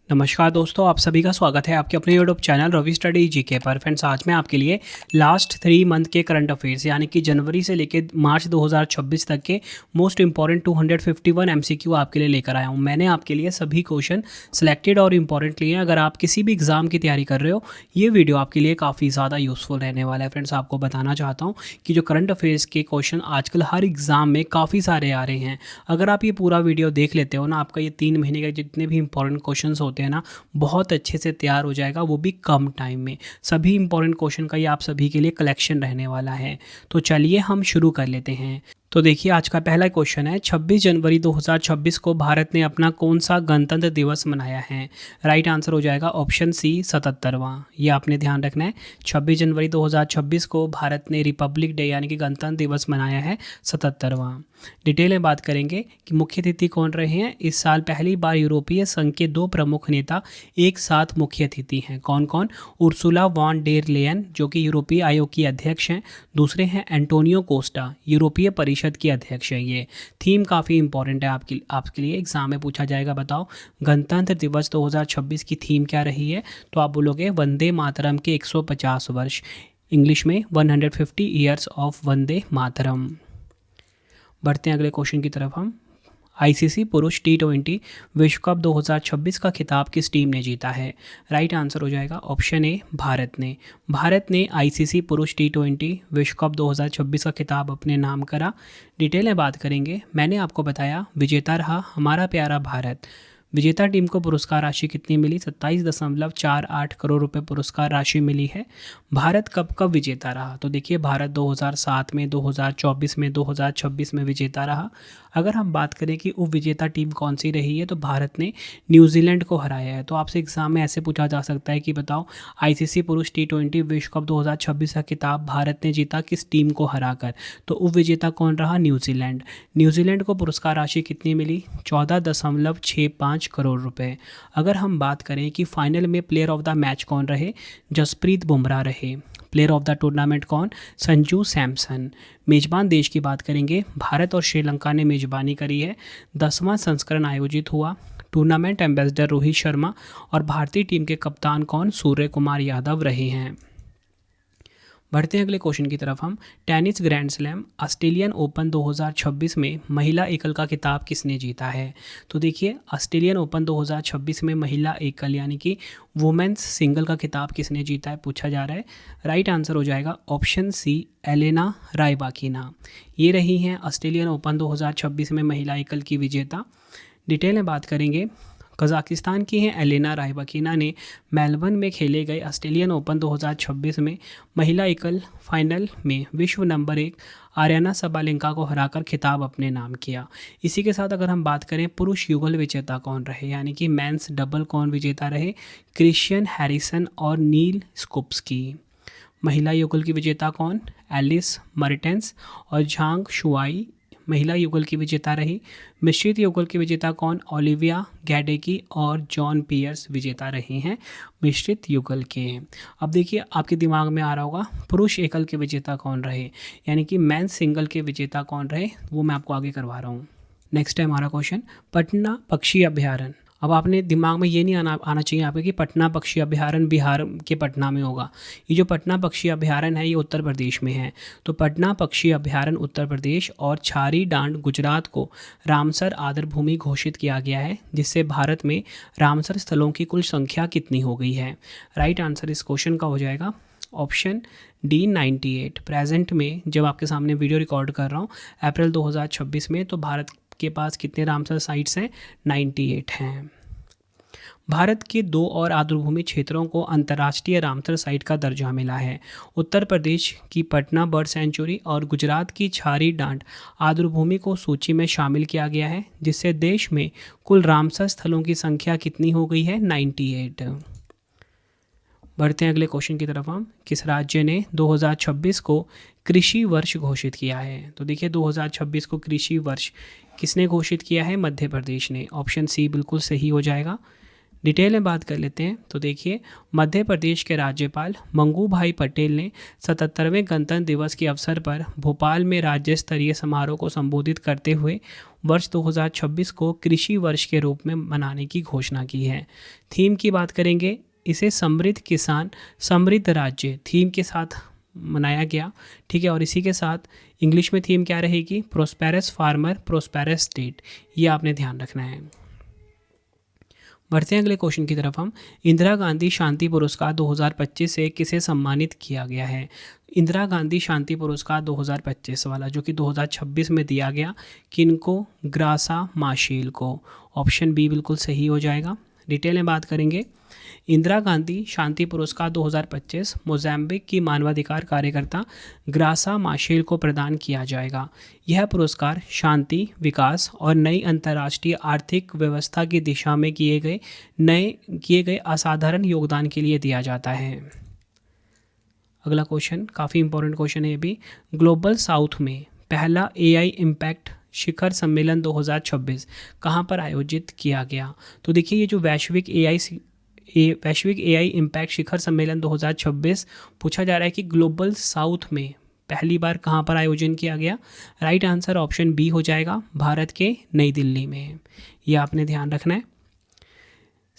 नमस्कार दोस्तों, आप सभी का स्वागत है आपके अपने YouTube channel Ravi study GK पर। फ्रेंड्स, आज मैं आपके लिए लास्ट 3 मंथ के करंट अफेयर्स यानी कि जनवरी से लेकर मार्च 2026 तक के मोस्ट इंपॉर्टेंट 251 एमसीक्यू आपके लिए लेकर आया हूं। मैंने आपके लिए सभी क्वेश्चन सिलेक्टेड और इम्पॉर्टेंट लिए हैं। अगर आप किसी भी एग्जाम की तैयारी कर रहे हो, ये वीडियो आपके लिए काफ़ी ज़्यादा यूजफुल रहने वाला है। फ्रेंड्स, आपको बताना चाहता हूँ कि जो करंट अफेयर्स के क्वेश्चन आजकल हर एग्ज़ाम में काफ़ी सारे आ रहे हैं। अगर आप ये पूरा वीडियो देख लेते हो ना, आपका ये 3 महीने के जितने भी इंपॉर्टेंट क्वेश्चन होते हैं ना, बहुत अच्छे से तैयार हो जाएगा, वो भी कम टाइम में। सभी इंपॉर्टेंट क्वेश्चन का ये आप सभी के लिए कलेक्शन रहने वाला है। तो चलिए हम शुरू कर लेते हैं। तो देखिए, आज का पहला क्वेश्चन है, 26 जनवरी 2026 को भारत ने अपना कौन सा गणतंत्र दिवस मनाया है? राइट आंसर हो जाएगा ऑप्शन सी 77वां। ये आपने ध्यान रखना है। 26 जनवरी 2026 को भारत ने रिपब्लिक डे यानी कि गणतंत्र दिवस मनाया है 77वां। डिटेल में बात करेंगे कि मुख्य अतिथि कौन रहे हैं। इस साल पहली बार यूरोपीय संघ के 2 प्रमुख नेता एक साथ मुख्य अतिथि हैं। कौन कौन? उर्सुला वॉन डेर लेयन, जो कि यूरोपीय आयोग की अध्यक्ष हैं। दूसरे हैं एंटोनियो कोस्टा, यूरोपीय परिषद की अध्यक्ष हैं। ये थीम काफ़ी इंपॉर्टेंट है आपके लिए, एग्जाम में पूछा जाएगा। बताओ, गणतंत्र दिवस 2026 की थीम क्या रही है? तो आप बोलोगे वंदे मातरम के 150 वर्ष, इंग्लिश में 150 ईयर्स ऑफ वंदे मातरम। बढ़ते हैं अगले क्वेश्चन की तरफ हम। आईसीसी पुरुष T20 विश्व कप 2026 का खिताब किस टीम ने जीता है? राइट आंसर हो जाएगा ऑप्शन ए भारत ने। भारत ने आईसीसी पुरुष T20 विश्व कप 2026 का खिताब अपने नाम करा। डिटेल में बात करेंगे। मैंने आपको बताया विजेता रहा हमारा प्यारा भारत। विजेता टीम को पुरस्कार राशि कितनी मिली? 27.48 करोड़ रुपए पुरस्कार राशि मिली है। भारत कब कब विजेता रहा? तो देखिए, भारत 2007 में, 2024 में, 2026 में विजेता रहा। अगर हम बात करें कि उप विजेता टीम कौन सी रही है, तो भारत ने न्यूजीलैंड को हराया है। तो आपसे एग्जाम में ऐसे पूछा जा सकता है कि बताओ, आईसीसी पुरुष T20 विश्व कप 2026 का खिताब भारत ने जीता किस टीम को हराकर? तो उप विजेता कौन रहा? न्यूजीलैंड। न्यूजीलैंड को पुरस्कार राशि कितनी मिली? 14.65 करोड़ रुपए। अगर हम बात करें कि फाइनल में प्लेयर ऑफ द मैच कौन रहे? जसप्रीत बुमराह रहे। प्लेयर ऑफ द टूर्नामेंट कौन? संजू सैमसन। मेजबान देश की बात करेंगे, भारत और श्रीलंका ने मेजबानी करी है। 10वां संस्करण आयोजित हुआ। टूर्नामेंट एम्बेसडर रोहित शर्मा और भारतीय टीम के कप्तान कौन? सूर्य कुमार यादव रहे हैं। बढ़ते हैं अगले क्वेश्चन की तरफ हम। Tennis grand slam Australian open 2026 में महिला एकल का खिताब किसने जीता है? तो देखिए, ऑस्ट्रेलियन ओपन 2026 में महिला एकल यानी कि वुमेन्स सिंगल का खिताब किसने जीता है, पूछा जा रहा है। राइट आंसर हो जाएगा ऑप्शन सी एलेना रायबाकिना। ये रही हैं ऑस्ट्रेलियन ओपन 2026 में महिला एकल की विजेता। डिटेल में बात करेंगे। कजाकिस्तान की हैं एलेना रायबाकिना ने मेलबर्न में खेले गए ऑस्ट्रेलियन ओपन 2026 में महिला एकल फाइनल में विश्व नंबर 1 आर्याना सबालेंका को हराकर खिताब अपने नाम किया। इसी के साथ अगर हम बात करें पुरुष युगल विजेता कौन रहे यानी कि मेंस डबल कौन विजेता रहे? क्रिश्चियन हैरिसन और नील स्कोप्सकी। महिला युगल की विजेता कौन? एलिस मर्टेंस और झांग शुआई महिला युगल की विजेता रही। मिश्रित युगल की विजेता कौन? ओलिविया गैडेकी और जॉन पियर्स विजेता रहे हैं मिश्रित युगल के। अब देखिए, आपके दिमाग में आ रहा होगा पुरुष एकल के विजेता कौन रहे यानी कि मैन सिंगल के विजेता कौन रहे, वो मैं आपको आगे करवा रहा हूँ। नेक्स्ट है हमारा क्वेश्चन, पटना पक्षी अभ्यारण्य। अब आपने दिमाग में ये नहीं आना चाहिए आपके कि पटना पक्षी अभ्यारण्य बिहार के पटना में होगा। ये जो पटना पक्षी अभ्यारण्य है, ये उत्तर प्रदेश में है। तो पटना पक्षी अभ्यारण्य उत्तर प्रदेश और छारी डांड गुजरात को रामसर आदर भूमि घोषित किया गया है, जिससे भारत में रामसर स्थलों की कुल संख्या कितनी हो गई है? राइट आंसर इस क्वेश्चन का हो जाएगा ऑप्शन डी 98। प्रेजेंट में जब आपके सामने वीडियो रिकॉर्ड कर रहा हूँ अप्रैल 2026 में, तो भारत के पास कितने रामसर साइट्स हैं? 98 हैं। भारत के 2 और आर्द्रभूमि क्षेत्रों को अंतर्राष्ट्रीय रामसर साइट का दर्जा मिला है। उत्तर प्रदेश की पटना बर्ड सेंचुरी और गुजरात की छारी डांड आर्द्रभूमि को सूची में शामिल किया गया है, जिससे देश में कुल रामसर स्थलों की संख्या कितनी हो गई है? 98। बढ़ते हैं अगले क्वेश्चन की तरफ हम। किस राज्य ने 2026 को कृषि वर्ष घोषित किया है? तो देखिए, 2026 को कृषि वर्ष किसने घोषित किया है? मध्य प्रदेश ने। ऑप्शन सी बिल्कुल सही हो जाएगा। डिटेल में बात कर लेते हैं तो देखिए, मध्य प्रदेश के राज्यपाल मंगू भाई पटेल ने 77वें गणतंत्र दिवस के अवसर पर भोपाल में राज्य स्तरीय समारोह को संबोधित करते हुए वर्ष 2026 को कृषि वर्ष के रूप में मनाने की घोषणा की है। थीम की बात करेंगे, इसे समृद्ध किसान समृद्ध राज्य थीम के साथ मनाया गया। ठीक है, और इसी के साथ इंग्लिश में थीम क्या रहेगी, प्रोस्पेरस फार्मर प्रोस्पेरस स्टेट, ये आपने ध्यान रखना है। बढ़ते हैं अगले क्वेश्चन की तरफ हम। इंदिरा गांधी शांति पुरस्कार 2025 से किसे सम्मानित किया गया है। इंदिरा गांधी शांति पुरस्कार 2025 वाला जो कि 2026 में दिया गया, किनको, ग्रासा माशेल को। ऑप्शन बी बिल्कुल सही हो जाएगा। डिटेल में बात करेंगे, इंदिरा गांधी शांति पुरस्कार 2025 मोज़ाम्बिक की मानवाधिकार कार्यकर्ता ग्रासा माशेल को प्रदान किया जाएगा। यह पुरस्कार शांति, विकास और नई अंतर्राष्ट्रीय आर्थिक व्यवस्था की दिशा में किए गए असाधारण योगदान के लिए दिया जाता है। अगला क्वेश्चन काफ़ी इंपॉर्टेंट क्वेश्चन है ये भी। ग्लोबल साउथ में पहला एआई इम्पैक्ट शिखर सम्मेलन 2026 कहाँ पर आयोजित किया गया। तो देखिए, ये जो वैश्विक एआई इम्पैक्ट शिखर सम्मेलन 2026 पूछा जा रहा है कि ग्लोबल साउथ में पहली बार कहाँ पर आयोजन किया गया। राइट आंसर ऑप्शन बी हो जाएगा, भारत के नई दिल्ली में। ये आपने ध्यान रखना है।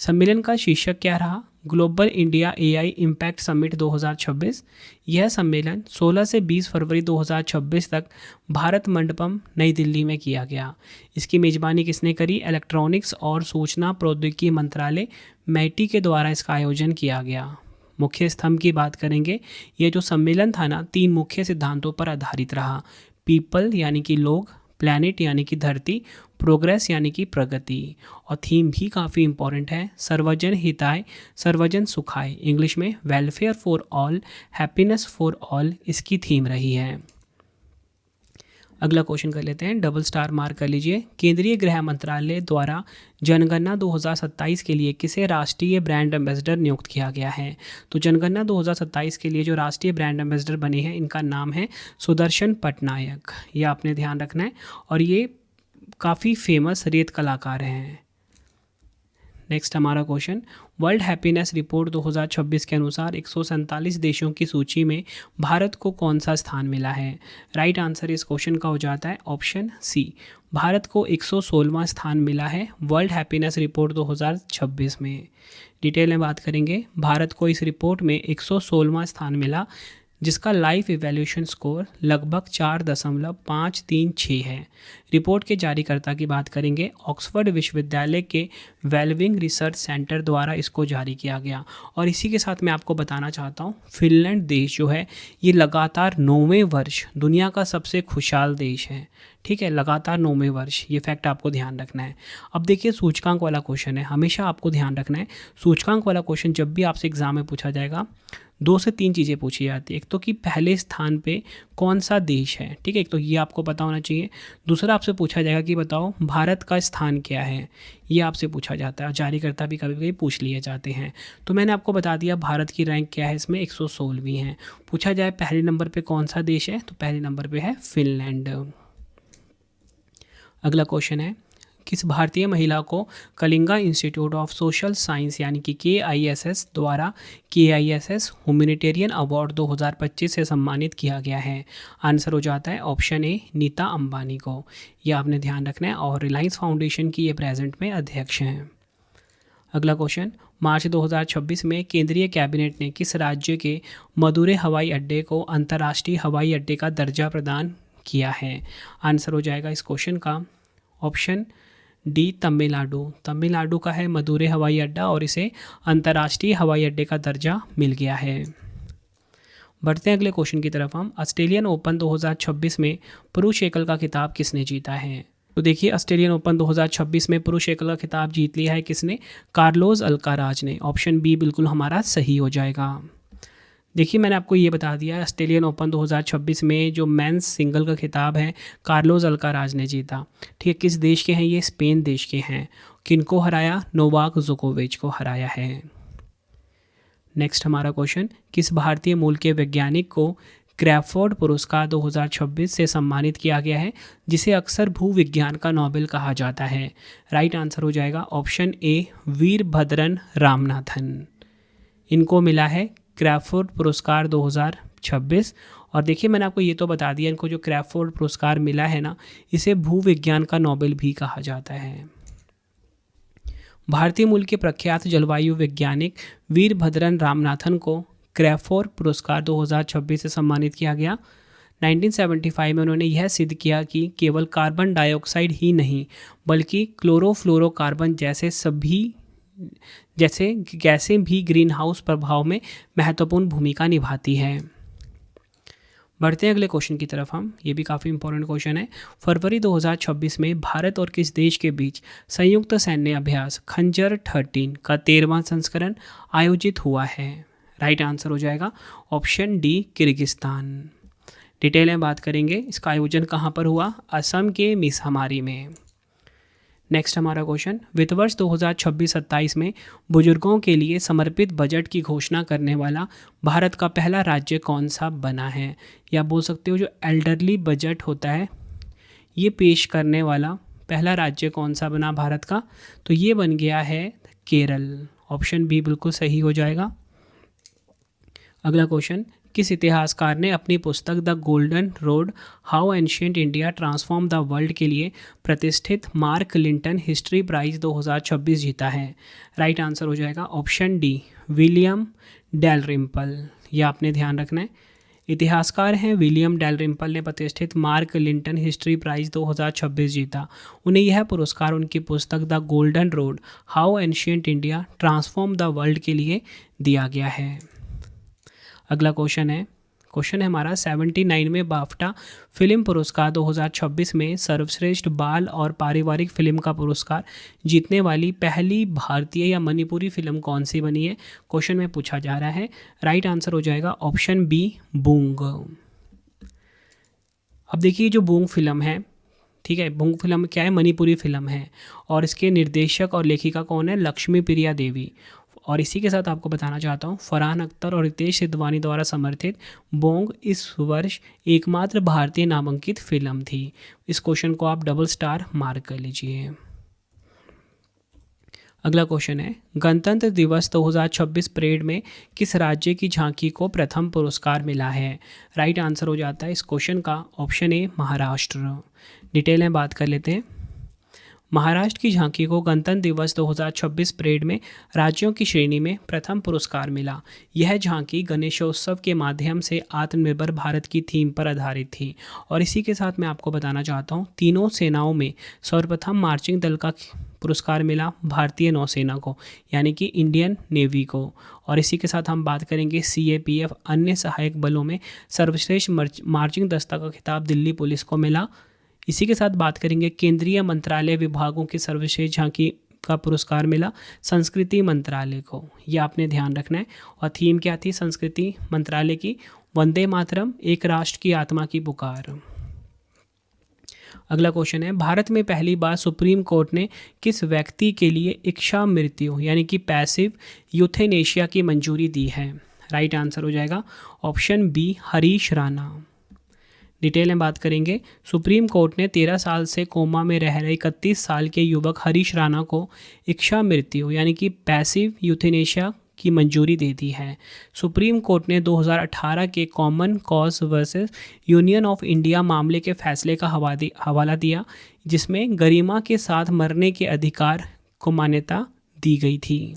सम्मेलन का शीर्षक क्या रहा, global India AI impact summit 2026। यह सम्मेलन 16 से 20 फरवरी 2026 तक भारत मंडपम नई दिल्ली में किया गया। इसकी मेज़बानी किसने करी, इलेक्ट्रॉनिक्स और सूचना प्रौद्योगिकी मंत्रालय मैटी के द्वारा इसका आयोजन किया गया। मुख्य स्तंभ की बात करेंगे, ये जो सम्मेलन था ना, 3 मुख्य सिद्धांतों पर आधारित रहा। पीपल यानी कि लोग, प्लैनेट यानी कि धरती, प्रोग्रेस यानी कि प्रगति। और थीम भी काफ़ी इंपॉर्टेंट है, सर्वजन हिताय सर्वजन सुखाय, इंग्लिश में welfare for all happiness for all इसकी थीम रही है। अगला क्वेश्चन कर लेते हैं, डबल स्टार मार्क कर लीजिए। केंद्रीय गृह मंत्रालय द्वारा जनगणना 2027 के लिए किसे राष्ट्रीय ब्रांड एम्बेसडर नियुक्त किया गया है। तो जनगणना 2027 के लिए जो राष्ट्रीय ब्रांड एम्बेसडर बने हैं, इनका नाम है सुदर्शन पटनायक। ये आपने ध्यान रखना है, और ये काफ़ी फेमस रेत कलाकार हैं। नेक्स्ट हमारा क्वेश्चन, वर्ल्ड हैप्पीनेस रिपोर्ट 2026 के अनुसार 147 देशों की सूची में भारत को कौन सा स्थान मिला है। राइट आंसर इस क्वेश्चन का हो जाता है ऑप्शन सी, भारत को 116वां स्थान मिला है वर्ल्ड हैप्पीनेस रिपोर्ट 2026 में। डिटेल में बात करेंगे, भारत को इस रिपोर्ट में 116वां स्थान मिला, जिसका लाइफ इवैल्यूएशन स्कोर लगभग 4.536 है। रिपोर्ट के जारीकर्ता की बात करेंगे, ऑक्सफोर्ड विश्वविद्यालय के वेलविंग रिसर्च सेंटर द्वारा इसको जारी किया गया। और इसी के साथ मैं आपको बताना चाहता हूँ, फिनलैंड देश जो है ये लगातार 9वें वर्ष दुनिया का सबसे खुशहाल देश है। ठीक है, लगातार 9वें वर्ष, ये फैक्ट आपको ध्यान रखना है। अब देखिए, सूचकांक वाला क्वेश्चन है, हमेशा आपको ध्यान रखना है, सूचकांक वाला क्वेश्चन जब भी आपसे एग्जाम में पूछा जाएगा 2 से 3 चीज़ें पूछी जाती है। एक तो कि पहले स्थान पे कौन सा देश है, ठीक है, एक तो ये आपको पता होना चाहिए। दूसरा आपसे पूछा जाएगा कि बताओ भारत का स्थान क्या है, ये आपसे पूछा जाता है। जारीकर्ता भी कभी कभी पूछ लिए जाते हैं। तो मैंने आपको बता दिया भारत की रैंक क्या है, इसमें 116वीं है। पूछा जाए पहले नंबर पे कौन सा देश है, तो पहले नंबर पे है फिनलैंड। अगला क्वेश्चन है, किस भारतीय महिला को Kalinga institute of social science यानी कि KISS द्वारा KISS ह्यूमैनिटेरियन अवार्ड 2025 से सम्मानित किया गया है। आंसर हो जाता है ऑप्शन ए, नीता अंबानी को। यह आपने ध्यान रखना है, और रिलायंस फाउंडेशन की ये प्रेजेंट में अध्यक्ष हैं। अगला क्वेश्चन, मार्च 2026 में केंद्रीय कैबिनेट ने किस राज्य के मदुरै हवाई अड्डे को अंतर्राष्ट्रीय हवाई अड्डे का दर्जा प्रदान किया है। आंसर हो जाएगा इस क्वेश्चन का ऑप्शन डी, तमिलनाडु। तमिलनाडु का है मदुरै हवाई अड्डा, और इसे अंतर्राष्ट्रीय हवाई अड्डे का दर्जा मिल गया है। बढ़ते हैं अगले क्वेश्चन की तरफ हम। ऑस्ट्रेलियन ओपन 2026 में पुरुष एकल का खिताब किसने जीता है। तो देखिए, ऑस्ट्रेलियन ओपन 2026 में पुरुष एकल का खिताब जीत लिया है किसने, कार्लोस अल्काराज ने। ऑप्शन बी बिल्कुल हमारा सही हो जाएगा। देखिए, मैंने आपको ये बता दिया है, ऑस्ट्रेलियन ओपन 2026 में जो मेंस सिंगल का खिताब है कार्लोस अल्काराज ने जीता। ठीक है, किस देश के हैं ये, स्पेन देश के हैं। किनको हराया, नोवाक जोकोविच को हराया है। नेक्स्ट हमारा क्वेश्चन, किस भारतीय मूल के वैज्ञानिक को क्रैफोर्ड पुरस्कार 2026 से सम्मानित किया गया है, जिसे अक्सर भूविज्ञान का नोबेल कहा जाता है? राइट आंसर हो जाएगा ऑप्शन ए वीरभद्रन रामनाथन। इनको मिला है क्रैफोर्ड पुरस्कार 2026। और देखिए मैंने आपको ये तो बता दिया, इनको जो क्रैफोर्ड पुरस्कार मिला है ना, इसे भूविज्ञान का नोबेल भी कहा जाता है। भारतीय मूल के प्रख्यात जलवायु वैज्ञानिक वीरभद्रन रामनाथन को क्रैफोर्ड पुरस्कार 2026 से सम्मानित किया गया। 1975 में उन्होंने यह सिद्ध किया कि केवल कार्बन डाइऑक्साइड ही नहीं बल्कि क्लोरोफ्लोरोकार्बन जैसे गैसें भी ग्रीन हाउस प्रभाव में महत्वपूर्ण भूमिका निभाती हैं। बढ़ते हैं अगले क्वेश्चन की तरफ हम। ये भी काफ़ी इंपॉर्टेंट क्वेश्चन है। फरवरी 2026 में भारत और किस देश के बीच संयुक्त सैन्य अभ्यास खंजर 13 का 13वां संस्करण आयोजित हुआ है? राइट आंसर हो जाएगा ऑप्शन डी किर्गिस्तान। डिटेल में बात करेंगे, इसका आयोजन कहाँ पर हुआ? असम के मिसामारी में। नेक्स्ट हमारा क्वेश्चन, वित्त वर्ष 2026-27 में बुजुर्गों के लिए समर्पित बजट की घोषणा करने वाला भारत का पहला राज्य कौन सा बना है? या बोल सकते हो जो एल्डरली बजट होता है, ये पेश करने वाला पहला राज्य कौन सा बना भारत का? तो ये बन गया है केरल। ऑप्शन बी बिल्कुल सही हो जाएगा। अगला क्वेश्चन, किस इतिहासकार ने अपनी पुस्तक the golden road how ancient India transform the world के लिए प्रतिष्ठित मार्क लिंटन हिस्ट्री प्राइज 2026 जीता है? राइट आंसर हो जाएगा ऑप्शन डी विलियम डैलरिम्पल। यह आपने ध्यान रखना है। इतिहासकार हैं विलियम डैलरिम्पल ने प्रतिष्ठित मार्क लिंटन हिस्ट्री प्राइज 2026 जीता। उन्हें यह पुरस्कार उनकी पुस्तक the golden road how ancient India transform the world के लिए दिया गया है। अगला क्वेश्चन है हमारा 79 में बाफ्टा फिल्म पुरस्कार 2026 में सर्वश्रेष्ठ बाल और पारिवारिक फिल्म का पुरस्कार जीतने वाली पहली भारतीय या मणिपुरी फिल्म कौन सी बनी है? क्वेश्चन में पूछा जा रहा है। राइट आंसर हो जाएगा ऑप्शन बी बूंग। अब देखिए जो बूंग फिल्म है, ठीक है, बूंग फिल्म क्या है? मणिपुरी फिल्म है और इसके निर्देशक और लेखिका कौन है? लक्ष्मी प्रिया देवी। और इसी के साथ आपको बताना चाहता हूँ फरहान अख्तर और रितेश सिद्धवानी द्वारा समर्थित बोंग इस वर्ष एकमात्र भारतीय नामांकित फिल्म थी। इस क्वेश्चन को आप डबल स्टार मार्क कर लीजिए। अगला क्वेश्चन है, गणतंत्र दिवस 2026 परेड में किस राज्य की झांकी को प्रथम पुरस्कार मिला है? राइट आंसर हो जाता है इस क्वेश्चन का ऑप्शन ए महाराष्ट्र। डिटेल में बात कर लेते हैं। महाराष्ट्र की झांकी को गणतंत्र दिवस 2026 परेड में राज्यों की श्रेणी में प्रथम पुरस्कार मिला। यह झांकी गणेशोत्सव के माध्यम से आत्मनिर्भर भारत की थीम पर आधारित थी। और इसी के साथ मैं आपको बताना चाहता हूँ तीनों सेनाओं में सर्वप्रथम मार्चिंग दल का पुरस्कार मिला भारतीय नौसेना को, यानी कि इंडियन नेवी को। और इसी के साथ हम बात करेंगे CAPF अन्य सहायक बलों में सर्वश्रेष्ठ मार्चिंग दस्ता का खिताब दिल्ली पुलिस को मिला। इसी के साथ बात करेंगे केंद्रीय मंत्रालय विभागों की सर्वश्रेष्ठ झांकी का पुरस्कार मिला संस्कृति मंत्रालय को। यह आपने ध्यान रखना है। और थीम क्या थी संस्कृति मंत्रालय की? वंदे मातरम, एक राष्ट्र की आत्मा की पुकार। अगला क्वेश्चन है, भारत में पहली बार सुप्रीम कोर्ट ने किस व्यक्ति के लिए इच्छा मृत्यु यानी कि पैसिव यूथेनेशिया की मंजूरी दी है? राइट आंसर हो जाएगा option B Harish Rana. Detail में बात करेंगे। सुप्रीम कोर्ट ने 13 साल से कोमा में रह रहे 31 साल के युवक हरीश राणा को इच्छा मृत्यु यानी कि पैसिव यूथेनेशिया की मंजूरी दे दी है। सुप्रीम कोर्ट ने 2018 के common cause versus union of India मामले के फैसले का हवाला दिया, जिसमें गरिमा के साथ मरने के अधिकार को मान्यता दी गई थी।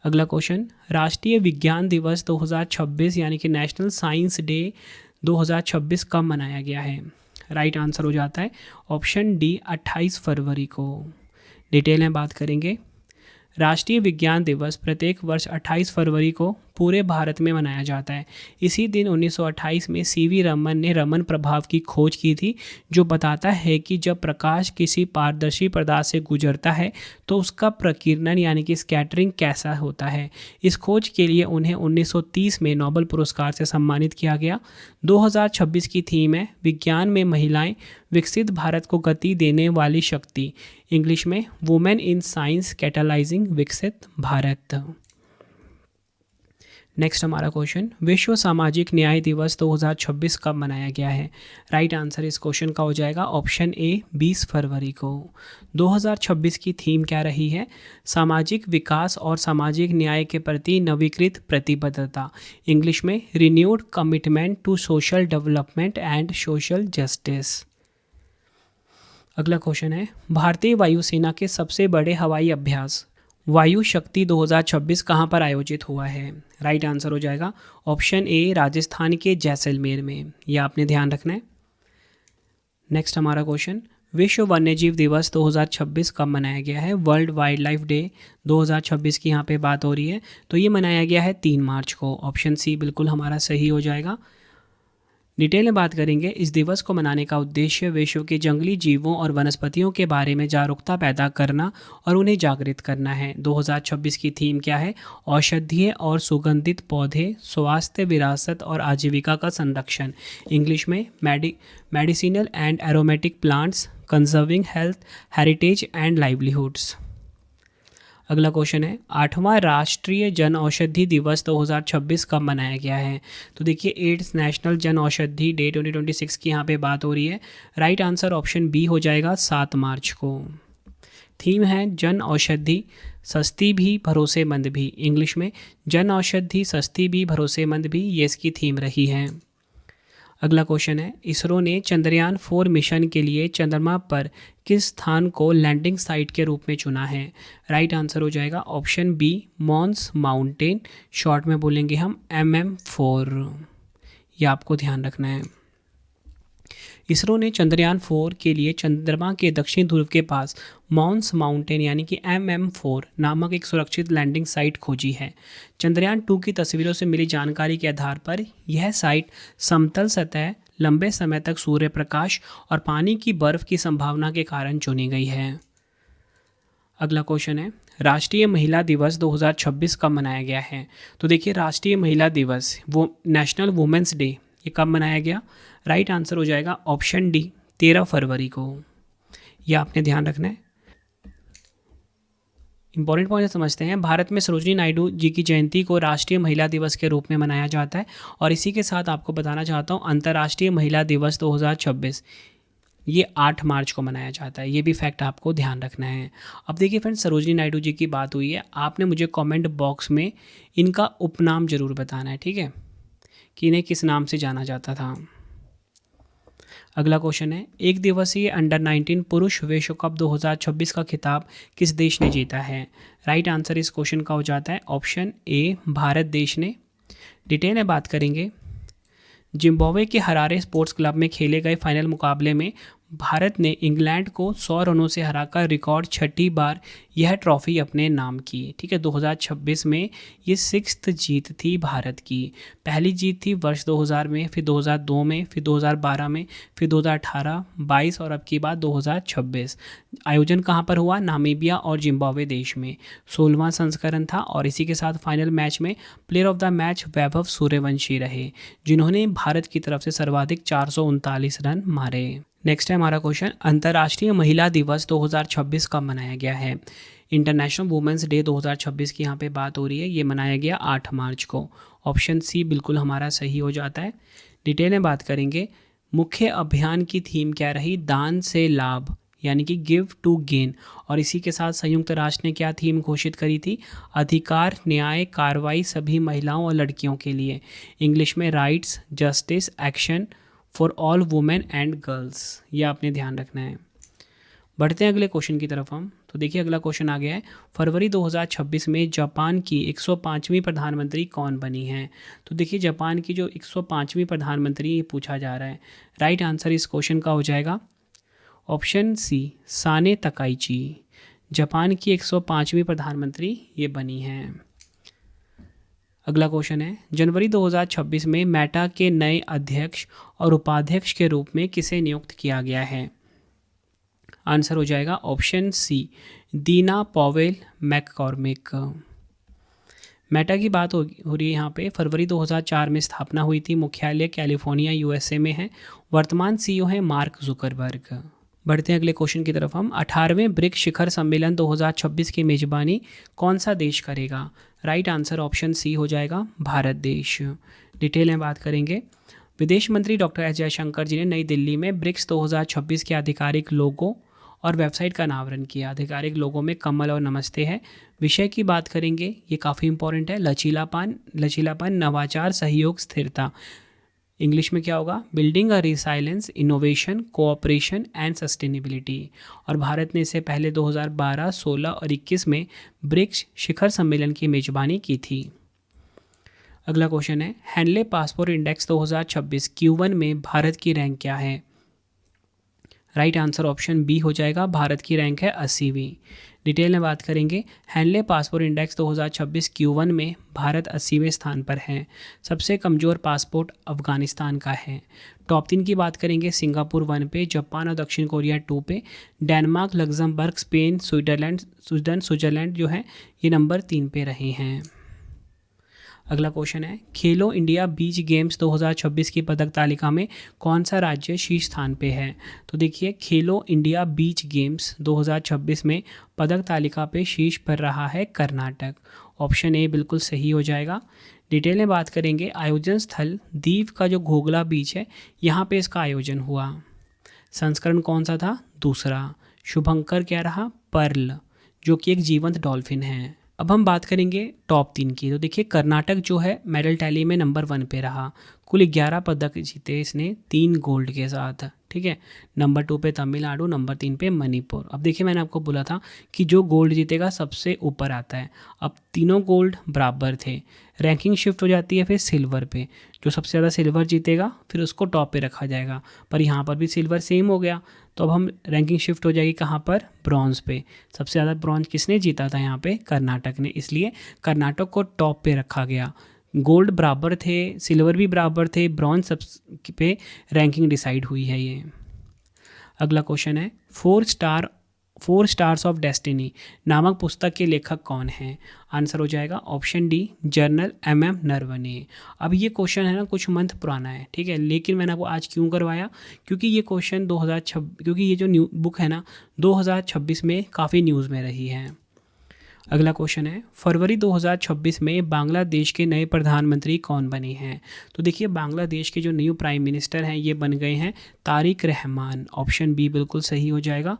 अगला क्वेश्चन, राष्ट्रीय विज्ञान दिवस 2026 यानी कि नेशनल साइंस डे 2026 कब मनाया गया है? राइट आंसर हो जाता है ऑप्शन डी 28 फरवरी को। डिटेल में बात करेंगे। राष्ट्रीय विज्ञान दिवस प्रत्येक वर्ष 28 फरवरी को पूरे भारत में मनाया जाता है। इसी दिन 1928 में CV रमन ने रमन प्रभाव की खोज की थी, जो बताता है कि जब प्रकाश किसी पारदर्शी पदार्थ से गुजरता है तो उसका प्रकीर्णन यानी कि स्कैटरिंग कैसा होता है। इस खोज के लिए उन्हें 1930 में नोबेल पुरस्कार से सम्मानित किया गया। 2026 की थीम है विज्ञान में महिलाएं, विकसित भारत को गति देने वाली शक्ति, इंग्लिश में वुमेन इन साइंस कैटालाइजिंग विकसित भारत। नेक्स्ट हमारा क्वेश्चन, विश्व सामाजिक न्याय दिवस 2026 कब मनाया गया है? राइट आंसर इस क्वेश्चन का हो जाएगा ऑप्शन ए 20 फरवरी को। 2026 की थीम क्या रही है? सामाजिक विकास और सामाजिक न्याय के प्रति नवीकृत प्रतिबद्धता, इंग्लिश में renewed commitment to social development and social justice. अगला क्वेश्चन है, भारतीय वायुसेना के सबसे बड़े हवाई अभ्यास वायु शक्ति 2026 कहाँ पर आयोजित हुआ है? राइट आंसर हो जाएगा ऑप्शन ए राजस्थान के जैसलमेर में, यह आपने ध्यान रखना है। नेक्स्ट हमारा क्वेश्चन, विश्व वन्यजीव दिवस 2026 कब मनाया गया है? वर्ल्ड वाइल्ड लाइफ डे 2026 की यहाँ पे बात हो रही है, तो ये मनाया गया है 3 मार्च को। ऑप्शन सी बिल्कुल हमारा सही हो जाएगा। डिटेल में बात करेंगे, इस दिवस को मनाने का उद्देश्य विश्व के जंगली जीवों और वनस्पतियों के बारे में जागरूकता पैदा करना और उन्हें जागृत करना है। 2026 की थीम क्या है? औषधीय और सुगंधित पौधे, स्वास्थ्य, विरासत और आजीविका का संरक्षण, इंग्लिश में medicinal and aromatic plants, conserving health, heritage and livelihoods. अगला क्वेश्चन है, 8वां राष्ट्रीय जन औषधि दिवस 2026 कब मनाया गया है? तो देखिए, 8th national Jan Aushadhi day 2026 की यहाँ पे बात हो रही है। राइट आंसर ऑप्शन बी हो जाएगा 7 मार्च को। थीम है जन औषधि सस्ती भी भरोसेमंद भी, इंग्लिश में जन औषधि सस्ती भी भरोसेमंद भी, ये इसकी थीम रही है। अगला क्वेश्चन है, इसरो ने चंद्रयान 4 मिशन के लिए चंद्रमा पर किस स्थान को लैंडिंग साइट के रूप में चुना है? राइट आंसर हो जाएगा option B Mons mountain, short में बोलेंगे हम MM4, ये आपको ध्यान रखना है। इसरो ने चंद्रयान 4 के लिए चंद्रमा के दक्षिण ध्रुव के पास मॉन्स माउंटेन यानी कि MM4 नामक एक सुरक्षित लैंडिंग साइट खोजी है। चंद्रयान 2 की तस्वीरों से मिली जानकारी के आधार पर यह साइट समतल सतह, लंबे समय तक सूर्य प्रकाश और पानी की बर्फ की संभावना के कारण चुनी गई है। अगला क्वेश्चन है, राष्ट्रीय महिला दिवस 2026 कब मनाया गया है? तो देखिए, राष्ट्रीय महिला दिवस वो नेशनल वुमेंस डे ये कब मनाया गया? राइट आंसर हो जाएगा ऑप्शन डी 13 फरवरी को, यह आपने ध्यान रखना है। इंपॉर्टेंट पॉइंट समझते हैं, भारत में सरोजिनी नायडू जी की जयंती को राष्ट्रीय महिला दिवस के रूप में मनाया जाता है। और इसी के साथ आपको बताना चाहता हूँ, अंतर्राष्ट्रीय महिला दिवस 2026 ये 8 मार्च को मनाया जाता है, ये भी फैक्ट आपको ध्यान रखना है। अब देखिए फ्रेंड्स, सरोजिनी नायडू जी की बात हुई है, आपने मुझे कमेंट बॉक्स में इनका उपनाम जरूर बताना है, ठीक है, कि इन्हें किस नाम से जाना जाता था। अगला क्वेश्चन है, एक दिवसीय अंडर-19 पुरुष विश्व कप 2026 का खिताब किस देश ने जीता है? राइट आंसर इस क्वेश्चन का हो जाता है ऑप्शन ए भारत देश ने। डिटेल में बात करेंगे, जिम्बाब्वे के हरारे स्पोर्ट्स क्लब में खेले गए फाइनल मुकाबले में भारत ने इंग्लैंड को 100 रनों से हराकर रिकॉर्ड 6ठी बार यह ट्रॉफी अपने नाम की, ठीक है। 2026 में ये 6th जीत थी भारत की। पहली जीत थी वर्ष 2000 में, फिर 2002 में, फिर 2012 में, फिर 2018, 22 और अब की बात 2026। आयोजन कहाँ पर हुआ? नामीबिया और जिम्बाब्वे देश में। 16वां संस्करण था और इसी के साथ फाइनल मैच में player of the match Vaibhav Suryavanshi रहे, जिन्होंने भारत की तरफ से सर्वाधिक 439 रन मारे। नेक्स्ट है हमारा क्वेश्चन, अंतर्राष्ट्रीय महिला दिवस 2026 कब मनाया गया है? इंटरनेशनल वुमेंस डे 2026 की यहाँ पे बात हो रही है, ये मनाया गया 8 मार्च को। ऑप्शन सी बिल्कुल हमारा सही हो जाता है। डिटेल में बात करेंगे, मुख्य अभियान की थीम क्या रही? दान से लाभ यानी कि गिव टू गेन। और इसी के साथ संयुक्त राष्ट्र ने क्या थीम घोषित करी थी? अधिकार, न्याय, कार्रवाई सभी महिलाओं और लड़कियों के लिए। इंग्लिश में rights, justice, action for all women and girls. ये आपने ध्यान रखना है। बढ़ते हैं अगले क्वेश्चन की तरफ हम। तो देखिए अगला क्वेश्चन आ गया है, फरवरी 2026 में जापान की 105वीं प्रधानमंत्री कौन बनी है? तो देखिए जापान की जो 105वीं प्रधानमंत्री ये पूछा जा रहा है। राइट आंसर इस क्वेश्चन का हो जाएगा option C Sanae Takaichi. Japan की 105वीं प्रधानमंत्री ये बनी हैं। अगला क्वेश्चन है, जनवरी 2026 में मेटा के नए अध्यक्ष और उपाध्यक्ष के रूप में किसे नियुक्त किया गया है? आंसर हो जाएगा ऑप्शन सी दीना पॉवेल मैककॉर्मिक। मेटा की बात हो रही है यहाँ पे। फरवरी 2004 में स्थापना हुई थी, मुख्यालय कैलिफोर्निया USA में है। वर्तमान CEO है मार्क जुकरबर्ग। बढ़ते हैं अगले क्वेश्चन की तरफ हम। 18वें ब्रिक्स शिखर सम्मेलन 2026 की मेजबानी कौन सा देश करेगा? राइट आंसर ऑप्शन सी हो जाएगा, भारत देश। डिटेल में बात करेंगे। विदेश मंत्री डॉक्टर एस जयशंकर जी ने नई दिल्ली में ब्रिक्स 2026 के आधिकारिक लोगो और वेबसाइट का अनावरण किया। आधिकारिक लोगों में कमल और नमस्ते है। विषय की बात करेंगे, ये काफ़ी इंपॉर्टेंट है, लचीलापन, नवाचार, सहयोग, स्थिरता। इंग्लिश में क्या होगा? Building a resilience, innovation, cooperation and sustainability. और भारत ने इससे पहले 2012, 16 और 21 में ब्रिक्स शिखर सम्मेलन की मेजबानी की थी। अगला क्वेश्चन है, हैंडले पासपोर्ट इंडेक्स 2026 Q1 में भारत की रैंक क्या है? राइट आंसर ऑप्शन बी हो जाएगा, भारत की रैंक है 80वीं। डिटेल में बात करेंगे। हैंडले पासपोर्ट इंडेक्स 2026 Q1 में भारत 80वें स्थान पर है। सबसे कमज़ोर पासपोर्ट अफगानिस्तान का है। टॉप 3 की बात करेंगे। सिंगापुर 1 पे, जापान और दक्षिण कोरिया 2 पे, डेनमार्क, लग्जमबर्ग, स्पेन, स्विट्जरलैंड जो है ये नंबर 3 पे रहे हैं। अगला क्वेश्चन है, खेलो इंडिया बीच गेम्स 2026 की पदक तालिका में कौन सा राज्य शीर्ष स्थान पे है? तो देखिए, खेलो इंडिया बीच गेम्स 2026 में पदक तालिका पे शीर्ष पर रहा है कर्नाटक। ऑप्शन ए बिल्कुल सही हो जाएगा। डिटेल में बात करेंगे। आयोजन स्थल दीव का जो घोघला बीच है, यहाँ पे इसका आयोजन हुआ। संस्करण कौन सा था? दूसरा। शुभंकर क्या रहा? पर्ल, जो कि एक जीवंत डॉल्फिन है। अब हम बात करेंगे टॉप 3 की। तो देखिए, कर्नाटक जो है मेडल टैली में नंबर 1 पे रहा। कुल 11 पदक जीते इसने, 3 गोल्ड के साथ। ठीक है, नंबर 2 पे तमिलनाडु, नंबर 3 पे मणिपुर। अब देखिए, मैंने आपको बोला था कि जो गोल्ड जीतेगा सबसे ऊपर आता है। अब तीनों गोल्ड बराबर थे, रैंकिंग शिफ्ट हो जाती है फिर सिल्वर पे। जो सबसे ज़्यादा सिल्वर जीतेगा फिर उसको टॉप पे रखा जाएगा। पर यहाँ पर भी सिल्वर सेम हो गया, तो अब हम रैंकिंग शिफ्ट हो जाएगी कहाँ पर? ब्रॉन्ज पे। सबसे ज़्यादा ब्रॉन्ज किसने जीता था? यहाँ पे कर्नाटक ने, इसलिए कर्नाटक को टॉप पे रखा गया। गोल्ड बराबर थे, सिल्वर भी बराबर थे, ब्रॉन्ज सब पे रैंकिंग डिसाइड हुई है ये। अगला क्वेश्चन है, फोर स्टार्स ऑफ डेस्टिनी नामक पुस्तक के लेखक कौन हैं? आंसर हो जाएगा option D, general MM Naravane. अब ये क्वेश्चन है ना कुछ मंथ पुराना है, ठीक है, लेकिन मैंने आपको आज क्यों करवाया? क्योंकि ये क्वेश्चन 2026, क्योंकि ये जो बुक है ना 2026 में काफ़ी न्यूज़ में रही है। अगला क्वेश्चन है, फरवरी 2026 में बांग्लादेश के नए प्रधानमंत्री कौन बने हैं? तो देखिए, बांग्लादेश के जो न्यू प्राइम मिनिस्टर हैं ये बन गए हैं तारिक रहमान। ऑप्शन बी बिल्कुल सही हो जाएगा।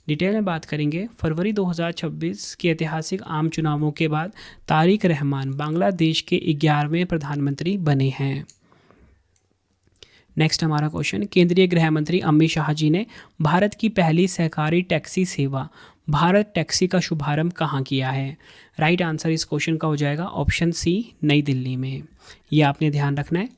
डिटेल में बात करेंगे। फरवरी 2026 के ऐतिहासिक आम चुनावों के बाद तारिक रहमान बांग्लादेश के 11वें प्रधानमंत्री बने हैं। नेक्स्ट हमारा क्वेश्चन, केंद्रीय गृह मंत्री अमित शाह जी ने भारत की पहली सहकारी टैक्सी सेवा भारत टैक्सी का शुभारंभ कहाँ किया है? राइट आंसर इस क्वेश्चन का हो जाएगा ऑप्शन सी, नई दिल्ली में। ये आपने ध्यान रखना है।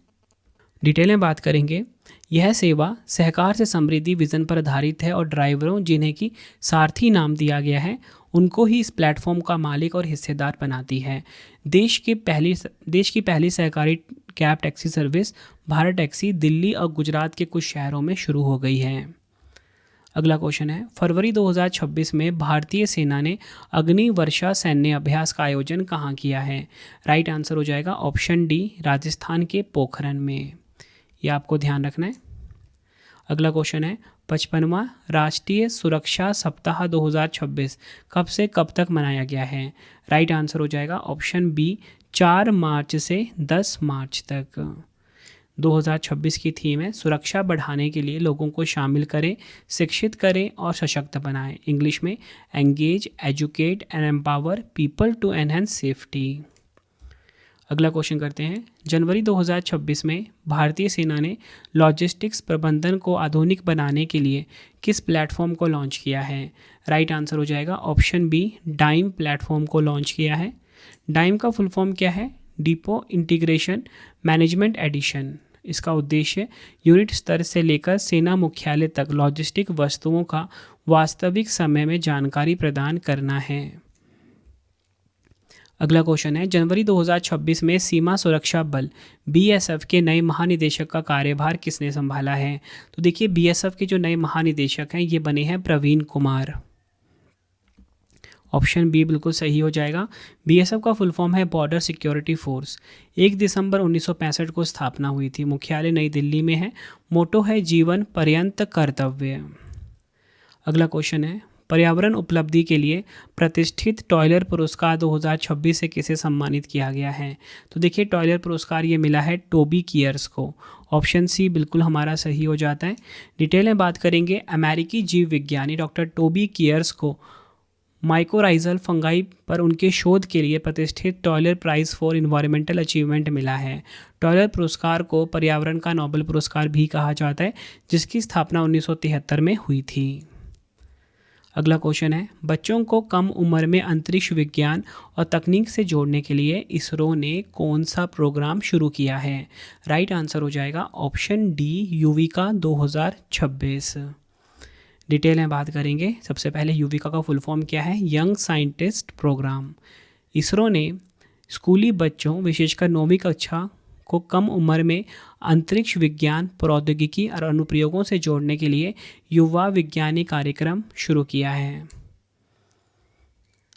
डिटेल में बात करेंगे। यह सेवा सहकार से समृद्धि विजन पर आधारित है और ड्राइवरों जिन्हें कि सारथी नाम दिया गया है उनको ही इस प्लेटफॉर्म का मालिक और हिस्सेदार बनाती है। देश की पहली सहकारी cab taxi service Bharat taxi Delhi और गुजरात के कुछ शहरों में शुरू हो गई है। अगला क्वेश्चन है, फरवरी 2026 में भारतीय सेना ने अग्नि वर्षा सैन्य अभ्यास का आयोजन कहाँ किया है? राइट आंसर हो जाएगा ऑप्शन डी, राजस्थान के पोखरण में। ये आपको ध्यान रखना है। अगला क्वेश्चन है, 55वां राष्ट्रीय सुरक्षा सप्ताह 2026 कब से कब तक मनाया गया है? राइट आंसर हो जाएगा ऑप्शन बी, 4 मार्च से 10 मार्च तक। 2026 की थीम है सुरक्षा बढ़ाने के लिए लोगों को शामिल करें, शिक्षित करें और सशक्त बनाएं। इंग्लिश में engage, educate and empower people to enhance safety. अगला क्वेश्चन करते हैं, जनवरी 2026 में भारतीय सेना ने लॉजिस्टिक्स प्रबंधन को आधुनिक बनाने के लिए किस प्लेटफॉर्म को लॉन्च किया है? राइट आंसर हो जाएगा ऑप्शन बी, डाइम प्लेटफॉर्म को लॉन्च किया है। डाइम का फुल फॉर्म क्या है? Depot integration management edition. इसका उद्देश्य यूनिट स्तर से लेकर सेना मुख्यालय तक लॉजिस्टिक वस्तुओं का वास्तविक समय में जानकारी प्रदान करना है। अगला क्वेश्चन है, जनवरी 2026 में सीमा सुरक्षा बल BSF के नए महानिदेशक का कार्यभार किसने संभाला है? तो देखिए, BSF के जो नए महानिदेशक हैं ये बने हैं प्रवीण कुमार। ऑप्शन बी बिल्कुल सही हो जाएगा। BSF का फुल फॉर्म है बॉर्डर सिक्योरिटी फोर्स। 1 दिसंबर 1965 को स्थापना हुई थी। मुख्यालय नई दिल्ली में है। मोटो है जीवन पर्यंत कर्तव्य। अगला क्वेश्चन है, पर्यावरण उपलब्धि के लिए प्रतिष्ठित टॉयलर पुरस्कार 2026 से किसे सम्मानित किया गया है? तो देखिए टॉयलर पुरस्कार ये मिला है टोबी कियर्स को। ऑप्शन सी बिल्कुल हमारा सही हो जाता है। डिटेल में बात करेंगे, अमेरिकी जीव विज्ञानी डॉक्टर टोबी कियर्स को माइकोराइजल फंगाई पर उनके शोध के लिए प्रतिष्ठित Tyler prize for environmental achievement मिला है। टॉयलर पुरस्कार को पर्यावरण का नोबेल पुरस्कार भी कहा जाता है, जिसकी स्थापना 1973 में हुई थी। अगला क्वेश्चन है, बच्चों को कम उम्र में अंतरिक्ष विज्ञान और तकनीक से जोड़ने के लिए इसरो ने कौन सा प्रोग्राम शुरू किया है? राइट आंसर हो जाएगा ऑप्शन डी, युविका 2026। डिटेल में बात करेंगे, सबसे पहले युविका का फुल फॉर्म क्या है? Young scientist programme. इसरो ने स्कूली बच्चों विशेषकर 9वीं कक्षा को कम उम्र में अंतरिक्ष विज्ञान, प्रौद्योगिकी और अनुप्रयोगों से जोड़ने के लिए युवा विज्ञानी कार्यक्रम शुरू किया है।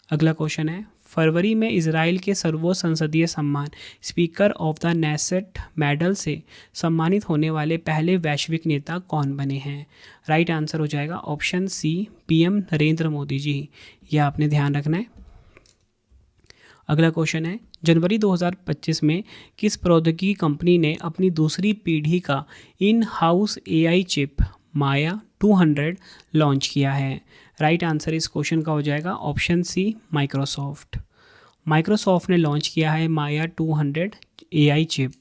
अगला क्वेश्चन है, फरवरी में इजराइल के सर्वोच्च संसदीय सम्मान speaker of the Knesset medal से सम्मानित होने वाले पहले वैश्विक नेता कौन बने हैं? राइट आंसर हो जाएगा option C, PM Narendra Modi ji. यह आपने ध्यान रखना है। अगला क्वेश्चन है, जनवरी 2025 में किस प्रौद्योगिकी कंपनी ने अपनी दूसरी पीढ़ी का in house AI chip Maya 200 launch किया है? राइट आंसर इस क्वेश्चन का हो जाएगा ऑप्शन सी, माइक्रोसॉफ्ट। माइक्रोसॉफ्ट ने लॉन्च किया है माया 200 एआई चिप।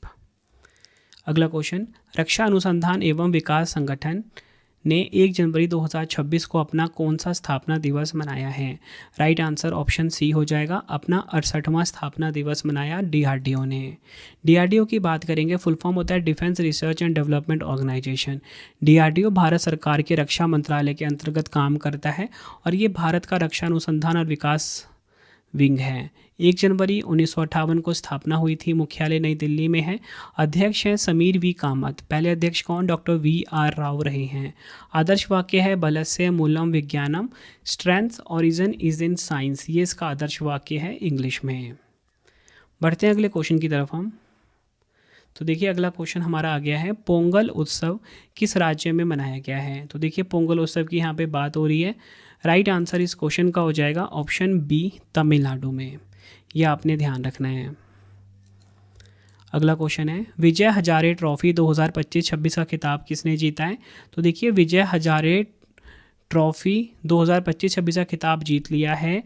अगला क्वेश्चन, रक्षा अनुसंधान एवं विकास संगठन ने 1 जनवरी 2026 को अपना कौन सा स्थापना दिवस मनाया है? राइट आंसर ऑप्शन सी हो जाएगा, अपना 68वां स्थापना दिवस मनाया डीआरडीओ ने। डीआरडीओ की बात करेंगे, फुल फॉर्म होता है defence research and development organisation. DRDO भारत सरकार के रक्षा मंत्रालय के अंतर्गत काम करता है और ये भारत का रक्षा अनुसंधान और विकास विंग है। 1 जनवरी 1958 को स्थापना हुई थी, मुख्यालय नई दिल्ली में है। अध्यक्ष हैं समीर वी कामत। पहले अध्यक्ष कौन? Doctor VR. राव रहे हैं। आदर्श वाक्य है बलस्य मूलम विज्ञानम, strength origin is in science. ये इसका आदर्श वाक्य है इंग्लिश में। बढ़ते हैं अगले क्वेश्चन की तरफ हम। तो देखिए अगला क्वेश्चन हमारा आ गया है, पोंगल उत्सव किस राज्य में मनाया गया है? तो देखिए पोंगल उत्सव की यहाँ पे बात हो रही है। राइट आंसर इस क्वेश्चन का हो जाएगा ऑप्शन बी, तमिलनाडु में। यह आपने ध्यान रखना है। अगला क्वेश्चन है, विजय हजारे ट्रॉफी 2025-26 का खिताब किसने जीता है? तो देखिए विजय हजारे ट्रॉफी 2025-26 का खिताब जीत लिया है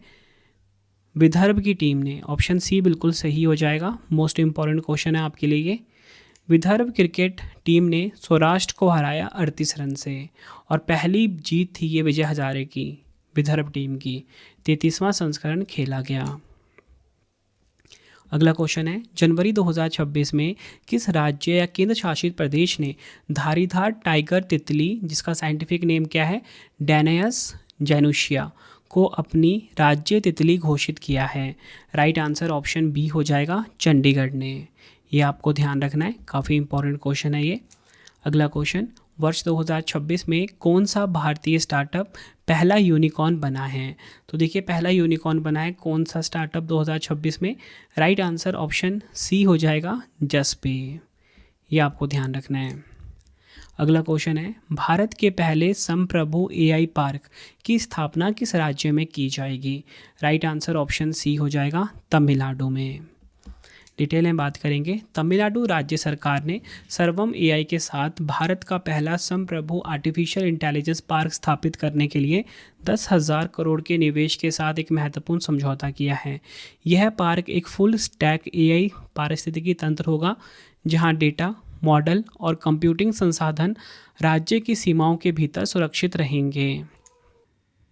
विदर्भ की टीम ने। ऑप्शन सी बिल्कुल सही हो जाएगा। मोस्ट इंपॉर्टेंट क्वेश्चन है आपके लिए ये। विदर्भ क्रिकेट टीम ने सौराष्ट्र को हराया 38 रन से और पहली जीत थी ये विजय हजारे की विदर्भ टीम की। 33वां संस्करण खेला गया। अगला क्वेश्चन है, जनवरी 2026 में किस राज्य या केंद्र शासित प्रदेश ने धारीधार टाइगर तितली, जिसका साइंटिफिक नेम क्या है, डैनियस जैनुशिया, को अपनी राज्य तितली घोषित किया है? राइट आंसर ऑप्शन बी हो जाएगा, चंडीगढ़ ने। ये आपको ध्यान रखना है, काफ़ी इंपॉर्टेंट क्वेश्चन है ये। अगला क्वेश्चन, वर्ष 2026 में कौन सा भारतीय स्टार्टअप पहला यूनिकॉर्न बना है? तो देखिए पहला यूनिकॉर्न बना है कौन सा स्टार्टअप 2026 में? राइट आंसर ऑप्शन सी हो जाएगा, जसपे। ये आपको ध्यान रखना है। अगला क्वेश्चन है, भारत के पहले संप्रभु एआई पार्क की स्थापना किस राज्य में की जाएगी? राइट आंसर ऑप्शन सी हो जाएगा, तमिलनाडु में। डिटेल में बात करेंगे, तमिलनाडु राज्य सरकार ने सर्वम एआई के साथ भारत का पहला संप्रभु आर्टिफिशियल इंटेलिजेंस पार्क स्थापित करने के लिए 10,000 करोड़ के निवेश के साथ एक महत्वपूर्ण समझौता किया है। यह पार्क एक फुल स्टैक एआई पारिस्थितिकी तंत्र होगा, जहां डेटा, मॉडल और कंप्यूटिंग संसाधन राज्य की सीमाओं के भीतर सुरक्षित रहेंगे।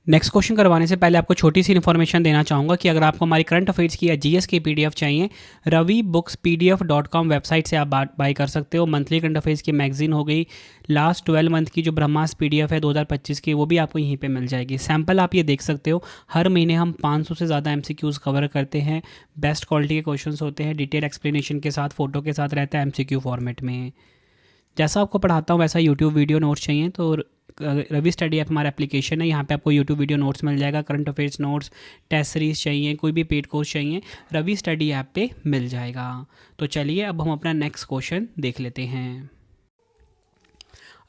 नेक्स्ट क्वेश्चन करवाने से पहले आपको छोटी सी इन्फॉर्मेशन देना चाहूँगा कि अगर आपको हमारी करंट अफेयर्स की या जीएस की पीडीएफ चाहिए, ravibookspdf.com वेबसाइट से आप बाय कर सकते हो। मंथली करंट अफेयर्स की मैगजीन हो गई, लास्ट 12 मंथ की जो ब्रह्मास्त्र पीडीएफ है 2025 की, वो भी आपको यहीं पे मिल जाएगी। सैम्पल आप ये देख सकते हो। हर महीने हम 500 से ज़्यादा MCQs कवर करते हैं। बेस्ट क्वालिटी के क्वेश्चन होते हैं, डिटेल एक्सप्लेनेशन के साथ, फोटो के साथ रहता है MCQ फॉर्मेट में। जैसा आपको पढ़ाता हूँ वैसा यूट्यूब वीडियो नोट्स चाहिए तो रवि स्टडी ऐप हमारा एप्लीकेशन है, यहाँ पे आपको यूट्यूब वीडियो नोट्स मिल जाएगा। Current affairs notes, test series चाहिए, कोई भी पेड कोर्स चाहिए, रवि स्टडी ऐप पे मिल जाएगा। तो चलिए अब हम अपना नेक्स्ट क्वेश्चन देख लेते हैं।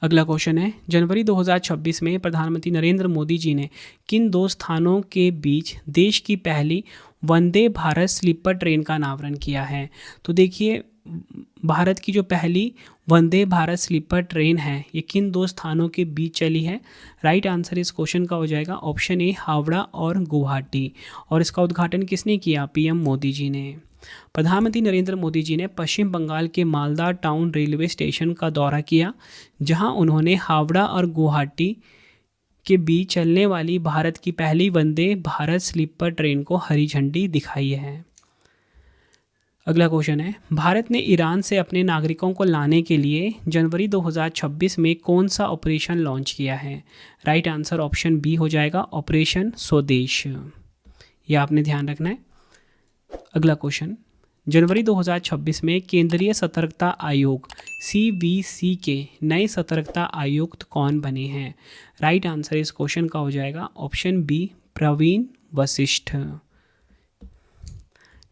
अगला क्वेश्चन है, जनवरी 2026 में प्रधानमंत्री नरेंद्र मोदी जी ने किन दो स्थानों के बीच देश की पहली वंदे भारत स्लीपर ट्रेन का अनावरण किया है? तो देखिए, भारत की जो पहली वंदे भारत स्लीपर ट्रेन है ये किन दो स्थानों के बीच चली है? राइट आंसर इस क्वेश्चन का हो जाएगा ऑप्शन ए, हावड़ा और गुवाहाटी। और इसका उद्घाटन किसने किया? पीएम मोदी जी ने। प्रधानमंत्री नरेंद्र मोदी जी ने पश्चिम बंगाल के मालदा टाउन रेलवे स्टेशन का दौरा किया, जहां उन्होंने हावड़ा और गुवाहाटी के बीच चलने वाली भारत की पहली वंदे भारत स्लीपर ट्रेन को हरी झंडी दिखाई है। अगला क्वेश्चन है, भारत ने ईरान से अपने नागरिकों को लाने के लिए जनवरी 2026 में कौन सा ऑपरेशन लॉन्च किया है? राइट आंसर ऑप्शन बी हो जाएगा, ऑपरेशन स्वदेश। यह आपने ध्यान रखना है। अगला क्वेश्चन, जनवरी 2026 में केंद्रीय सतर्कता आयोग CVC के नए सतर्कता आयुक्त कौन बने हैं? राइट आंसर इस क्वेश्चन का हो जाएगा option B, Praveen Vashishth.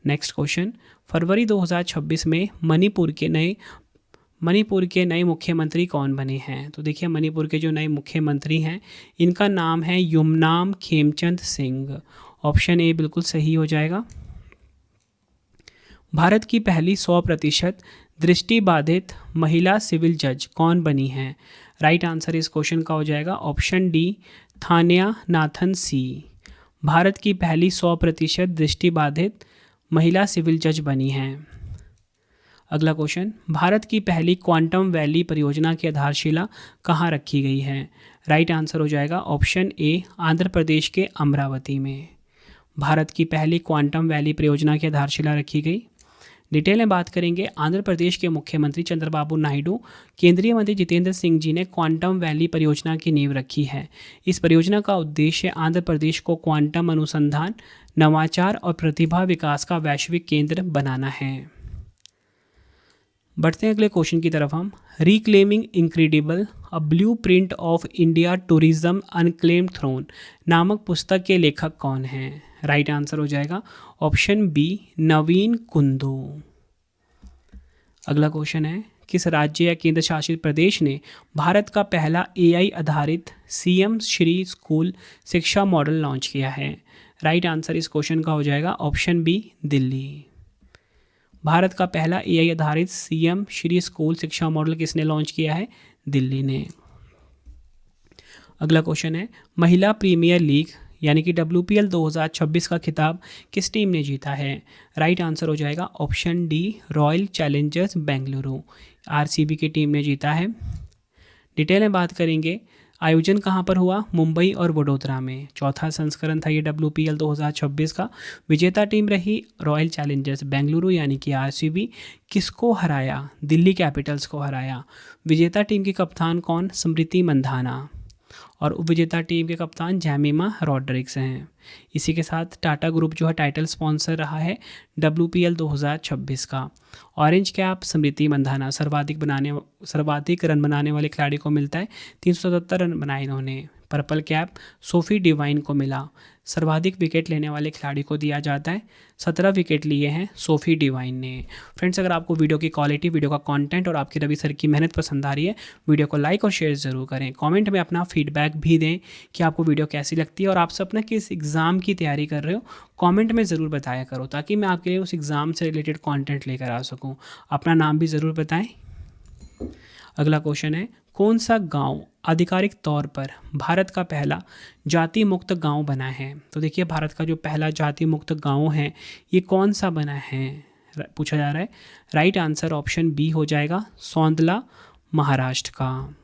Next question, फरवरी 2026 में मणिपुर के नए मुख्यमंत्री कौन बने हैं? तो देखिए, मणिपुर के जो नए मुख्यमंत्री हैं इनका नाम है युमनाम खेमचंद सिंह। ऑप्शन ए बिल्कुल सही हो जाएगा। भारत की पहली 100% दृष्टिबाधित महिला सिविल जज कौन बनी हैं? राइट आंसर इस क्वेश्चन का हो जाएगा ऑप्शन डी, थान्या नाथन सी। भारत की पहली 100% दृष्टिबाधित महिला सिविल जज बनी हैं। अगला क्वेश्चन, भारत की पहली क्वांटम वैली परियोजना की आधारशिला कहाँ रखी गई है? राइट आंसर हो जाएगा ऑप्शन ए, आंध्र प्रदेश के अमरावती में भारत की पहली क्वांटम वैली परियोजना की आधारशिला रखी गई। डिटेल में बात करेंगे, आंध्र प्रदेश के मुख्यमंत्री चंद्रबाबू नायडू, केंद्रीय मंत्री जितेंद्र सिंह जी ने क्वांटम वैली परियोजना की नींव रखी है। इस परियोजना का उद्देश्य आंध्र प्रदेश को क्वांटम अनुसंधान, नवाचार और प्रतिभा विकास का वैश्विक केंद्र बनाना है। बढ़ते हैं अगले क्वेश्चन की तरफ हम। Reclaiming incredible a blueprint of India tourism unclaimed throne नामक पुस्तक के लेखक कौन हैं? राइट आंसर हो जाएगा ऑप्शन बी, नवीन कुंदू। अगला क्वेश्चन है, किस राज्य या केंद्र शासित प्रदेश ने भारत का पहला AI आधारित CM श्री स्कूल शिक्षा मॉडल लॉन्च किया है? राइट आंसर इस क्वेश्चन का हो जाएगा ऑप्शन बी, दिल्ली। भारत का पहला AI आधारित CM श्री स्कूल शिक्षा मॉडल किसने लॉन्च किया है? दिल्ली ने। अगला क्वेश्चन है, महिला प्रीमियर लीग यानी कि WPL 2026 का खिताब किस टीम ने जीता है? राइट आंसर हो जाएगा option D, royal Challengers Bengaluru. RCB की टीम ने जीता है। डिटेल में बात करेंगे, आयोजन कहाँ पर हुआ? मुंबई और वडोदरा में। चौथा संस्करण था ये WPL 2026 का। विजेता टीम रही रॉयल चैलेंजर्स बेंगलुरु यानी कि RCB। किसको हराया? दिल्ली कैपिटल्स को हराया। विजेता टीम की कप्तान कौन? स्मृति मंधाना। और उपविजेता टीम के कप्तान जैमिमा रॉड्रिक्स हैं। इसी के साथ टाटा ग्रुप जो है टाइटल स्पॉन्सर रहा है WPL 2026 का। ऑरेंज कैप स्मृति मंधाना, सर्वाधिक रन बनाने वाले खिलाड़ी को मिलता है, 377 रन बनाए इन्होंने। पर्पल कैप सोफी डिवाइन को मिला, सर्वाधिक विकेट लेने वाले खिलाड़ी को दिया जाता है, 17 विकेट लिए हैं सोफी डिवाइन ने। फ्रेंड्स, अगर आपको वीडियो की क्वालिटी, वीडियो का कंटेंट और आपकी रवि सर की मेहनत पसंद आ रही है, वीडियो को लाइक और शेयर ज़रूर करें। कमेंट में अपना फीडबैक भी दें कि आपको वीडियो कैसी लगती है और आप सब अपना किस एग्ज़ाम की तैयारी कर रहे हो, कमेंट में ज़रूर बताया करो ताकि मैं आपके लिए उस एग्ज़ाम से रिलेटेड कंटेंट लेकर आ सकूं। अपना नाम भी ज़रूर बताएं। अगला क्वेश्चन है, कौन सा गांव आधिकारिक तौर पर भारत का पहला जाति मुक्त गांव बना है? तो देखिए, भारत का जो पहला जाति मुक्त गांव है ये कौन सा बना है पूछा जा रहा है। राइट आंसर ऑप्शन बी हो जाएगा, सौंदला, महाराष्ट्र का।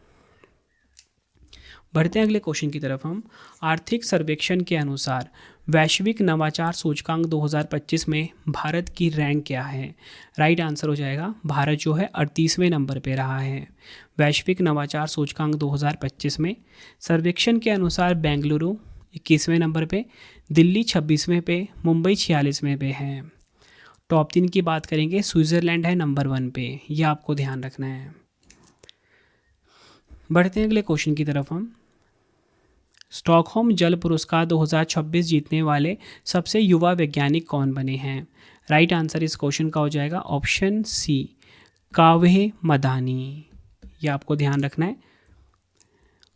बढ़ते हैं अगले क्वेश्चन की तरफ हम। आर्थिक सर्वेक्षण के अनुसार वैश्विक नवाचार सूचकांक 2025 में भारत की रैंक क्या है? राइट आंसर हो जाएगा, भारत जो है 38वें नंबर पे रहा है वैश्विक नवाचार सूचकांक 2025 में। सर्वेक्षण के अनुसार बेंगलुरु 21वें नंबर पे, दिल्ली 26वें पे, मुंबई 46वें पे है। टॉप 3 की बात करेंगे, स्विट्ज़रलैंड है नंबर 1 पे, यह आपको ध्यान रखना है। बढ़ते हैं अगले क्वेश्चन की तरफ हम। स्टॉकहोम जल पुरस्कार 2026 जीतने वाले सबसे युवा वैज्ञानिक कौन बने हैं? राइट आंसर इस क्वेश्चन का हो जाएगा ऑप्शन सी, काव्हे मदानी। ये आपको ध्यान रखना है।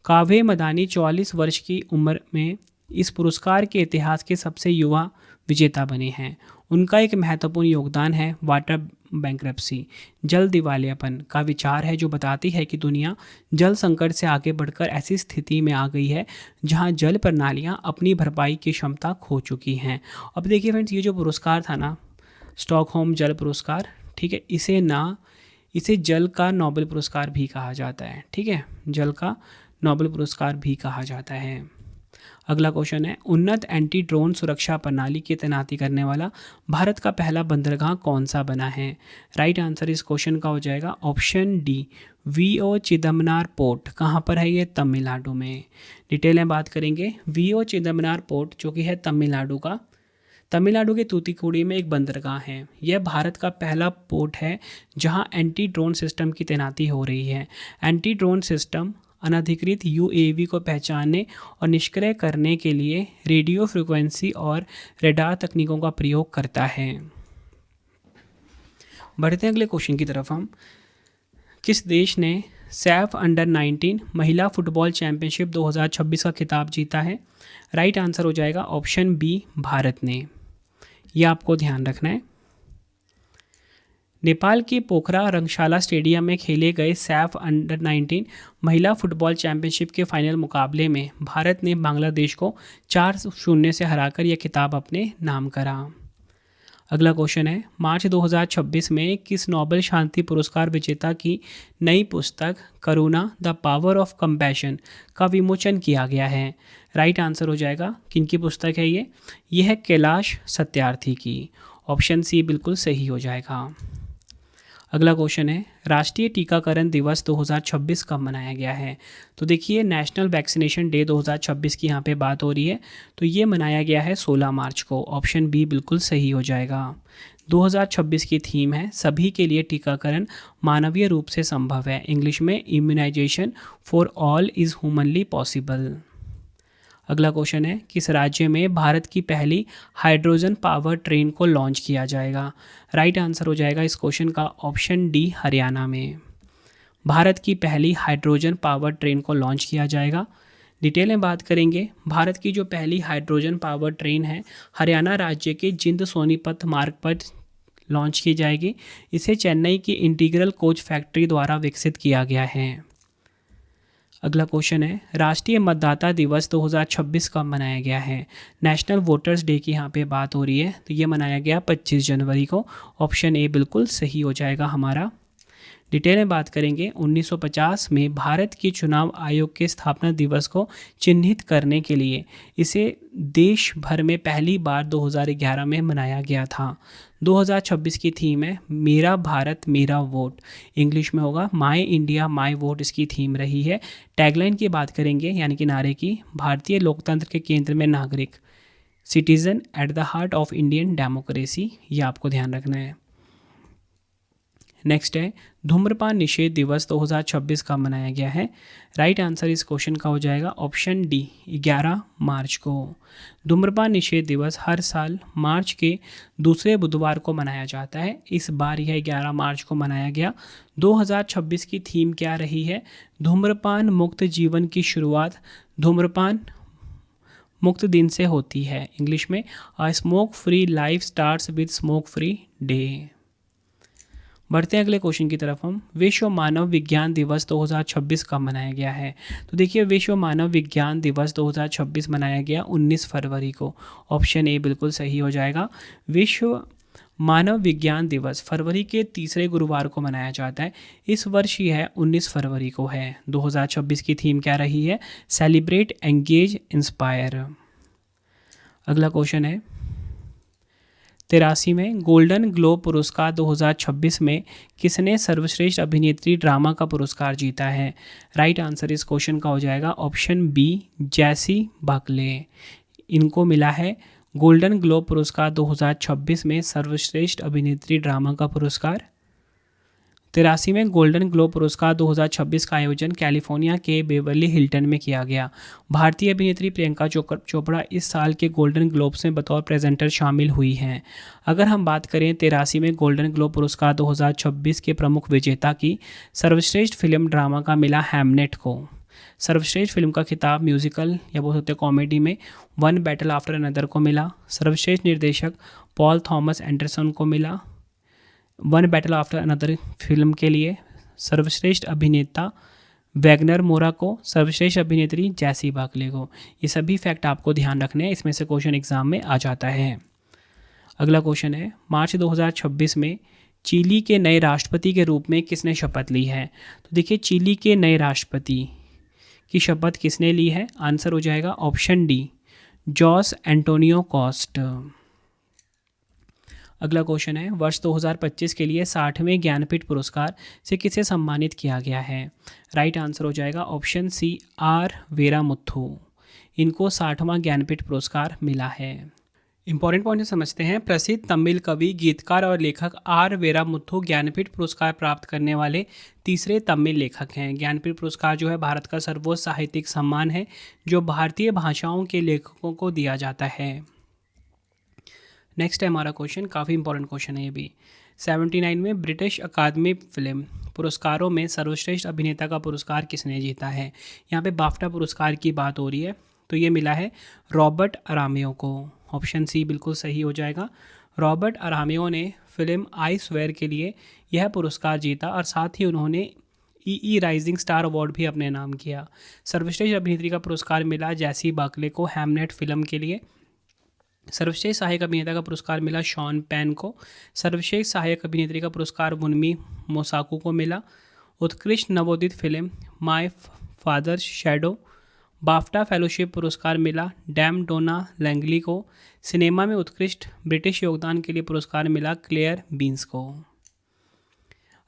काव्य मदानी 44 वर्ष की उम्र में इस पुरस्कार के इतिहास के सबसे युवा विजेता बने हैं। उनका एक महत्वपूर्ण योगदान है वाटर बैंक्रप्सी, जल दिवालियापन का विचार है जो बताती है कि दुनिया जल संकट से आगे बढ़कर ऐसी स्थिति में आ गई है जहां जल प्रणालियां अपनी भरपाई की क्षमता खो चुकी हैं। अब देखिए फ्रेंड्स, ये जो पुरस्कार था ना, स्टॉकहोम जल पुरस्कार, ठीक है, इसे जल का नोबेल पुरस्कार भी कहा जाता है। ठीक है, जल का नोबेल पुरस्कार भी कहा जाता है। अगला क्वेश्चन है, उन्नत एंटी ड्रोन सुरक्षा प्रणाली की तैनाती करने वाला भारत का पहला बंदरगाह कौन सा बना है? राइट आंसर इस क्वेश्चन का हो जाएगा ऑप्शन डी, वीओ चिदम्बनार पोर्ट। कहाँ पर है ये? तमिलनाडु में। डिटेल में बात करेंगे, वीओ चिदम्बनार पोर्ट जो कि है तमिलनाडु के तूतीकोड़ी में एक बंदरगाह है। यह भारत का पहला पोर्ट है जहां एंटी ड्रोन सिस्टम की तैनाती हो रही है। एंटी ड्रोन सिस्टम अनधिकृत यूएवी को पहचानने और निष्क्रिय करने के लिए रेडियो फ्रिक्वेंसी और रडार तकनीकों का प्रयोग करता है। बढ़ते हैं अगले क्वेश्चन की तरफ हम। किस देश ने सैफ अंडर 19 महिला फुटबॉल चैंपियनशिप 2026 का खिताब जीता है? राइट आंसर हो जाएगा ऑप्शन बी, भारत ने। यह आपको ध्यान रखना है। नेपाल के पोखरा रंगशाला स्टेडियम में खेले गए सैफ अंडर 19 महिला फुटबॉल चैंपियनशिप के फाइनल मुकाबले में भारत ने बांग्लादेश को 4-0 से हराकर यह खिताब अपने नाम करा। अगला क्वेश्चन है, मार्च 2026 में किस नोबेल शांति पुरस्कार विजेता की नई पुस्तक करुणा द पावर ऑफ कंपैशन का विमोचन किया गया है? राइट आंसर हो जाएगा, किनकी पुस्तक है ये? यह है कैलाश सत्यार्थी की। ऑप्शन सी बिल्कुल सही हो जाएगा। अगला क्वेश्चन है, राष्ट्रीय टीकाकरण दिवस 2026 कब मनाया गया है? तो देखिए, नेशनल वैक्सीनेशन डे 2026 की यहाँ पे बात हो रही है, तो ये मनाया गया है 16 मार्च को। ऑप्शन बी बिल्कुल सही हो जाएगा। 2026 की थीम है सभी के लिए टीकाकरण मानवीय रूप से संभव है। इंग्लिश में immunisation for all is humanly possible. अगला क्वेश्चन है, किस राज्य में भारत की पहली हाइड्रोजन पावर ट्रेन को लॉन्च किया जाएगा? राइट आंसर हो जाएगा इस क्वेश्चन का ऑप्शन डी, हरियाणा में। भारत की पहली हाइड्रोजन पावर ट्रेन को लॉन्च किया जाएगा। डिटेल में बात करेंगे, भारत की जो पहली हाइड्रोजन पावर ट्रेन है हरियाणा राज्य के जिंद सोनीपत मार्ग पर लॉन्च की जाएगी। इसे चेन्नई की इंटीग्रल कोच फैक्ट्री द्वारा विकसित किया गया है। अगला क्वेश्चन है, राष्ट्रीय मतदाता दिवस 2026 कब मनाया गया है? नेशनल वोटर्स डे की यहाँ पे बात हो रही है, तो ये मनाया गया 25 जनवरी को। ऑप्शन ए बिल्कुल सही हो जाएगा हमारा। डिटेल में बात करेंगे, 1950 में भारत के चुनाव आयोग के स्थापना दिवस को चिन्हित करने के लिए इसे देश भर में पहली बार 2011 में मनाया गया था। 2026 की थीम है मेरा भारत मेरा वोट, इंग्लिश में होगा माई इंडिया माई वोट, इसकी थीम रही है। टैगलाइन की बात करेंगे यानी कि नारे की, भारतीय लोकतंत्र के केंद्र में नागरिक, citizen at the heart of Indian democracy, ये आपको ध्यान रखना है। नेक्स्ट है, धूम्रपान निषेध दिवस 2026 का मनाया गया है? राइट आंसर इस क्वेश्चन का हो जाएगा ऑप्शन डी, 11 मार्च को। धूम्रपान निषेध दिवस हर साल मार्च के दूसरे बुधवार को मनाया जाता है। इस बार यह 11 मार्च को मनाया गया। 2026 की थीम क्या रही है? धूम्रपान मुक्त जीवन की शुरुआत धूम्रपान मुक्त दिन से होती है। इंग्लिश में a smoke free life starts with smoke free day. बढ़ते हैं अगले क्वेश्चन की तरफ हम। विश्व मानव विज्ञान दिवस 2026 कब मनाया गया है? तो देखिए, विश्व मानव विज्ञान दिवस 2026 मनाया गया 19 फरवरी को। ऑप्शन ए बिल्कुल सही हो जाएगा। विश्व मानव विज्ञान दिवस फरवरी के तीसरे गुरुवार को मनाया जाता है। इस वर्ष यह 19 फरवरी को है। 2026 की थीम क्या रही है? Celebrate, engage, inspire. अगला क्वेश्चन है, 83वें गोल्डन ग्लोब पुरस्कार 2026 में किसने सर्वश्रेष्ठ अभिनेत्री ड्रामा का पुरस्कार जीता है? राइट आंसर इस क्वेश्चन का हो जाएगा ऑप्शन बी, जैसी बाकले। इनको मिला है गोल्डन ग्लोब पुरस्कार 2026 में सर्वश्रेष्ठ अभिनेत्री ड्रामा का पुरस्कार। 83वें गोल्डन ग्लोब पुरस्कार 2026 का आयोजन कैलिफोर्निया के बेवर्ली हिल्टन में किया गया। भारतीय अभिनेत्री प्रियंका चोपड़ा इस साल के गोल्डन ग्लोब्स में बतौर प्रेजेंटर शामिल हुई हैं। अगर हम बात करें 83वें गोल्डन ग्लोब पुरस्कार 2026 के प्रमुख विजेता की, सर्वश्रेष्ठ फिल्म ड्रामा का मिला हैमनेट को। सर्वश्रेष्ठ फिल्म का खिताब म्यूजिकल या बोल सकते हैं कॉमेडी में वन बैटल आफ्टर अनदर को मिला। सर्वश्रेष्ठ निर्देशक पॉल थॉमस एंडरसन को मिला one battle after another film के लिए। सर्वश्रेष्ठ अभिनेता वैगनर मोरा को, सर्वश्रेष्ठ अभिनेत्री जैसी बाकले को। ये सभी फैक्ट आपको ध्यान रखने हैं, इसमें से क्वेश्चन एग्जाम में आ जाता है। अगला क्वेश्चन है, मार्च 2026 में चिली के नए राष्ट्रपति के रूप में किसने शपथ ली है? तो देखिए, चिली के नए राष्ट्रपति की शपथ किसने ली है? आंसर हो जाएगा option D, Jose Antonio Kast. अगला क्वेश्चन है, वर्ष 2025 के लिए 60वें ज्ञानपीठ पुरस्कार से किसे सम्मानित किया गया है? राइट आंसर हो जाएगा ऑप्शन सी, आर वीरामुथु। इनको 60वां ज्ञानपीठ पुरस्कार मिला है। इंपॉर्टेंट पॉइंट समझते हैं। प्रसिद्ध तमिल कवि, गीतकार और लेखक आर वीरामुथु ज्ञानपीठ पुरस्कार प्राप्त करने वाले तीसरे तमिल लेखक हैं। ज्ञानपीठ पुरस्कार जो है भारत का सर्वोच्च साहित्यिक सम्मान है जो भारतीय भाषाओं के लेखकों को दिया जाता है। नेक्स्ट है हमारा क्वेश्चन, काफ़ी इंपॉर्टेंट क्वेश्चन है ये भी। 79 में ब्रिटिश अकादमी फिल्म पुरस्कारों में सर्वश्रेष्ठ अभिनेता का पुरस्कार किसने जीता है? यहाँ पे बाफ्टा पुरस्कार की बात हो रही है, तो ये मिला है रॉबर्ट अरामियो को। ऑप्शन सी बिल्कुल सही हो जाएगा। रॉबर्ट अरामियो ने फिल्म आई स्वेयर के लिए यह पुरस्कार जीता और साथ ही उन्होंने ई राइजिंग स्टार अवार्ड भी अपने नाम किया। सर्वश्रेष्ठ अभिनेत्री का पुरस्कार मिला जैसी बाकले को हैमनेट फिल्म के लिए। सर्वश्रेष्ठ सहायक अभिनेता का पुरस्कार मिला शॉन पेन को। सर्वश्रेष्ठ सहायक अभिनेत्री का पुरस्कार बुनमी मोसाकू को मिला। उत्कृष्ट नवोदित film my father's shadow. BAFTA fellowship पुरस्कार मिला डैम डोना लैंगली को। सिनेमा में उत्कृष्ट ब्रिटिश योगदान के लिए पुरस्कार मिला क्लेयर बीन्स को।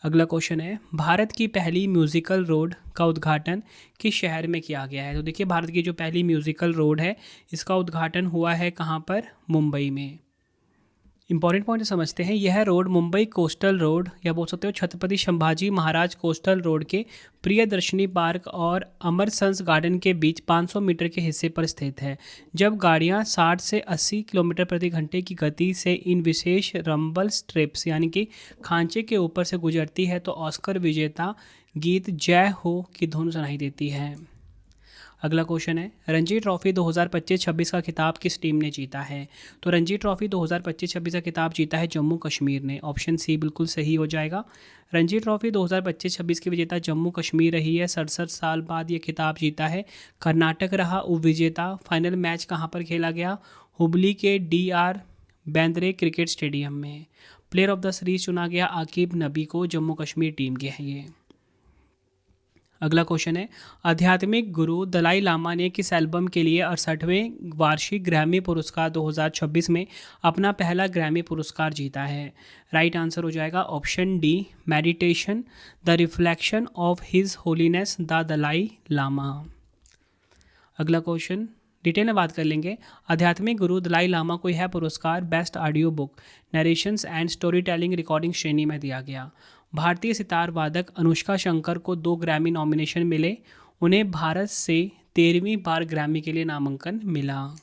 अगला क्वेश्चन है, भारत की पहली म्यूजिकल रोड का उद्घाटन किस शहर में किया गया है? तो देखिए, भारत की जो पहली म्यूजिकल रोड है इसका उद्घाटन हुआ है कहाँ पर? मुंबई में। इंपॉर्टेंट पॉइंट समझते हैं। यह रोड मुंबई कोस्टल रोड या बोल सकते हो छत्रपति संभाजी महाराज कोस्टल रोड के प्रियदर्शनी पार्क और अमरसंस गार्डन के बीच 500 मीटर के हिस्से पर स्थित है। जब गाड़ियां 60 से 80 किलोमीटर प्रति घंटे की गति से इन विशेष रंबल स्ट्रिप्स यानी कि खांचे के ऊपर से गुजरती है तो ऑस्कर विजेता गीत जय हो की धुन सुनाई देती है। अगला क्वेश्चन है, रणजी ट्रॉफी 2025-26 का खिताब किस टीम ने जीता है? तो रणजी ट्रॉफी 2025-26 का खिताब जीता है जम्मू कश्मीर ने। ऑप्शन सी बिल्कुल सही हो जाएगा। रणजी ट्रॉफी 2025-26 की विजेता जम्मू कश्मीर रही है। 67 साल बाद ये खिताब जीता है। कर्नाटक रहा उपविजेता। फाइनल मैच कहाँ पर खेला गया? हुबली के DR बेंद्रे क्रिकेट स्टेडियम में। प्लेयर ऑफ द सीरीज चुना गया आकिब नबी को, जम्मू कश्मीर टीम के हैं ये। अगला क्वेश्चन है, आध्यात्मिक गुरु दलाई लामा ने किस एल्बम के लिए 68वें वार्षिक ग्रैमी पुरस्कार 2026 में अपना पहला ग्रैमी पुरस्कार जीता है? राइट आंसर हो जाएगा option D, meditation the reflection of his holiness the Dalai Lama. अगला क्वेश्चन डिटेल में बात कर लेंगे। आध्यात्मिक गुरु दलाई लामा को यह पुरस्कार best audio book narrations and story telling recording श्रेणी में दिया गया। भारतीय सितार वादक अनुष्का शंकर को 2 ग्रैमी नॉमिनेशन मिले। उन्हें भारत से 13वीं बार ग्रैमी के लिए नामांकन मिला।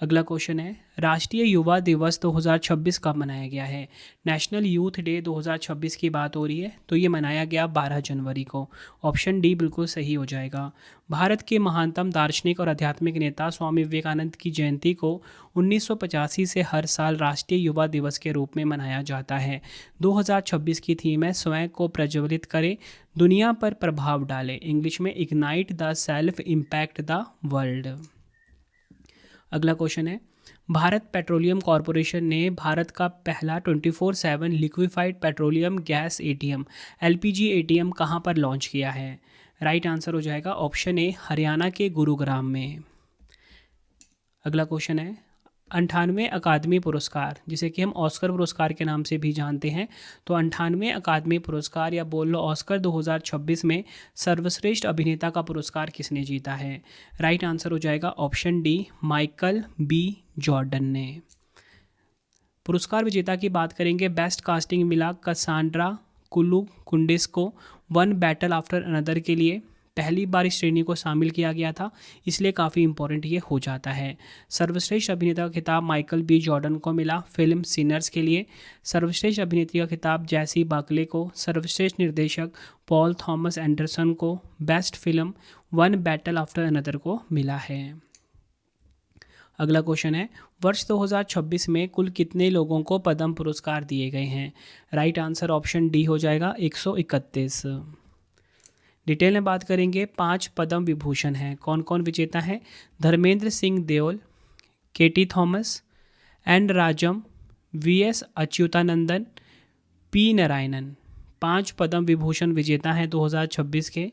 अगला क्वेश्चन है, राष्ट्रीय युवा दिवस 2026 कब मनाया गया है? नेशनल यूथ डे 2026 की बात हो रही है, तो ये मनाया गया 12 जनवरी को। ऑप्शन डी बिल्कुल सही हो जाएगा। भारत के महानतम दार्शनिक और आध्यात्मिक नेता स्वामी विवेकानंद की जयंती को 1985 से हर साल राष्ट्रीय युवा दिवस के रूप में मनाया जाता है। 2026 की थीम है स्वयं को प्रज्वलित करें, दुनिया पर प्रभाव डालें। इंग्लिश में ignite the self, impact the world. अगला क्वेश्चन है, भारत पेट्रोलियम कॉरपोरेशन ने भारत का पहला 24/7 liquefied petroleum gas ATM LPG ATM कहाँ पर लॉन्च किया है? राइट आंसर हो जाएगा ऑप्शन ए, हरियाणा के गुरुग्राम में। अगला क्वेश्चन है, 98वें अकादमी पुरस्कार, जिसे कि हम ऑस्कर पुरस्कार के नाम से भी जानते हैं, तो 98वें अकादमी पुरस्कार या बोल लो ऑस्कर 2026 में सर्वश्रेष्ठ अभिनेता का पुरस्कार किसने जीता है? राइट आंसर हो जाएगा option D, Michael B. Jordan ने। पुरस्कार विजेता की बात करेंगे, बेस्ट कास्टिंग मिला कसांड्रा कुलू कुंडिस को वन बैटल आफ्टर अनदर के लिए। पहली बार इस श्रेणी को शामिल किया गया था, इसलिए काफ़ी इंपॉर्टेंट ये हो जाता है। सर्वश्रेष्ठ अभिनेता का खिताब माइकल बी जॉर्डन को मिला फिल्म सिनर्स के लिए। सर्वश्रेष्ठ अभिनेत्री का खिताब जैसी बाकले को। सर्वश्रेष्ठ निर्देशक पॉल थॉमस एंडरसन को best film one battle after another को मिला है। अगला क्वेश्चन है, वर्ष 2026 में कुल कितने लोगों को पद्म पुरस्कार दिए गए हैं? राइट आंसर ऑप्शन डी हो जाएगा 131। डिटेल में बात करेंगे, 5 पद्म विभूषण हैं। कौन कौन विजेता हैं? Dharmendra Singh Deol, KT Thomas, N Rajam, VS Achuthanandan, P Narayanan. 5 Padma Vibhushan विजेता हैं 2026 के।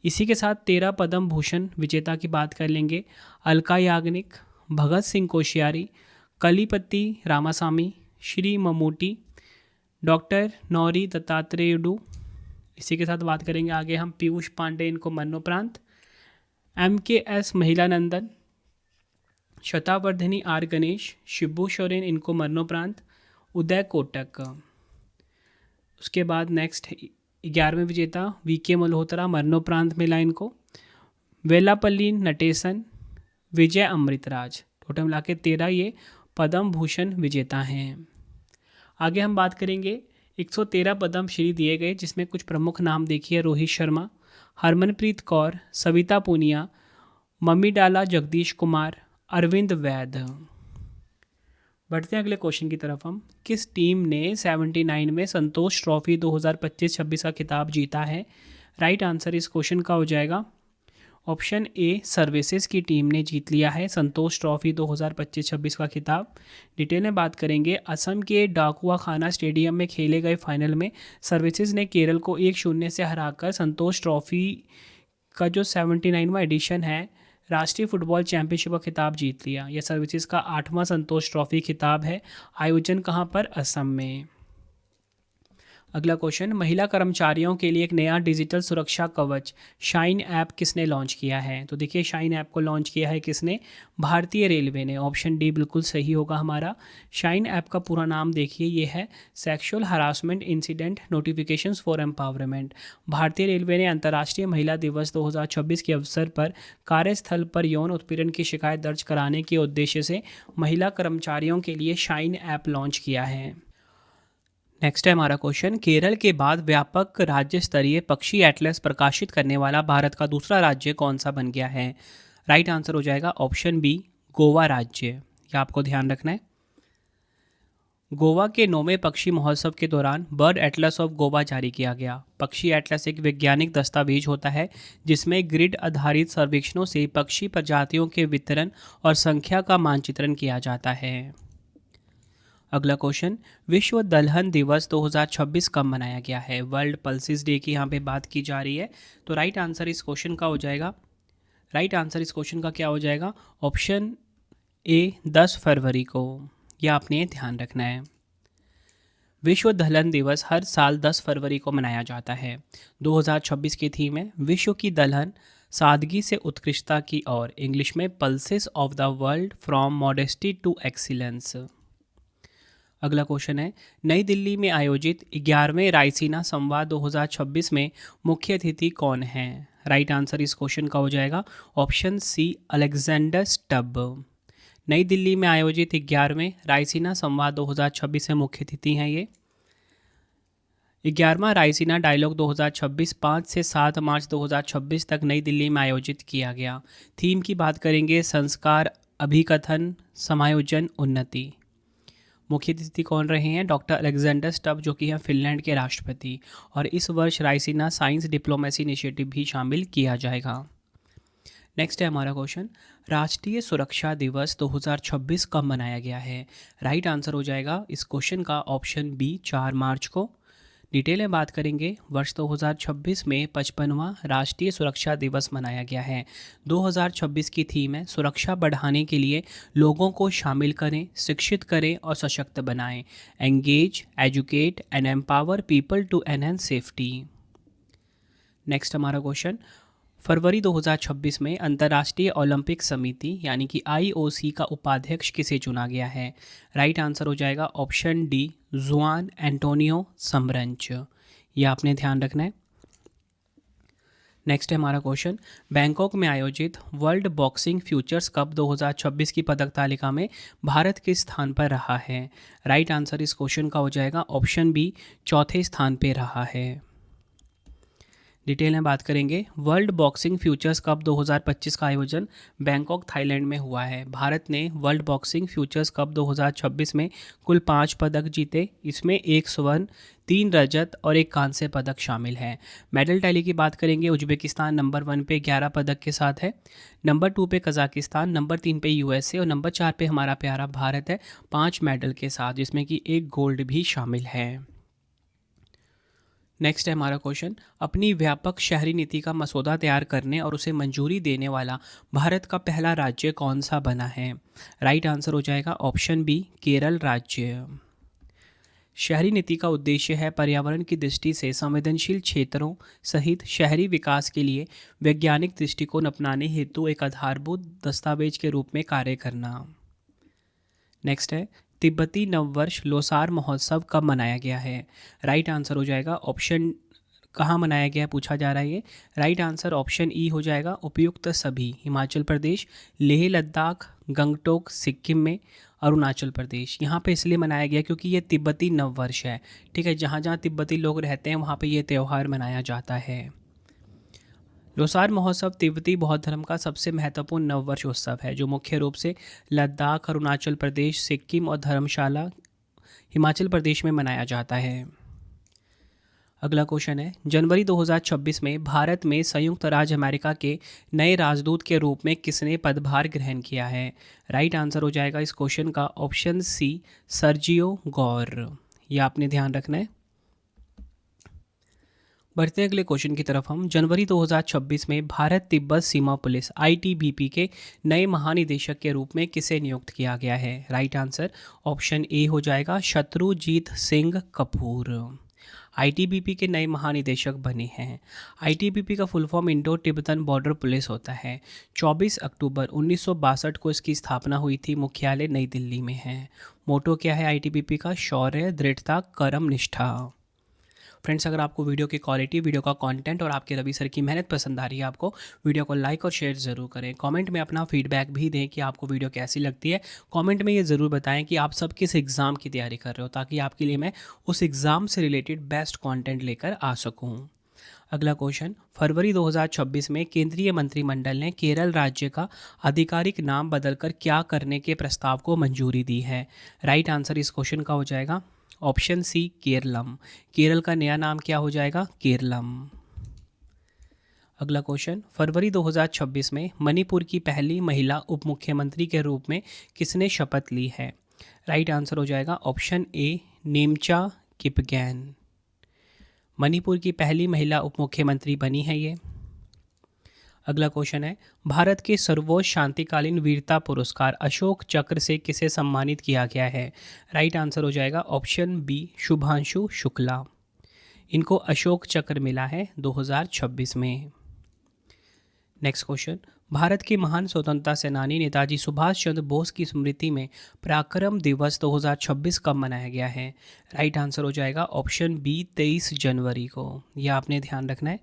इसी के साथ 13 पद्म भूषण विजेता की बात कर लेंगे। अलका याग्निक, भगत सिंह कोश्यारी, कलीपति रामासामी, श्री ममूटी, डॉक्टर नौरी दत्तात्रेयुडू। इसी के साथ बात करेंगे आगे हम पीयूष पांडे, इनको मरणोपरांत। MKS महिलानंदन, शतावर्धिनी आर गणेश, शिबू सोरेन, इनको मरणोपरांत। उदय कोटक। उसके बाद नेक्स्ट 11वें विजेता VK मल्होत्रा, मरणोपरांत मिला इनको। वेलापल्ली नटेसन, विजय अमृतराज। टोटल मिला के 13 ये पद्म भूषण विजेता हैं। आगे हम बात करेंगे, 113 पद्म श्री दिए गए, जिसमें कुछ प्रमुख नाम देखिए। रोहित शर्मा, हरमनप्रीत कौर, सविता पूनिया, मम्मी डाला जगदीश कुमार, अरविंद वैद। बढ़ते हैं अगले क्वेश्चन की तरफ हम। किस टीम ने 79 में संतोष ट्रॉफी 2025-26 का खिताब जीता है? राइट आंसर इस क्वेश्चन का हो जाएगा ऑप्शन ए, सर्विसेज की टीम ने जीत लिया है संतोष ट्रॉफी 2025-26 का खिताब। डिटेल में बात करेंगे, असम के डाकुआ खाना स्टेडियम में खेले गए फाइनल में सर्विसेज ने केरल को 1-0 से हराकर संतोष ट्रॉफी का जो 79वां एडिशन है राष्ट्रीय फुटबॉल चैंपियनशिप का खिताब जीत लिया। यह सर्विसेज का 8वां संतोष ट्रॉफी खिताब है। आयोजन कहाँ पर? असम में। अगला क्वेश्चन, महिला कर्मचारियों के लिए एक नया डिजिटल सुरक्षा कवच शाइन ऐप किसने लॉन्च किया है? तो देखिए, शाइन ऐप को लॉन्च किया है किसने? भारतीय रेलवे ने। ऑप्शन डी बिल्कुल सही होगा हमारा। शाइन ऐप का पूरा नाम देखिए, ये है sexual harassment incident notifications for empowerment. भारतीय रेलवे ने अंतर्राष्ट्रीय महिला दिवस 2026 के अवसर पर कार्यस्थल पर यौन उत्पीड़न की शिकायत दर्ज कराने के उद्देश्य से महिला कर्मचारियों के लिए शाइन ऐप लॉन्च किया है। नेक्स्ट है हमारा क्वेश्चन, केरल के बाद व्यापक राज्य स्तरीय पक्षी एटलस प्रकाशित करने वाला भारत का दूसरा राज्य कौन सा बन गया है? राइट आंसर हो जाएगा ऑप्शन बी, गोवा राज्य। यह आपको ध्यान रखना है। गोवा के 9वें पक्षी महोत्सव के दौरान बर्ड एटलस ऑफ गोवा जारी किया गया। पक्षी एटलस एक वैज्ञानिक दस्तावेज होता है जिसमें ग्रिड आधारित सर्वेक्षणों से पक्षी प्रजातियों के वितरण और संख्या का मानचित्रण किया जाता है। अगला क्वेश्चन, विश्व दलहन दिवस 2026 कब मनाया गया है? वर्ल्ड पल्सिस डे की यहाँ पे बात की जा रही है। तो राइट आंसर इस क्वेश्चन का हो जाएगा, क्या हो जाएगा? ऑप्शन ए, 10 फरवरी को। यह आपने ध्यान रखना है। विश्व दलहन दिवस हर साल 10 फरवरी को मनाया जाता है। 2026 की थीम है विश्व की दलहन, सादगी से उत्कृष्टता की ओर। इंग्लिश में pulses of the world from modesty to excellence. अगला क्वेश्चन है, नई दिल्ली में आयोजित 11वें रायसीना संवाद 2026 में मुख्य अतिथि कौन है? राइट आंसर इस क्वेश्चन का हो जाएगा ऑप्शन सी, अलेक्जेंडर स्टब। नई दिल्ली में आयोजित 11वें रायसीना संवाद 2026 में मुख्य अतिथि हैं ये। 11वां रायसीना डायलॉग 2026 5 से 7 मार्च 2026 तक नई दिल्ली में आयोजित किया गया। थीम की बात करेंगे, संस्कार, अभिकथन, समायोजन, उन्नति। मुख्य अतिथि कौन रहे हैं? डॉक्टर अलेक्जेंडर स्टब, जो कि हैं फिनलैंड के राष्ट्रपति। और इस वर्ष रायसीना साइंस डिप्लोमेसी इनिशिएटिव भी शामिल किया जाएगा। नेक्स्ट है हमारा क्वेश्चन, राष्ट्रीय सुरक्षा दिवस 2026 कब मनाया गया है? राइट आंसर हो जाएगा इस क्वेश्चन का ऑप्शन बी, 4 मार्च को। डिटेल में बात करेंगे, वर्ष 2026 में 55वां राष्ट्रीय सुरक्षा दिवस मनाया गया है। 2026 की थीम है सुरक्षा बढ़ाने के लिए लोगों को शामिल करें, शिक्षित करें और सशक्त बनाएं। Engage, educate and empower people to enhance safety. Next हमारा क्वेश्चन, फरवरी 2026 में अंतर्राष्ट्रीय ओलंपिक समिति यानी कि IOC का उपाध्यक्ष किसे चुना गया है? राइट आंसर हो जाएगा ऑप्शन डी, जुआन एंटोनियो समरंच। यह आपने ध्यान रखना है। नेक्स्ट है हमारा क्वेश्चन, बैंकॉक में आयोजित वर्ल्ड बॉक्सिंग फ्यूचर्स कप 2026 की पदक तालिका में भारत किस स्थान पर रहा है? राइट आंसर इस क्वेश्चन का हो जाएगा ऑप्शन बी, चौथे स्थान पे रहा है। डिटेल में बात करेंगे, वर्ल्ड बॉक्सिंग फ्यूचर्स कप 2025 का आयोजन बैंकॉक थाईलैंड में हुआ है। भारत ने वर्ल्ड बॉक्सिंग फ्यूचर्स कप 2026 में कुल 5 पदक जीते। इसमें 1 स्वर्ण, 3 रजत और 1 कांस्य पदक शामिल है। मेडल टैली की बात करेंगे, उज्बेकिस्तान नंबर 1 पे 11 पदक के साथ है, नंबर 2 पे कजाकिस्तान, नंबर 3 पे यूएसए और नंबर 4 पे हमारा प्यारा भारत है 5 मेडल के साथ, जिसमें कि 1 गोल्ड भी शामिल है। नेक्स्ट है हमारा क्वेश्चन, अपनी व्यापक शहरी नीति का मसौदा तैयार करने और उसे मंजूरी देने वाला भारत का पहला राज्य कौन सा बना है? राइट आंसर हो जाएगा ऑप्शन बी, केरल राज्य। शहरी नीति का उद्देश्य है पर्यावरण की दृष्टि से संवेदनशील क्षेत्रों सहित शहरी विकास के लिए वैज्ञानिक दृष्टिकोण अपनाने हेतु एक आधारभूत दस्तावेज के रूप में कार्य करना। नेक्स्ट है, तिब्बती नववर्ष लोसार महोत्सव कब मनाया गया है? राइट आंसर हो जाएगा ऑप्शन, कहाँ मनाया गया है पूछा जा रहा है ये। राइट आंसर ऑप्शन ई हो जाएगा, उपयुक्त सभी, हिमाचल प्रदेश, लेह लद्दाख, गंगटोक सिक्किम में, अरुणाचल प्रदेश। यहाँ पे इसलिए मनाया गया क्योंकि ये तिब्बती नववर्ष है। ठीक है, जहाँ जहाँ तिब्बती लोग रहते हैं वहाँ पे ये त्यौहार मनाया जाता है। लोसार महोत्सव तिब्बती बौद्ध धर्म का सबसे महत्वपूर्ण नववर्ष उत्सव है, जो मुख्य रूप से लद्दाख, अरुणाचल प्रदेश, सिक्किम और धर्मशाला हिमाचल प्रदेश में मनाया जाता है। अगला क्वेश्चन है, जनवरी 2026 में भारत में संयुक्त राज्य अमेरिका के नए राजदूत के रूप में किसने पदभार ग्रहण किया है? राइट आंसर हो जाएगा इस क्वेश्चन का ऑप्शन सी, सर्जियो गौर। यह आपने ध्यान रखना है। बढ़ते हैं अगले क्वेश्चन की तरफ हम, जनवरी 2026 में भारत तिब्बत सीमा पुलिस आईटीबीपी के नए महानिदेशक के रूप में किसे नियुक्त किया गया है? राइट आंसर ऑप्शन ए हो जाएगा, शत्रुजीत सिंह कपूर। आईटीबीपी के नए महानिदेशक बने हैं। आईटीबीपी का full form Indo Tibetan border police होता है। 24 अक्टूबर 1962 को इसकी स्थापना हुई थी। मुख्यालय नई दिल्ली में है। मोटो क्या है आईटीबीपी का? शौर्य, दृढ़ता, कर्म निष्ठा। फ्रेंड्स, अगर आपको वीडियो की क्वालिटी, वीडियो का कंटेंट और आपके रवि सर की मेहनत पसंद आ रही है आपको, वीडियो को लाइक और शेयर ज़रूर करें। कमेंट में अपना फीडबैक भी दें कि आपको वीडियो कैसी लगती है। कमेंट में ये ज़रूर बताएं कि आप सब किस एग्ज़ाम की तैयारी कर रहे हो, ताकि आपके लिए मैं उस एग्ज़ाम से रिलेटेड बेस्ट कॉन्टेंट लेकर आ सकूँ। अगला क्वेश्चन, फरवरी 2026 में केंद्रीय मंत्रिमंडल ने केरल राज्य का आधिकारिक नाम बदलकर क्या करने के प्रस्ताव को मंजूरी दी है? राइट आंसर इस क्वेश्चन का हो जाएगा ऑप्शन सी, केरलम। केरल का नया नाम क्या हो जाएगा? केरलम। अगला क्वेश्चन, फरवरी 2026 में मणिपुर की पहली महिला उप मुख्यमंत्री के रूप में किसने शपथ ली है? राइट आंसर हो जाएगा ऑप्शन ए, नेमचा किपगैन। मणिपुर की पहली महिला उप मुख्यमंत्री बनी है ये। अगला क्वेश्चन है, भारत के सर्वोच्च शांतिकालीन वीरता पुरस्कार अशोक चक्र से किसे सम्मानित किया गया है? राइट आंसर हो जाएगा ऑप्शन बी, शुभांशु शुक्ला। इनको अशोक चक्र मिला है 2026 में। नेक्स्ट क्वेश्चन, भारत के महान स्वतंत्रता सेनानी नेताजी सुभाष चंद्र बोस की स्मृति में पराक्रम दिवस 2026 कब मनाया गया है? राइट आंसर हो जाएगा ऑप्शन बी, 23 जनवरी को। यह आपने ध्यान रखना है।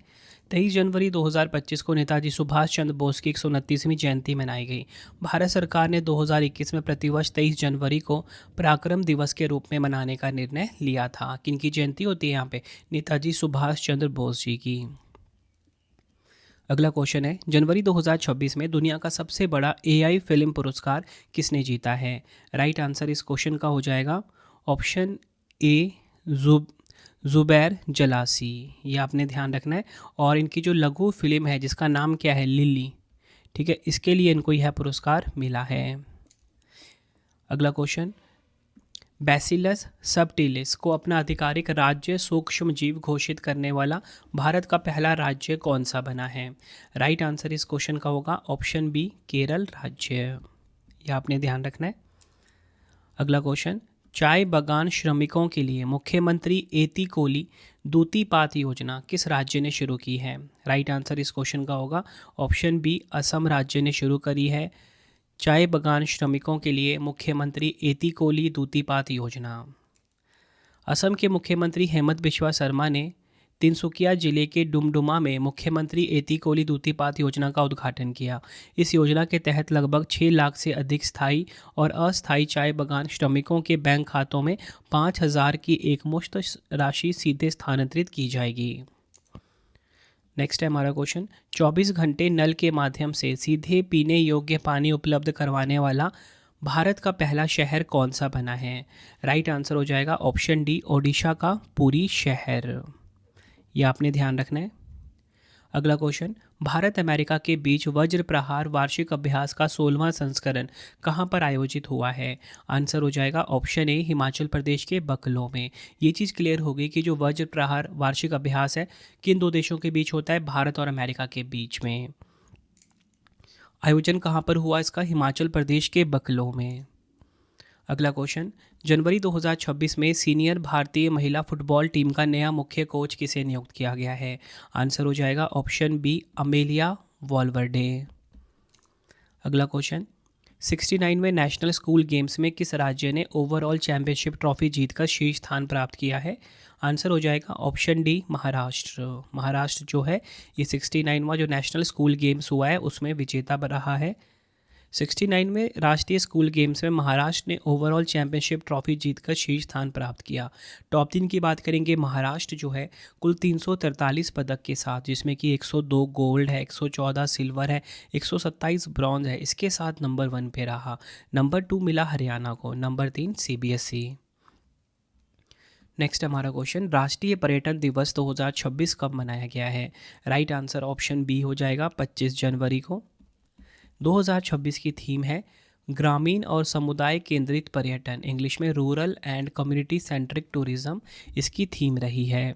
23 जनवरी 2025 को नेताजी सुभाष चंद्र बोस की 129वीं जयंती मनाई गई। भारत सरकार ने 2021 में प्रतिवर्ष 23 जनवरी को पराक्रम दिवस के रूप में मनाने का निर्णय लिया था। किनकी जयंती होती है यहाँ पे? नेताजी सुभाष चंद्र बोस जी की। अगला क्वेश्चन है, जनवरी 2026 में दुनिया का सबसे बड़ा एआई फिल्म पुरस्कार किसने जीता है? राइट आंसर इस क्वेश्चन का हो जाएगा ऑप्शन ए, जुबैर जलासी। ये आपने ध्यान रखना है। और इनकी जो लघु फिल्म है जिसका नाम क्या है? लिली। ठीक है, इसके लिए इनको यह पुरस्कार मिला है। अगला क्वेश्चन, बैसिलस सबटिलिस को अपना आधिकारिक राज्य सूक्ष्म जीव घोषित करने वाला भारत का पहला राज्य कौन सा बना है? राइट आंसर इस क्वेश्चन का होगा ऑप्शन बी, केरल राज्य। यह आपने ध्यान रखना है। अगला क्वेश्चन, चाय बागान श्रमिकों के लिए मुख्यमंत्री एतिकोली दूतीपात योजना किस राज्य ने शुरू की है? राइट आंसर इस क्वेश्चन का होगा ऑप्शन बी, असम राज्य ने शुरू करी है चाय बागान श्रमिकों के लिए मुख्यमंत्री एतिकोली दूतीपात योजना। असम के मुख्यमंत्री हेमंत बिश्वा शर्मा ने तिनसुकिया जिले के डुमडुमा में मुख्यमंत्री एती कोली दूतीपात योजना का उद्घाटन किया। इस योजना के तहत लगभग 6 लाख से अधिक स्थायी और अस्थायी चाय बागान श्रमिकों के बैंक खातों में 5,000 की एकमुश्त राशि सीधे स्थानांतरित की जाएगी। नेक्स्ट है हमारा क्वेश्चन, 24 घंटे नल के माध्यम से सीधे पीने योग्य पानी उपलब्ध करवाने वाला भारत का पहला शहर कौन सा बना है? राइट आंसर हो जाएगा ऑप्शन डी, ओडिशा का पुरी शहर। यह आपने ध्यान रखना है। अगला क्वेश्चन, भारत अमेरिका के बीच वज्र प्रहार वार्षिक अभ्यास का 16वां संस्करण कहाँ पर आयोजित हुआ है? आंसर हो जाएगा ऑप्शन ए, हिमाचल प्रदेश के बकलो में। ये चीज़ क्लियर हो गई कि जो वज्र प्रहार वार्षिक अभ्यास है किन दो देशों के बीच होता है? भारत और अमेरिका के बीच में। आयोजन कहाँ पर हुआ इसका? हिमाचल प्रदेश के बकलो में। अगला क्वेश्चन, जनवरी 2026 में सीनियर भारतीय महिला फुटबॉल टीम का नया मुख्य कोच किसे नियुक्त किया गया है? आंसर हो जाएगा ऑप्शन बी, अमेलिया वॉलवर्डे। अगला क्वेश्चन, 69वें नेशनल स्कूल गेम्स में किस राज्य ने ओवरऑल चैंपियनशिप ट्रॉफी जीतकर शीर्ष स्थान प्राप्त किया है? आंसर हो जाएगा ऑप्शन डी, महाराष्ट्र। महाराष्ट्र जो है ये 69वां जो नेशनल स्कूल गेम्स हुआ है उसमें विजेता रहा है। 69 में राष्ट्रीय स्कूल गेम्स में महाराष्ट्र ने ओवरऑल चैंपियनशिप ट्रॉफी जीतकर शीर्ष स्थान प्राप्त किया। टॉप 3 की बात करेंगे, महाराष्ट्र जो है कुल 343 पदक के साथ, जिसमें कि 102 गोल्ड है, 114 सिल्वर है, 127 ब्रॉन्ज है, इसके साथ नंबर 1 पे रहा। नंबर 2 मिला हरियाणा को, नंबर 3 CBSE। नेक्स्ट हमारा क्वेश्चन, राष्ट्रीय पर्यटन दिवस 2026 कब मनाया गया है? राइट आंसर ऑप्शन बी हो जाएगा 25 जनवरी को। 2026 की थीम है ग्रामीण और समुदाय केंद्रित पर्यटन, इंग्लिश में rural and community centric tourism इसकी थीम रही है।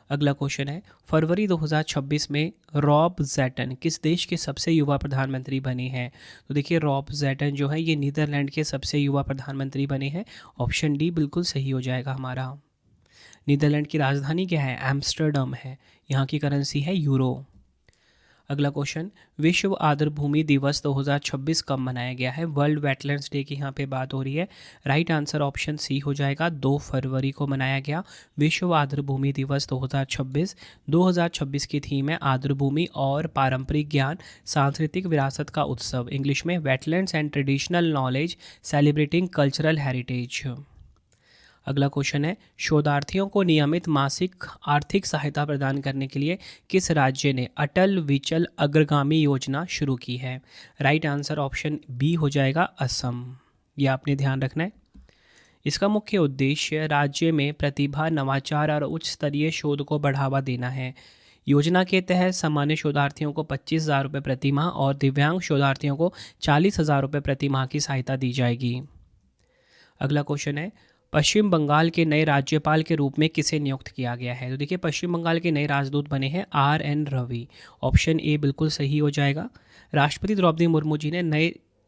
अगला क्वेश्चन है, फरवरी 2026 में रॉब ज़ेटन किस देश के सबसे युवा प्रधानमंत्री बने हैं? तो देखिए रॉब ज़ेटन जो है ये नीदरलैंड के सबसे युवा प्रधानमंत्री बने हैं। ऑप्शन डी बिल्कुल सही हो जाएगा हमारा। नीदरलैंड की राजधानी क्या है? एम्स्टर्डम है। यहाँ की करेंसी है यूरो। अगला क्वेश्चन, विश्व आर्द्रभूमि दिवस 2026 कब मनाया गया है? वर्ल्ड वेटलैंड्स डे की यहाँ पे बात हो रही है। राइट आंसर ऑप्शन सी हो जाएगा 2 फरवरी को मनाया गया विश्व आर्द्रभूमि दिवस 2026। 2026 की थीम है आर्द्रभूमि और पारंपरिक ज्ञान सांस्कृतिक विरासत का उत्सव, इंग्लिश में wetlands and traditional knowledge celebrating cultural heritage. अगला क्वेश्चन है, शोधार्थियों को नियमित मासिक आर्थिक सहायता प्रदान करने के लिए किस राज्य ने अटल विचल अग्रगामी योजना शुरू की है? राइट आंसर ऑप्शन बी हो जाएगा असम। यह आपने ध्यान रखना है। इसका मुख्य उद्देश्य राज्य में प्रतिभा, नवाचार और उच्च स्तरीय शोध को बढ़ावा देना है। योजना के तहत सामान्य शोधार्थियों को 25,000 रुपये प्रति माह और दिव्यांग शोधार्थियों को 40,000 रुपये प्रति माह की सहायता दी जाएगी। अगला क्वेश्चन है, पश्चिम बंगाल के नए राज्यपाल के रूप में किसे नियुक्त किया गया है? तो देखिए पश्चिम बंगाल के नए राजदूत बने हैं RN रवि। ऑप्शन ए बिल्कुल सही हो जाएगा। राष्ट्रपति द्रौपदी मुर्मू जी ने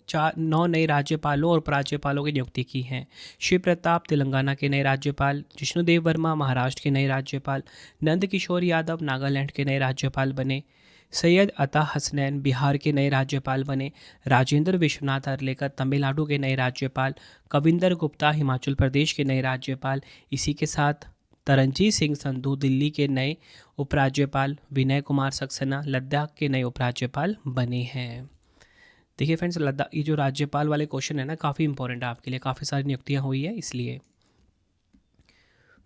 9 नए राज्यपालों और उपराज्यपालों की नियुक्ति की है। शिव प्रताप तेलंगाना के नए राज्यपाल, जिष्णुदेव वर्मा महाराष्ट्र के नए राज्यपाल, नंद किशोर यादव नागालैंड के नए राज्यपाल बने, सैयद अता हसनैन बिहार के नए राज्यपाल बने, राजेंद्र विश्वनाथ अर्लेकर तमिलनाडु के नए राज्यपाल, कविंदर गुप्ता हिमाचल प्रदेश के नए राज्यपाल, इसी के साथ तरनजीत सिंह संधू दिल्ली के नए उपराज्यपाल, विनय कुमार सक्सेना लद्दाख के नए उपराज्यपाल बने हैं। देखिए फ्रेंड्स, लद्दाख ये जो राज्यपाल वाले क्वेश्चन है ना काफ़ी इंपॉर्टेंट है आपके लिए, काफ़ी सारी नियुक्तियाँ हुई है इसलिए।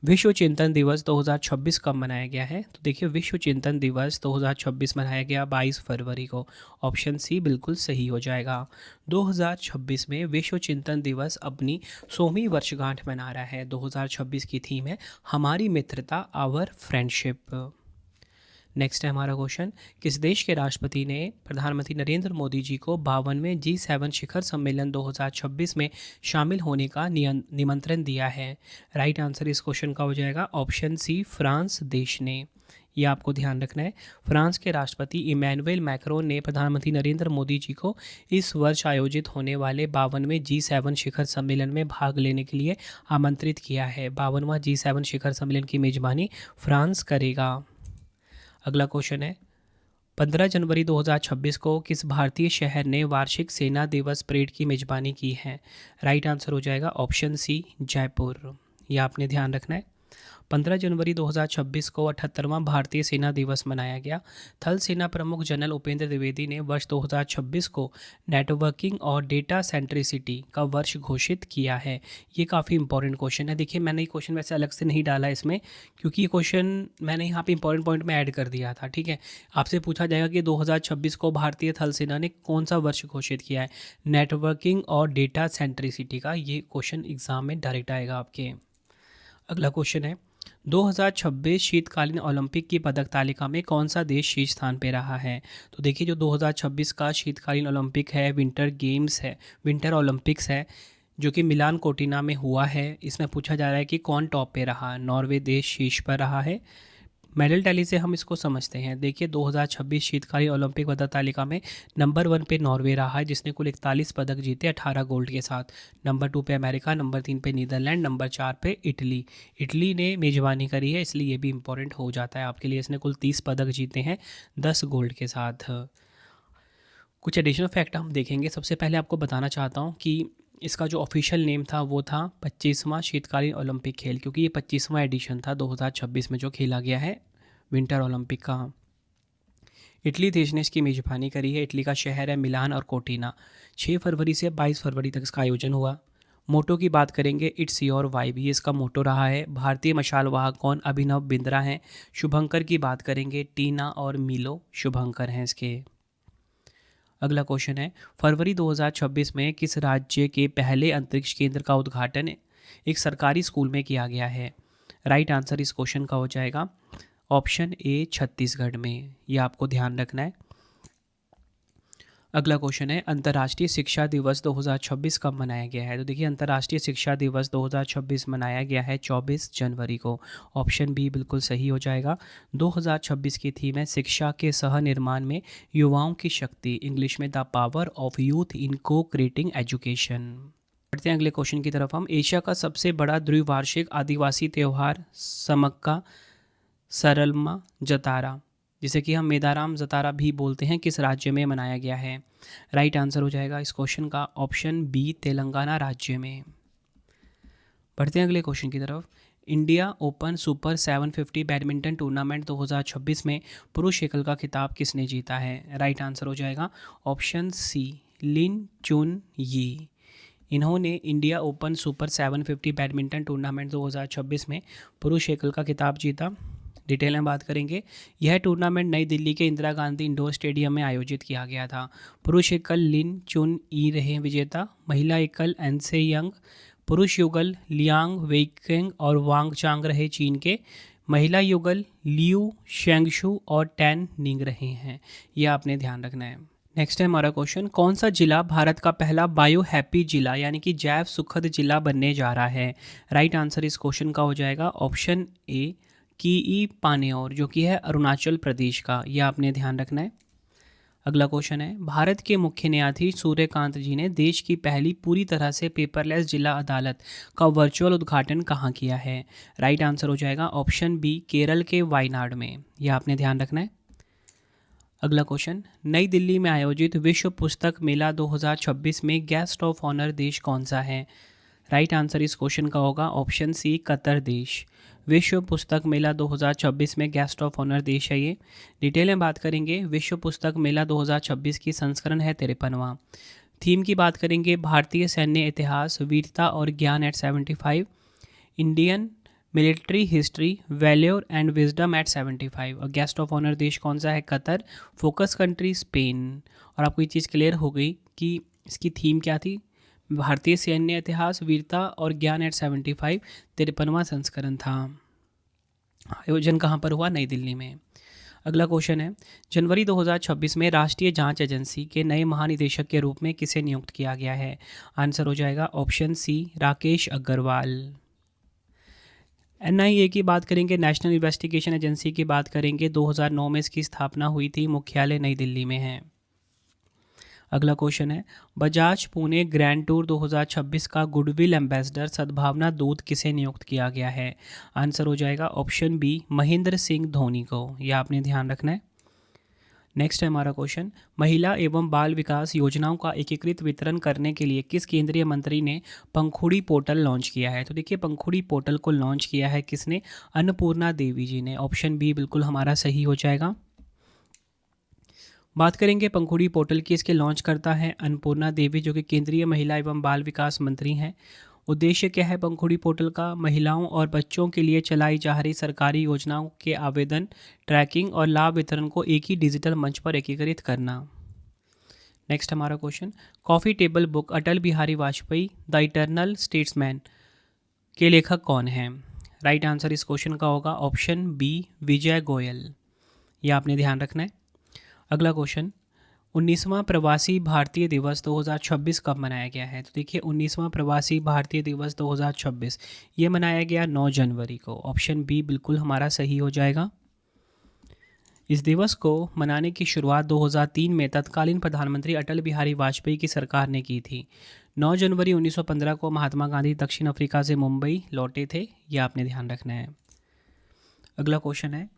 विश्व चिंतन दिवस 2026 कब मनाया गया है? तो देखिए विश्व चिंतन दिवस 2026 मनाया गया 22 फरवरी को। ऑप्शन सी बिल्कुल सही हो जाएगा। 2026 में विश्व चिंतन दिवस अपनी 100वीं वर्षगांठ मना रहा है। 2026 की थीम है हमारी मित्रता, आवर फ्रेंडशिप। नेक्स्ट है हमारा क्वेश्चन, किस देश के राष्ट्रपति ने प्रधानमंत्री नरेंद्र मोदी जी को 52वें G7 शिखर सम्मेलन 2026 में शामिल होने का निमंत्रण दिया है? राइट आंसर इस क्वेश्चन का हो जाएगा ऑप्शन सी, फ्रांस देश ने। यह आपको ध्यान रखना है। फ्रांस के राष्ट्रपति इमैनुएल मैक्रोन ने प्रधानमंत्री नरेंद्र मोदी जी को इस वर्ष आयोजित होने वाले 52वें G7 शिखर सम्मेलन में भाग लेने के लिए आमंत्रित किया है। 52वां G7 शिखर सम्मेलन की मेजबानी फ्रांस करेगा। अगला क्वेश्चन है, 15 जनवरी 2026 को किस भारतीय शहर ने वार्षिक सेना दिवस परेड की मेजबानी की है? राइट आंसर हो जाएगा ऑप्शन सी, जयपुर। यह आपने ध्यान रखना है। 15 जनवरी 2026 को 78वां भारतीय सेना दिवस मनाया गया। थल सेना प्रमुख जनरल उपेंद्र द्विवेदी ने वर्ष 2026 को नेटवर्किंग और डेटा सेंट्रिसिटी का वर्ष घोषित किया है। ये काफ़ी इंपॉर्टेंट क्वेश्चन है। देखिए, मैंने ये क्वेश्चन वैसे अलग से नहीं डाला इसमें, क्योंकि ये क्वेश्चन मैंने यहाँ पे इंपॉर्टेंट पॉइंट में ऐड कर दिया था। ठीक है, आपसे पूछा जाएगा कि 2026 को भारतीय थल सेना ने कौन सा वर्ष घोषित किया है, नेटवर्किंग और डेटा सेंट्रिसिटी का। ये क्वेश्चन एग्जाम में डायरेक्ट आएगा आपके। अगला क्वेश्चन है, 2026 शीतकालीन ओलंपिक की पदक तालिका में कौन सा देश शीर्ष स्थान पे रहा है? तो देखिए, जो 2026 का शीतकालीन ओलंपिक है, विंटर गेम्स है, विंटर ओलंपिक्स है, जो कि मिलान कोर्टिना में हुआ है, इसमें पूछा जा रहा है कि कौन टॉप पे रहा। नॉर्वे देश शीर्ष पर रहा है। मेडल टैली से हम इसको समझते हैं। देखिए, 2026 शीतकालीन ओलंपिक पदक तालिका में नंबर 1 पे नॉर्वे रहा है, जिसने कुल 41 पदक जीते 18 गोल्ड के साथ। नंबर 2 पे अमेरिका, नंबर 3 पे नीदरलैंड, नंबर 4 पे इटली। इटली ने मेज़बानी करी है, इसलिए ये भी इंपॉर्टेंट हो जाता है आपके लिए। इसने कुल 30 पदक जीते हैं 10 गोल्ड के साथ। कुछ एडिशनल फैक्ट हम देखेंगे। सबसे पहले आपको बताना चाहता हूँ कि इसका जो ऑफिशियल नेम था वो था 25वां शीतकालीन ओलंपिक खेल, क्योंकि ये 25वां एडिशन था 2026 में जो खेला गया है विंटर ओलंपिक का। इटली देश ने इसकी मेज़बानी करी है। इटली का शहर है मिलान और कोर्टिना। 6 फरवरी से 22 फरवरी तक इसका आयोजन हुआ। मोटो की बात करेंगे, इट्स योर वाइब, ये इसका मोटो रहा है। भारतीय मशाल वाहक कौन? अभिनव बिंद्रा हैं। शुभंकर की बात करेंगे, टीना और मिलो शुभंकर हैं इसके। अगला क्वेश्चन है, फरवरी 2026 में किस राज्य के पहले अंतरिक्ष केंद्र का उद्घाटन एक सरकारी स्कूल में किया गया है? राइट आंसर इस क्वेश्चन का हो जाएगा ऑप्शन ए, छत्तीसगढ़ में। ये आपको ध्यान रखना है। अगला क्वेश्चन है, अंतर्राष्ट्रीय शिक्षा दिवस 2026 कब मनाया गया है? तो देखिए, अंतर्राष्ट्रीय शिक्षा दिवस 2026 मनाया गया है 24 जनवरी को। ऑप्शन बी बिल्कुल सही हो जाएगा। 2026 की थीम है शिक्षा के सह निर्माण में युवाओं की शक्ति, इंग्लिश में the power of youth in को क्रिएटिंग एजुकेशन। बढ़ते हैं अगले क्वेश्चन की तरफ हम। एशिया का सबसे बड़ा द्विवार्षिक आदिवासी त्यौहार समक्का सरलमा जतारा, जिसे कि हम मेदाराम जतारा भी बोलते हैं, किस राज्य में मनाया गया है? राइट आंसर हो जाएगा इस क्वेश्चन का ऑप्शन बी, तेलंगाना राज्य में। बढ़ते हैं अगले क्वेश्चन की तरफ। India open super 750 badminton tournament 2026 में पुरुष एकल का खिताब किसने जीता है? राइट आंसर हो जाएगा ऑप्शन सी, लिन चुन यी। इन्होंने India open super 750 badminton tournament 2026 में पुरुष एकल का खिताब जीता। डिटेल में बात करेंगे, यह टूर्नामेंट नई दिल्ली के इंदिरा गांधी इंडोर स्टेडियम में आयोजित किया गया था। पुरुष एकल लिन चुन ई रहे विजेता, महिला एकल एनसे यंग, पुरुष युगल लियांग वेइकेंग और वांग चांग रहे चीन के, महिला युगल लियू शेंगशु और टैन निंग रहे हैं। यह आपने ध्यान रखना है। नेक्स्ट है हमारा क्वेश्चन, कौन सा जिला भारत का पहला बायो हैप्पी जिला यानी कि जैव सुखद जिला बनने जा रहा है? राइट आंसर इस क्वेश्चन का हो जाएगा ऑप्शन ए, की पानेर, जो कि है अरुणाचल प्रदेश का। यह आपने ध्यान रखना है। अगला क्वेश्चन है, भारत के मुख्य न्यायाधीश सूर्यकांत जी ने देश की पहली पूरी तरह से पेपरलेस जिला अदालत का वर्चुअल उद्घाटन कहाँ किया है? राइट आंसर हो जाएगा ऑप्शन बी, केरल के वायनाड में। यह आपने ध्यान रखना है। अगला क्वेश्चन, नई दिल्ली में आयोजित विश्व पुस्तक मेला 2026 में गेस्ट ऑफ ऑनर देश कौन सा है? राइट आंसर इस क्वेश्चन का होगा ऑप्शन सी, कतर देश। विश्व पुस्तक मेला 2026 में गेस्ट ऑफ ऑनर देश है ये। डिटेल में बात करेंगे, विश्व पुस्तक मेला 2026 की संस्करण है 53वां। थीम की बात करेंगे, भारतीय सैन्य इतिहास, वीरता और ज्ञान at 75, Indian military history, valour and wisdom at 75। और गेस्ट ऑफ ऑनर देश कौन सा है? कतर। Focus country Spain. और आपको ये चीज़ क्लियर हो गई कि इसकी थीम क्या थी? भारतीय सैन्य इतिहास, वीरता और ज्ञान एट 75, 53वां संस्करण था। आयोजन कहाँ पर हुआ? नई दिल्ली में। अगला क्वेश्चन है, जनवरी 2026 में राष्ट्रीय जांच एजेंसी के नए महानिदेशक के रूप में किसे नियुक्त किया गया है? आंसर हो जाएगा option C, Rakesh Agarwal. NIA की बात करेंगे, नेशनल इन्वेस्टिगेशन एजेंसी की बात करेंगे, 2009 में इसकी स्थापना हुई थी, मुख्यालय नई दिल्ली में है। अगला क्वेश्चन है, बजाज पुणे ग्रैंड टूर 2026 का गुडविल एम्बेसडर सद्भावना दूत किसे नियुक्त किया गया है? आंसर हो जाएगा ऑप्शन बी, महेंद्र सिंह धोनी को। यह आपने ध्यान रखना है। नेक्स्ट है हमारा क्वेश्चन, महिला एवं बाल विकास योजनाओं का एकीकृत वितरण करने के लिए किस केंद्रीय मंत्री ने पंखुड़ी पोर्टल लॉन्च किया है? तो देखिए पंखुड़ी पोर्टल को लॉन्च किया है किसने? अन्नपूर्णा देवी जी ने। ऑप्शन बी बिल्कुल हमारा सही हो जाएगा। बात करेंगे पंखुड़ी पोर्टल की, इसके लॉन्च करता है अन्नपूर्णा देवी जो कि केंद्रीय महिला एवं बाल विकास मंत्री हैं। उद्देश्य क्या है पंखुड़ी पोर्टल का? महिलाओं और बच्चों के लिए चलाई जा रही सरकारी योजनाओं के आवेदन, ट्रैकिंग और लाभ वितरण को एक ही डिजिटल मंच पर एकीकृत करना। नेक्स्ट हमारा question, coffee table book Atal Bihari Vajpayee the eternal statesman के लेखक कौन हैं? राइट आंसर इस क्वेश्चन का होगा ऑप्शन बी विजय गोयल। यह आपने ध्यान रखना है। अगला क्वेश्चन, 19वां प्रवासी भारतीय दिवस 2026 कब मनाया गया है? तो देखिए 19वां प्रवासी भारतीय दिवस 2026 ये मनाया गया 9 जनवरी को। ऑप्शन बी बिल्कुल हमारा सही हो जाएगा। इस दिवस को मनाने की शुरुआत 2003 में तत्कालीन प्रधानमंत्री अटल बिहारी वाजपेयी की सरकार ने की थी। 9 जनवरी 1915 को महात्मा गांधी दक्षिण अफ्रीका से मुंबई लौटे थे। यह आपने ध्यान रखना है। अगला क्वेश्चन है,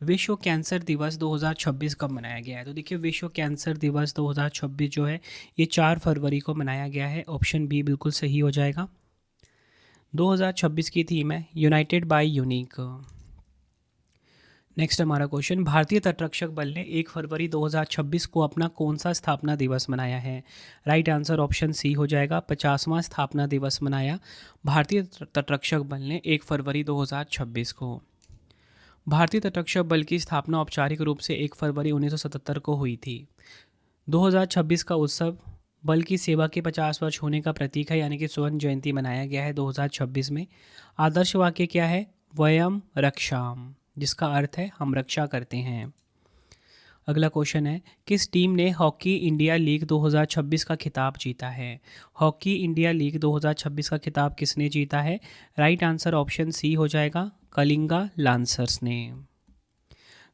विश्व कैंसर दिवस 2026 कब मनाया गया है? तो देखिए विश्व कैंसर दिवस 2026 जो है ये 4 फरवरी को मनाया गया है। ऑप्शन बी बिल्कुल सही हो जाएगा। 2026 की थीम है यूनाइटेड बाय यूनिक। नेक्स्ट हमारा क्वेश्चन, भारतीय तटरक्षक बल ने 1 फरवरी 2026 को अपना कौन सा स्थापना दिवस मनाया है? राइट आंसर ऑप्शन सी हो जाएगा, 50वां स्थापना दिवस मनाया भारतीय तटरक्षक बल ने 1 फरवरी 2026 को। भारतीय तटरक्षक बल की स्थापना औपचारिक रूप से 1 फरवरी 1977 को हुई थी। 2026 का उत्सव बल की सेवा के 50 वर्ष होने का प्रतीक है, यानी कि स्वर्ण जयंती मनाया गया है 2026 में। आदर्श वाक्य क्या है? वयम रक्षाम, जिसका अर्थ है हम रक्षा करते हैं। अगला क्वेश्चन है, किस टीम ने हॉकी इंडिया लीग 2026 का खिताब जीता है? हॉकी इंडिया लीग 2026 का खिताब किसने जीता है? राइट आंसर ऑप्शन सी हो जाएगा, कलिंगा लांसर्स ने।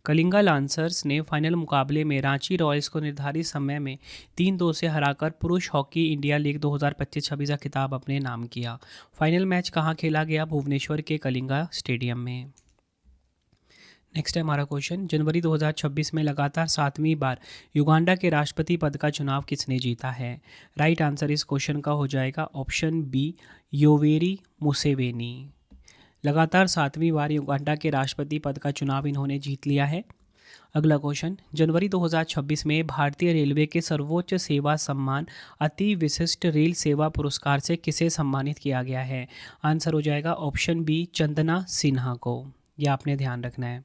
कलिंगा लांसर्स ने फाइनल मुकाबले में रांची रॉयल्स को निर्धारित समय में 3-2 से हराकर पुरुष हॉकी इंडिया लीग 2025-26 का खिताब अपने नाम किया। फाइनल मैच कहाँ खेला गया? भुवनेश्वर के कलिंगा स्टेडियम में। नेक्स्ट है हमारा क्वेश्चन, जनवरी 2026 में लगातार 7वीं बार युगांडा के राष्ट्रपति पद का चुनाव किसने जीता है? राइट आंसर इस क्वेश्चन का हो जाएगा ऑप्शन बी योवेरी मुसेवेनी। लगातार 7वीं बार युगांडा के राष्ट्रपति पद का चुनाव इन्होंने जीत लिया है। अगला क्वेश्चन, जनवरी 2026 में भारतीय रेलवे के सर्वोच्च सेवा सम्मान अति विशिष्ट रेल सेवा पुरस्कार से किसे सम्मानित किया गया है? आंसर हो जाएगा ऑप्शन बी चंदना सिन्हा को। यह आपने ध्यान रखना है।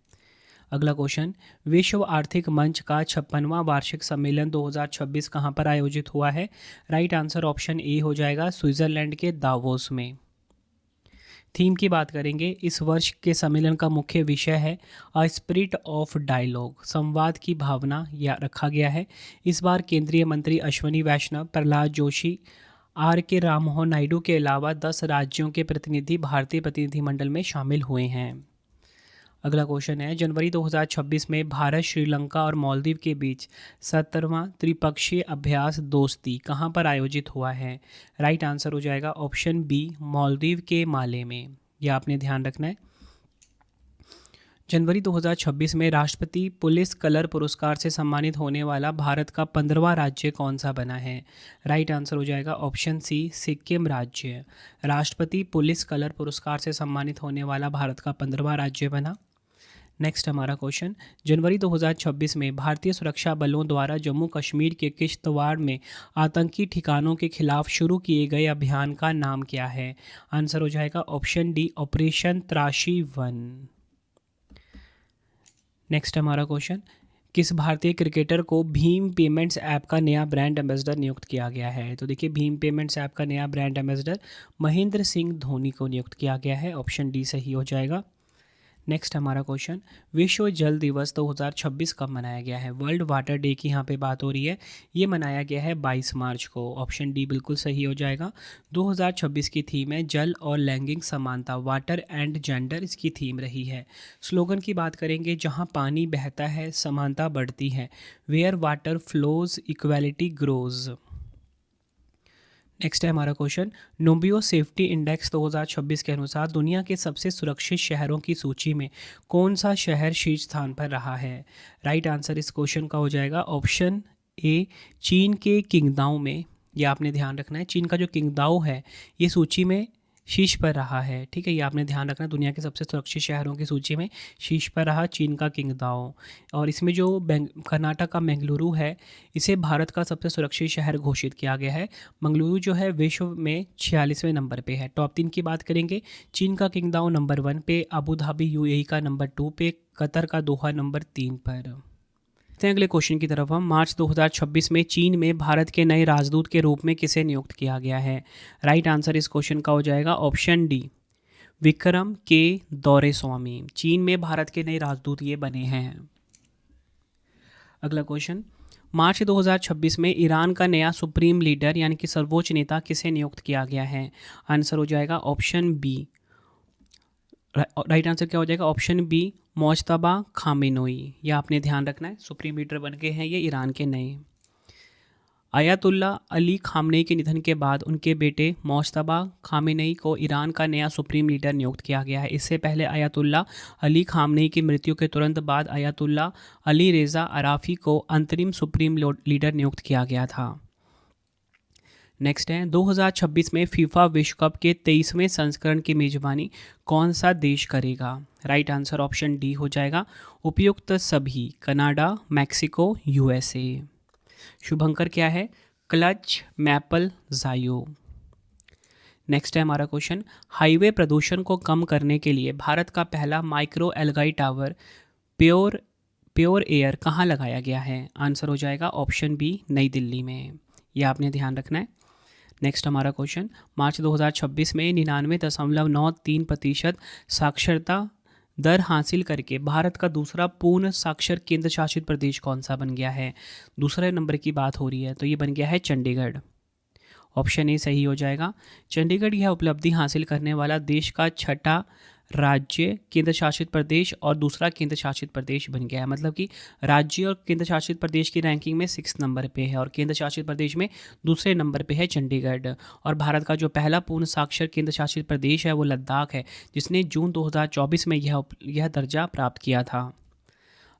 अगला क्वेश्चन, विश्व आर्थिक मंच का 56वां वार्षिक सम्मेलन 2026 कहाँ पर आयोजित हुआ है? राइट आंसर ऑप्शन ए हो जाएगा, स्विट्जरलैंड के दावोस में। थीम की बात करेंगे, इस वर्ष के सम्मेलन का मुख्य विषय है अ स्पिरिट ऑफ डायलॉग, संवाद की भावना या रखा गया है। इस बार केंद्रीय मंत्री अश्विनी वैष्णव, प्रहलाद जोशी, आर के राममोहन नायडू के अलावा 10 राज्यों के प्रतिनिधि भारतीय प्रतिनिधिमंडल में शामिल हुए हैं। अगला क्वेश्चन है, जनवरी 2026 में भारत, श्रीलंका और मालदीव के बीच 17वां त्रिपक्षीय अभ्यास दोस्ती कहाँ पर आयोजित हुआ है? राइट आंसर हो जाएगा ऑप्शन बी मालदीव के माले में। यह आपने ध्यान रखना है। जनवरी 2026 में राष्ट्रपति पुलिस कलर पुरस्कार से सम्मानित होने वाला भारत का 15वां राज्य कौन सा बना है? राइट आंसर हो जाएगा ऑप्शन सी सिक्किम राज्य। राष्ट्रपति पुलिस कलर पुरस्कार से सम्मानित होने वाला भारत का 15वां राज्य बना। नेक्स्ट हमारा क्वेश्चन, जनवरी 2026 में भारतीय सुरक्षा बलों द्वारा जम्मू कश्मीर के किश्तवाड़ में आतंकी ठिकानों के खिलाफ शुरू किए गए अभियान का नाम क्या है? आंसर हो जाएगा ऑप्शन डी ऑपरेशन त्राशी 1। नेक्स्ट हमारा क्वेश्चन, किस भारतीय क्रिकेटर को भीम पेमेंट्स ऐप का नया ब्रांड एम्बेसडर नियुक्त किया गया है? तो देखिए भीम पेमेंट्स ऐप का नया ब्रांड एम्बेसडर महेंद्र सिंह धोनी को नियुक्त किया गया है। ऑप्शन डी सही हो जाएगा। नेक्स्ट हमारा क्वेश्चन, विश्व जल दिवस 2026 कब मनाया गया है? वर्ल्ड वाटर डे की यहाँ पे बात हो रही है। ये मनाया गया है 22 मार्च को। ऑप्शन डी बिल्कुल सही हो जाएगा। 2026 की थीम है जल और लैंगिक समानता, वाटर एंड जेंडर इसकी थीम रही है। स्लोगन की बात करेंगे, जहाँ पानी बहता है समानता बढ़ती है, where water flows equality grows. Next है हमारा क्वेश्चन, नोबियो सेफ्टी इंडेक्स 2026 के अनुसार दुनिया के सबसे सुरक्षित शहरों की सूची में कौन सा शहर शीर्ष स्थान पर रहा है? राइट आंसर इस क्वेश्चन का हो जाएगा ऑप्शन ए, चीन के किंगदाओ में। यह आपने ध्यान रखना है, चीन का जो किंगदाओ है ये सूची में शीर्ष पर रहा है। ठीक है, ये आपने ध्यान रखना, दुनिया के सबसे सुरक्षित शहरों की सूची में शीर्ष पर रहा चीन का किंगदाओ। और इसमें जो कर्नाटक का बेंगलुरु है, इसे भारत का सबसे सुरक्षित शहर घोषित किया गया है। बेंगलुरु जो है विश्व में 46वें नंबर पे है। टॉप 3 की बात करेंगे, चीन का किंगदाओ नंबर 1 पे, अबू धाबी यूएई का नंबर 2 पे, कतर का दोहा नंबर 3 पर। अगले क्वेश्चन की तरफ हम, मार्च 2026 में चीन में भारत के नए राजदूत के रूप में किसे नियुक्त किया गया है? राइट आंसर इस क्वेश्चन का हो जाएगा ऑप्शन डी, विक्रम के दौरेस्वामी। चीन में भारत के नए राजदूत ये बने हैं। अगला क्वेश्चन, मार्च 2026 में ईरान का नया सुप्रीम लीडर यानी कि सर्वोच्च नेता किसे नियुक्त किया गया है? आंसर हो जाएगा ऑप्शन बी, राइट आंसर क्या हो जाएगा ऑप्शन बी, मोज्तबा खामेनेई। यह आपने ध्यान रखना है, सुप्रीम लीडर बन गए हैं ये ईरान के नए। आयतुल्ला अली खामेनेई के निधन के बाद उनके बेटे मोज्तबा खामेनेई को ईरान का नया सुप्रीम लीडर नियुक्त किया गया है। इससे पहले आयतुल्ला अली खामेनेई की मृत्यु के तुरंत बाद आयतुल्ला अली रेज़ा अराफी को अंतरिम सुप्रीम लीडर नियुक्त किया गया था। नेक्स्ट है, 2026 में फीफा विश्व कप के 23वें संस्करण की मेजबानी कौन सा देश करेगा? राइट आंसर ऑप्शन डी हो जाएगा उपयुक्त सभी, कनाडा, मैक्सिको, यूएसए। शुभंकर क्या है? क्लच, मैपल, जायो। नेक्स्ट है हमारा क्वेश्चन, हाईवे प्रदूषण को कम करने के लिए भारत का पहला micro algae tower pure air कहाँ लगाया गया है? आंसर हो जाएगा ऑप्शन बी, नई दिल्ली में। यह आपने ध्यान रखना है। नेक्स्ट हमारा क्वेश्चन, मार्च 2026 में 99.93% साक्षरता दर हासिल करके भारत का दूसरा पूर्ण साक्षर केंद्र शासित प्रदेश कौन सा बन गया है? दूसरे नंबर की बात हो रही है तो ये बन गया है चंडीगढ़। ऑप्शन ए सही हो जाएगा। चंडीगढ़ यह उपलब्धि हासिल करने वाला देश का छठा राज्य, केंद्र शासित प्रदेश और दूसरा केंद्र शासित प्रदेश बन गया है। मतलब कि राज्य और केंद्र शासित प्रदेश की रैंकिंग में 6 नंबर पे है और केंद्र शासित प्रदेश में दूसरे नंबर पे है चंडीगढ़। और भारत का जो पहला पूर्ण साक्षर केंद्र शासित प्रदेश है वो लद्दाख है, जिसने जून 2024 में यह दर्जा प्राप्त किया था।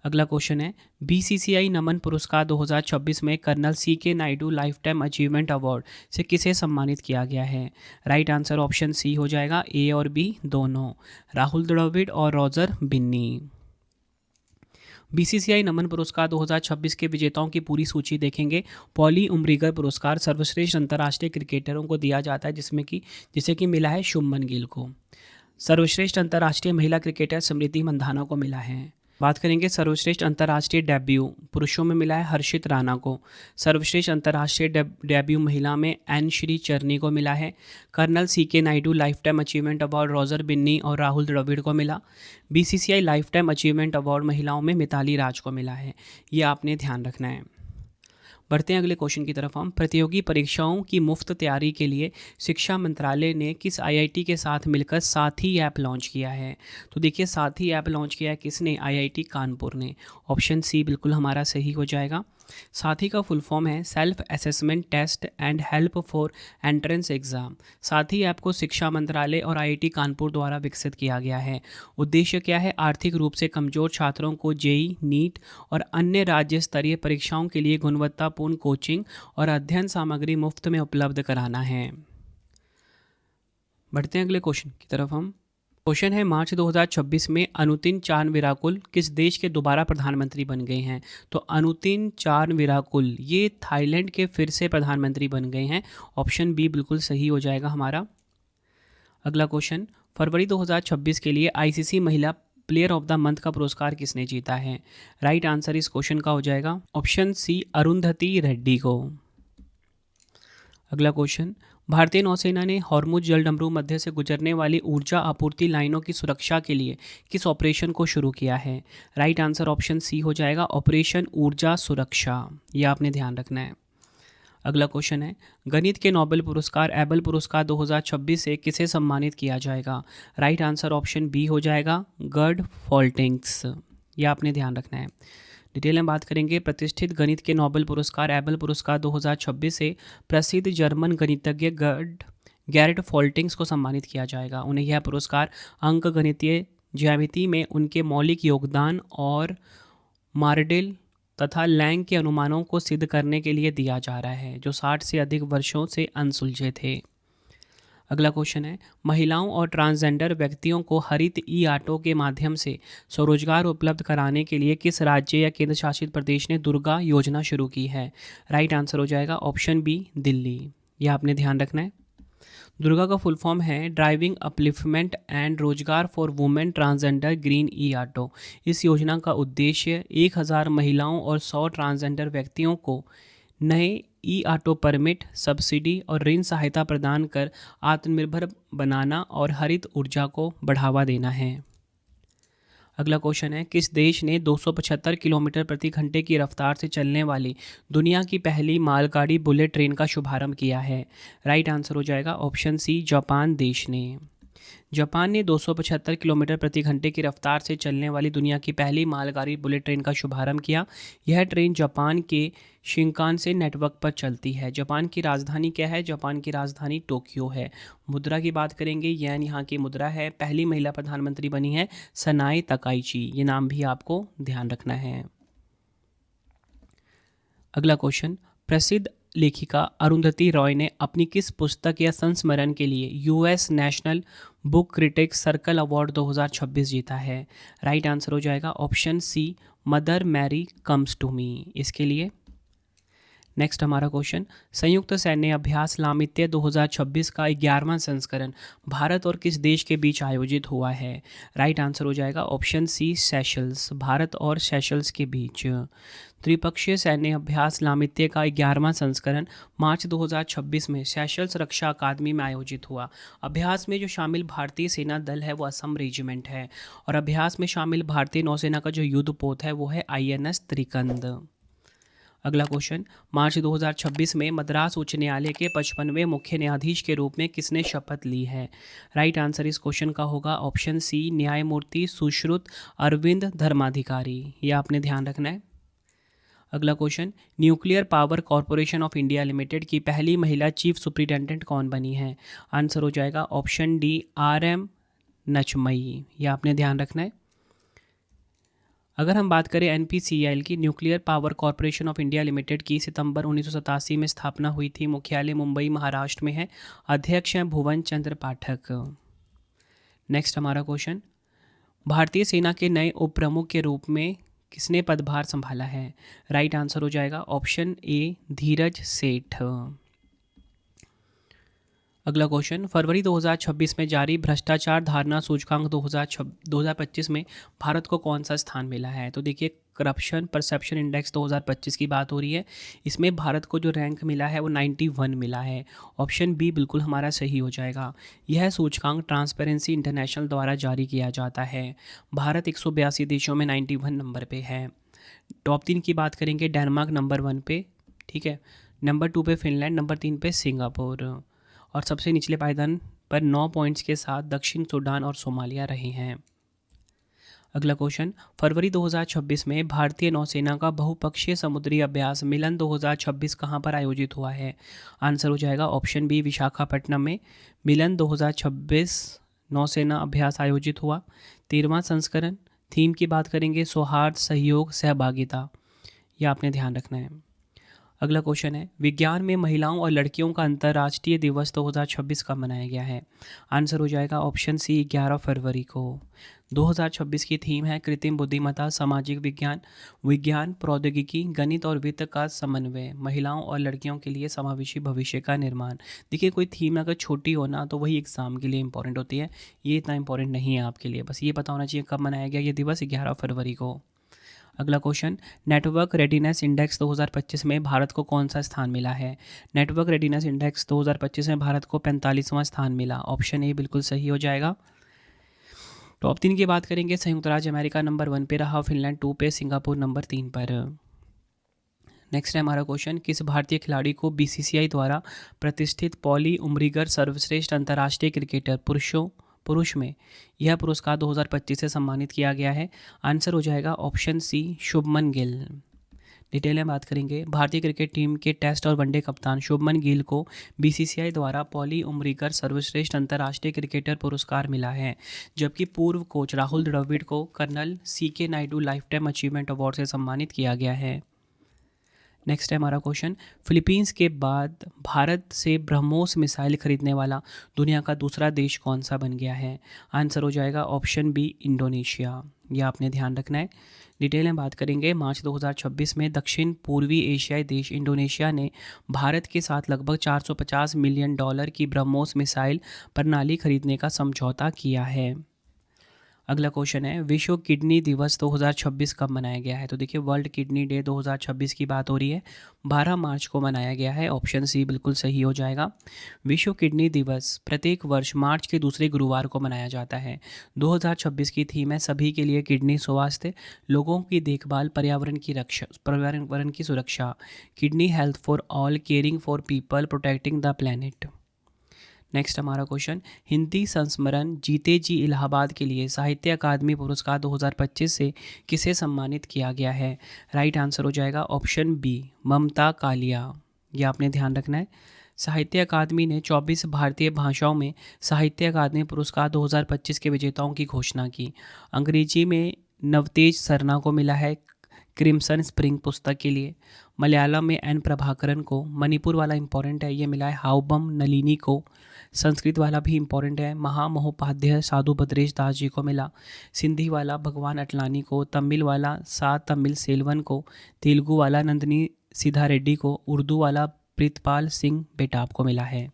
अगला क्वेश्चन है, बीसीसीआई नमन पुरस्कार 2026 में colonel CK Naidu lifetime achievement award से किसे सम्मानित किया गया है? राइट आंसर ऑप्शन सी हो जाएगा, ए और बी दोनों, राहुल द्रविड़ और रॉजर बिन्नी। बीसीसीआई नमन पुरस्कार 2026 के विजेताओं की पूरी सूची देखेंगे। पॉली उमरीगर पुरस्कार सर्वश्रेष्ठ अंतर्राष्ट्रीय क्रिकेटरों को दिया जाता है, जिसे कि मिला है शुभमन गिल को। सर्वश्रेष्ठ अंतर्राष्ट्रीय महिला क्रिकेटर स्मृति मंधाना को मिला है। बात करेंगे सर्वश्रेष्ठ अंतर्राष्ट्रीय डेब्यू, पुरुषों में मिला है हर्षित राणा को। सर्वश्रेष्ठ अंतर्राष्ट्रीय डेब्यू महिला में एन श्री चरनी को मिला है। Colonel CK Naidu lifetime achievement award Roger Binny और राहुल द्रविड़ को मिला। BCCI lifetime achievement award महिलाओं में मिताली राज को मिला है। ये आपने ध्यान रखना है। बढ़ते हैं अगले क्वेश्चन की तरफ हम, प्रतियोगी परीक्षाओं की मुफ्त तैयारी के लिए शिक्षा मंत्रालय ने किस आईआईटी के साथ मिलकर साथी ऐप लॉन्च किया है? तो देखिए, साथी ऐप लॉन्च किया है किसने? आईआईटी कानपुर ने। ऑप्शन सी बिल्कुल हमारा सही हो जाएगा। साथी का फुल फॉर्म है self assessment test and help for entrance exam. SATHEE app को शिक्षा मंत्रालय और आईआईटी कानपुर द्वारा विकसित किया गया है। उद्देश्य क्या है? आर्थिक रूप से कमजोर छात्रों को जेई, नीट और अन्य राज्य स्तरीय परीक्षाओं के लिए गुणवत्तापूर्ण कोचिंग और अध्ययन सामग्री मुफ्त में उपलब्ध कराना है। बढ़ते हैं अगले क्वेश्चन की तरफ हम। क्वेश्चन है, मार्च 2026 में अनुतिन चानविराकुल किस देश के दोबारा प्रधानमंत्री बन गए हैं? तो अनुतिन चानविराकुल ये थाईलैंड के फिर से प्रधानमंत्री बन गए हैं। ऑप्शन बी बिल्कुल सही हो जाएगा हमारा। अगला क्वेश्चन, फरवरी 2026 के लिए आईसीसी महिला प्लेयर ऑफ द मंथ का पुरस्कार किसने जीता है? राइट आंसर इस क्वेश्चन का हो जाएगा ऑप्शन सी, अरुंधति रेड्डी को। अगला क्वेश्चन, भारतीय नौसेना ने हॉर्मुज जलडमरू मध्य से गुजरने वाली ऊर्जा आपूर्ति लाइनों की सुरक्षा के लिए किस ऑपरेशन को शुरू किया है? राइट आंसर ऑप्शन सी हो जाएगा, ऑपरेशन ऊर्जा सुरक्षा। यह आपने ध्यान रखना है। अगला क्वेश्चन है, गणित के नोबेल पुरस्कार एबल पुरस्कार 2026 से किसे सम्मानित किया जाएगा? राइट आंसर ऑप्शन बी हो जाएगा, गर्ड फॉल्टिंग्स। यह आपने ध्यान रखना है। डिटेल में बात करेंगे। प्रतिष्ठित गणित के नोबेल पुरस्कार एबल पुरस्कार 2026 से प्रसिद्ध जर्मन गणितज्ञ गैर्ड फोल्टिंग्स को सम्मानित किया जाएगा। उन्हें यह पुरस्कार अंकगणितीय ज्यामिति में उनके मौलिक योगदान और मार्डेल तथा लैंग के अनुमानों को सिद्ध करने के लिए दिया जा रहा है, जो 60 से अधिक वर्षों से अनसुलझे थे। अगला क्वेश्चन है, महिलाओं और ट्रांसजेंडर व्यक्तियों को हरित ई ऑटो के माध्यम से स्वरोजगार उपलब्ध कराने के लिए किस राज्य या केंद्र शासित प्रदेश ने दुर्गा योजना शुरू की है? राइट आंसर हो जाएगा ऑप्शन बी, दिल्ली। यह आपने ध्यान रखना है। दुर्गा का फुल फॉर्म है ड्राइविंग अपलिफ्टमेंट एंड रोजगार for women transgender green E auto. इस योजना का उद्देश्य 1000 महिलाओं और 100 ट्रांसजेंडर व्यक्तियों को नए ई ऑटो परमिट, सब्सिडी और ऋण सहायता प्रदान कर आत्मनिर्भर बनाना और हरित ऊर्जा को बढ़ावा देना है। अगला क्वेश्चन है, किस देश ने 275 किलोमीटर प्रति घंटे की रफ्तार से चलने वाली दुनिया की पहली मालगाड़ी बुलेट ट्रेन का शुभारंभ किया है? राइट आंसर हो जाएगा ऑप्शन सी, जापान देश ने। जापान ने 275 किलोमीटर प्रति घंटे की रफ्तार से चलने वाली दुनिया की पहली मालगाड़ी बुलेट ट्रेन का शुभारंभ किया। यह ट्रेन जापान के शिंकानसेन नेटवर्क पर चलती है। जापान की राजधानी क्या है? जापान की राजधानी टोक्यो है। मुद्रा की बात करेंगे, येन यहाँ की मुद्रा है। पहली महिला प्रधानमंत्री बनी है सनाए तकाइची। ये नाम भी आपको ध्यान रखना है। अगला क्वेश्चन, प्रसिद्ध लेखिका अरुंधति रॉय ने अपनी किस पुस्तक या संस्मरण के लिए US national book critics circle award 2026 जीता है? राइट आंसर हो जाएगा option C, Mother Mary comes to me. इसके लिए नेक्स्ट हमारा क्वेश्चन, संयुक्त सैन्य अभ्यास लामित्य 2026 का 11वां संस्करण भारत और किस देश के बीच आयोजित हुआ है? राइट आंसर हो जाएगा ऑप्शन सी, सेशल्स। भारत और सेशल्स के बीच त्रिपक्षीय सैन्य अभ्यास लामित्य का 11वां संस्करण मार्च 2026 में सेशल्स रक्षा अकादमी में आयोजित हुआ। अभ्यास में जो शामिल भारतीय सेना दल है वो असम रेजिमेंट है, और अभ्यास में शामिल भारतीय नौसेना का जो युद्धपोत है वो है INS त्रिकंद। अगला क्वेश्चन, मार्च 2026 में मद्रास उच्च न्यायालय के 55वें मुख्य न्यायाधीश के रूप में किसने शपथ ली है? राइट आंसर इस क्वेश्चन का होगा ऑप्शन सी, न्यायमूर्ति सुश्रुत अरविंद धर्माधिकारी। ये आपने ध्यान रखना है। अगला question, nuclear power corporation of India limited की पहली महिला चीफ सुपरिटेंडेंट कौन बनी है? आंसर हो जाएगा ऑप्शन डी, RM नचमई। ये आपने ध्यान रखना है। अगर हम बात करें NPCIL की, nuclear power corporation of India limited की सितंबर 1987 में स्थापना हुई थी। मुख्यालय मुंबई महाराष्ट्र में है। अध्यक्ष हैं भुवन चंद्र पाठक। नेक्स्ट हमारा क्वेश्चन, भारतीय सेना के नए उप प्रमुख के रूप में किसने पदभार संभाला है? राइट आंसर हो जाएगा ऑप्शन ए, धीरज सेठ। अगला क्वेश्चन, फरवरी 2026 में जारी भ्रष्टाचार धारणा सूचकांक 2025 में भारत को कौन सा स्थान मिला है? तो देखिए, करप्शन परसेप्शन इंडेक्स 2025 की बात हो रही है। इसमें भारत को जो रैंक मिला है वो 91 मिला है। ऑप्शन बी बिल्कुल हमारा सही हो जाएगा। यह सूचकांक ट्रांसपेरेंसी इंटरनेशनल द्वारा जारी किया जाता है। भारत 182 देशों में 91 नंबर पे है। टॉप 3 की बात करेंगे, डेनमार्क नंबर 1 पे, ठीक है, नंबर 2 पे फिनलैंड, नंबर 3 पे सिंगापुर, और सबसे निचले पायदान पर 9 पॉइंट्स के साथ दक्षिण सूडान और सोमालिया रहे हैं। अगला क्वेश्चन, फरवरी 2026 में भारतीय नौसेना का बहुपक्षीय समुद्री अभ्यास मिलन 2026 कहाँ पर आयोजित हुआ है? आंसर हो जाएगा ऑप्शन बी, विशाखापट्टनम में मिलन 2026 नौसेना अभ्यास आयोजित हुआ। 13वां संस्करण। थीम की बात करेंगे, सौहार्द, सहयोग, सहभागिता। यह आपने ध्यान रखना है। अगला क्वेश्चन है, विज्ञान में महिलाओं और लड़कियों का अंतर्राष्ट्रीय दिवस 2026 कब मनाया गया है? आंसर हो जाएगा ऑप्शन सी, 11 फरवरी को। 2026 की थीम है कृत्रिम बुद्धिमत्ता, सामाजिक विज्ञान, विज्ञान प्रौद्योगिकी, गणित और वित्त का समन्वय, महिलाओं और लड़कियों के लिए समावेशी भविष्य का निर्माण। देखिए, कोई थीम अगर छोटी हो ना तो वही एग्जाम के लिए इंपॉर्टेंट होती है। ये इतना इंपॉर्टेंट नहीं है आपके लिए, बस ये पता होना चाहिए कब मनाया गया ये दिवस, 11 फरवरी को। अगला क्वेश्चन, नेटवर्क रेडीनेस इंडेक्स 2025 में भारत को कौन सा स्थान मिला है? नेटवर्क रेडीनेस इंडेक्स 2025 में भारत को 45वां स्थान मिला। ऑप्शन ए बिल्कुल सही हो जाएगा। टॉप 3 की बात करेंगे, संयुक्त राज्य अमेरिका नंबर 1 पे रहा, फिनलैंड 2 पे, सिंगापुर नंबर 3 पर। नेक्स्ट है हमारा क्वेश्चन, किस भारतीय खिलाड़ी को BCCI द्वारा प्रतिष्ठित पॉली उम्रीगर सर्वश्रेष्ठ अंतर्राष्ट्रीय क्रिकेटर पुरुषों पुरुष में यह पुरस्कार 2025 से सम्मानित किया गया है? आंसर हो जाएगा option C, Shubman Gill. Detail में बात करेंगे। भारतीय क्रिकेट टीम के टेस्ट और वनडे कप्तान शुभमन गिल को बीसीसीआई द्वारा पॉली उमरीकर सर्वश्रेष्ठ अंतर्राष्ट्रीय क्रिकेटर पुरस्कार मिला है, जबकि पूर्व कोच राहुल द्रविड़ को colonel CK Naidu lifetime achievement award से सम्मानित किया गया है। नेक्स्ट है हमारा क्वेश्चन, फिलीपींस के बाद भारत से ब्रह्मोस मिसाइल खरीदने वाला दुनिया का दूसरा देश कौन सा बन गया है? आंसर हो जाएगा ऑप्शन बी, इंडोनेशिया। यह आपने ध्यान रखना है। डिटेल में बात करेंगे। मार्च 2026 में दक्षिण पूर्वी एशियाई देश इंडोनेशिया ने भारत के साथ लगभग $450 मिलियन की ब्रह्मोस मिसाइल प्रणाली खरीदने का समझौता किया है। अगला क्वेश्चन है, विश्व किडनी दिवस 2026 कब मनाया गया है? तो देखिए, वर्ल्ड किडनी डे 2026 की बात हो रही है, 12 मार्च को मनाया गया है। ऑप्शन सी बिल्कुल सही हो जाएगा। विश्व किडनी दिवस प्रत्येक वर्ष मार्च के दूसरे गुरुवार को मनाया जाता है। 2026 की थीम है सभी के लिए किडनी स्वास्थ्य, लोगों की देखभाल, पर्यावरण की सुरक्षा, kidney health for all, caring for people, protecting the planet. Next हमारा क्वेश्चन, हिंदी संस्मरण जीते जी इलाहाबाद के लिए साहित्य अकादमी पुरस्कार 2025 से किसे सम्मानित किया गया है? राइट आंसर हो जाएगा ऑप्शन बी, ममता कालिया। यह आपने ध्यान रखना है। साहित्य अकादमी ने 24 भारतीय भाषाओं में साहित्य अकादमी पुरस्कार 2025 के विजेताओं की घोषणा की। अंग्रेजी में नवतेज सरना को मिला है क्रिम्सन स्प्रिंग पुस्तक के लिए। मलयालम में एन प्रभाकरन को, मणिपुर वाला इंपॉर्टेंट है, ये मिला है हाउबम नलिनी को। संस्कृत वाला भी इंपॉर्टेंट है, महामहोपाध्याय साधु भद्रेश दास जी को मिला। सिंधी वाला भगवान अटलानी को, तमिल वाला सा तमिल सेल्वन को, तेलुगु वाला नंदिनी सीधा रेड्डी को, उर्दू वाला प्रीतपाल सिंह बेटाब को मिला है।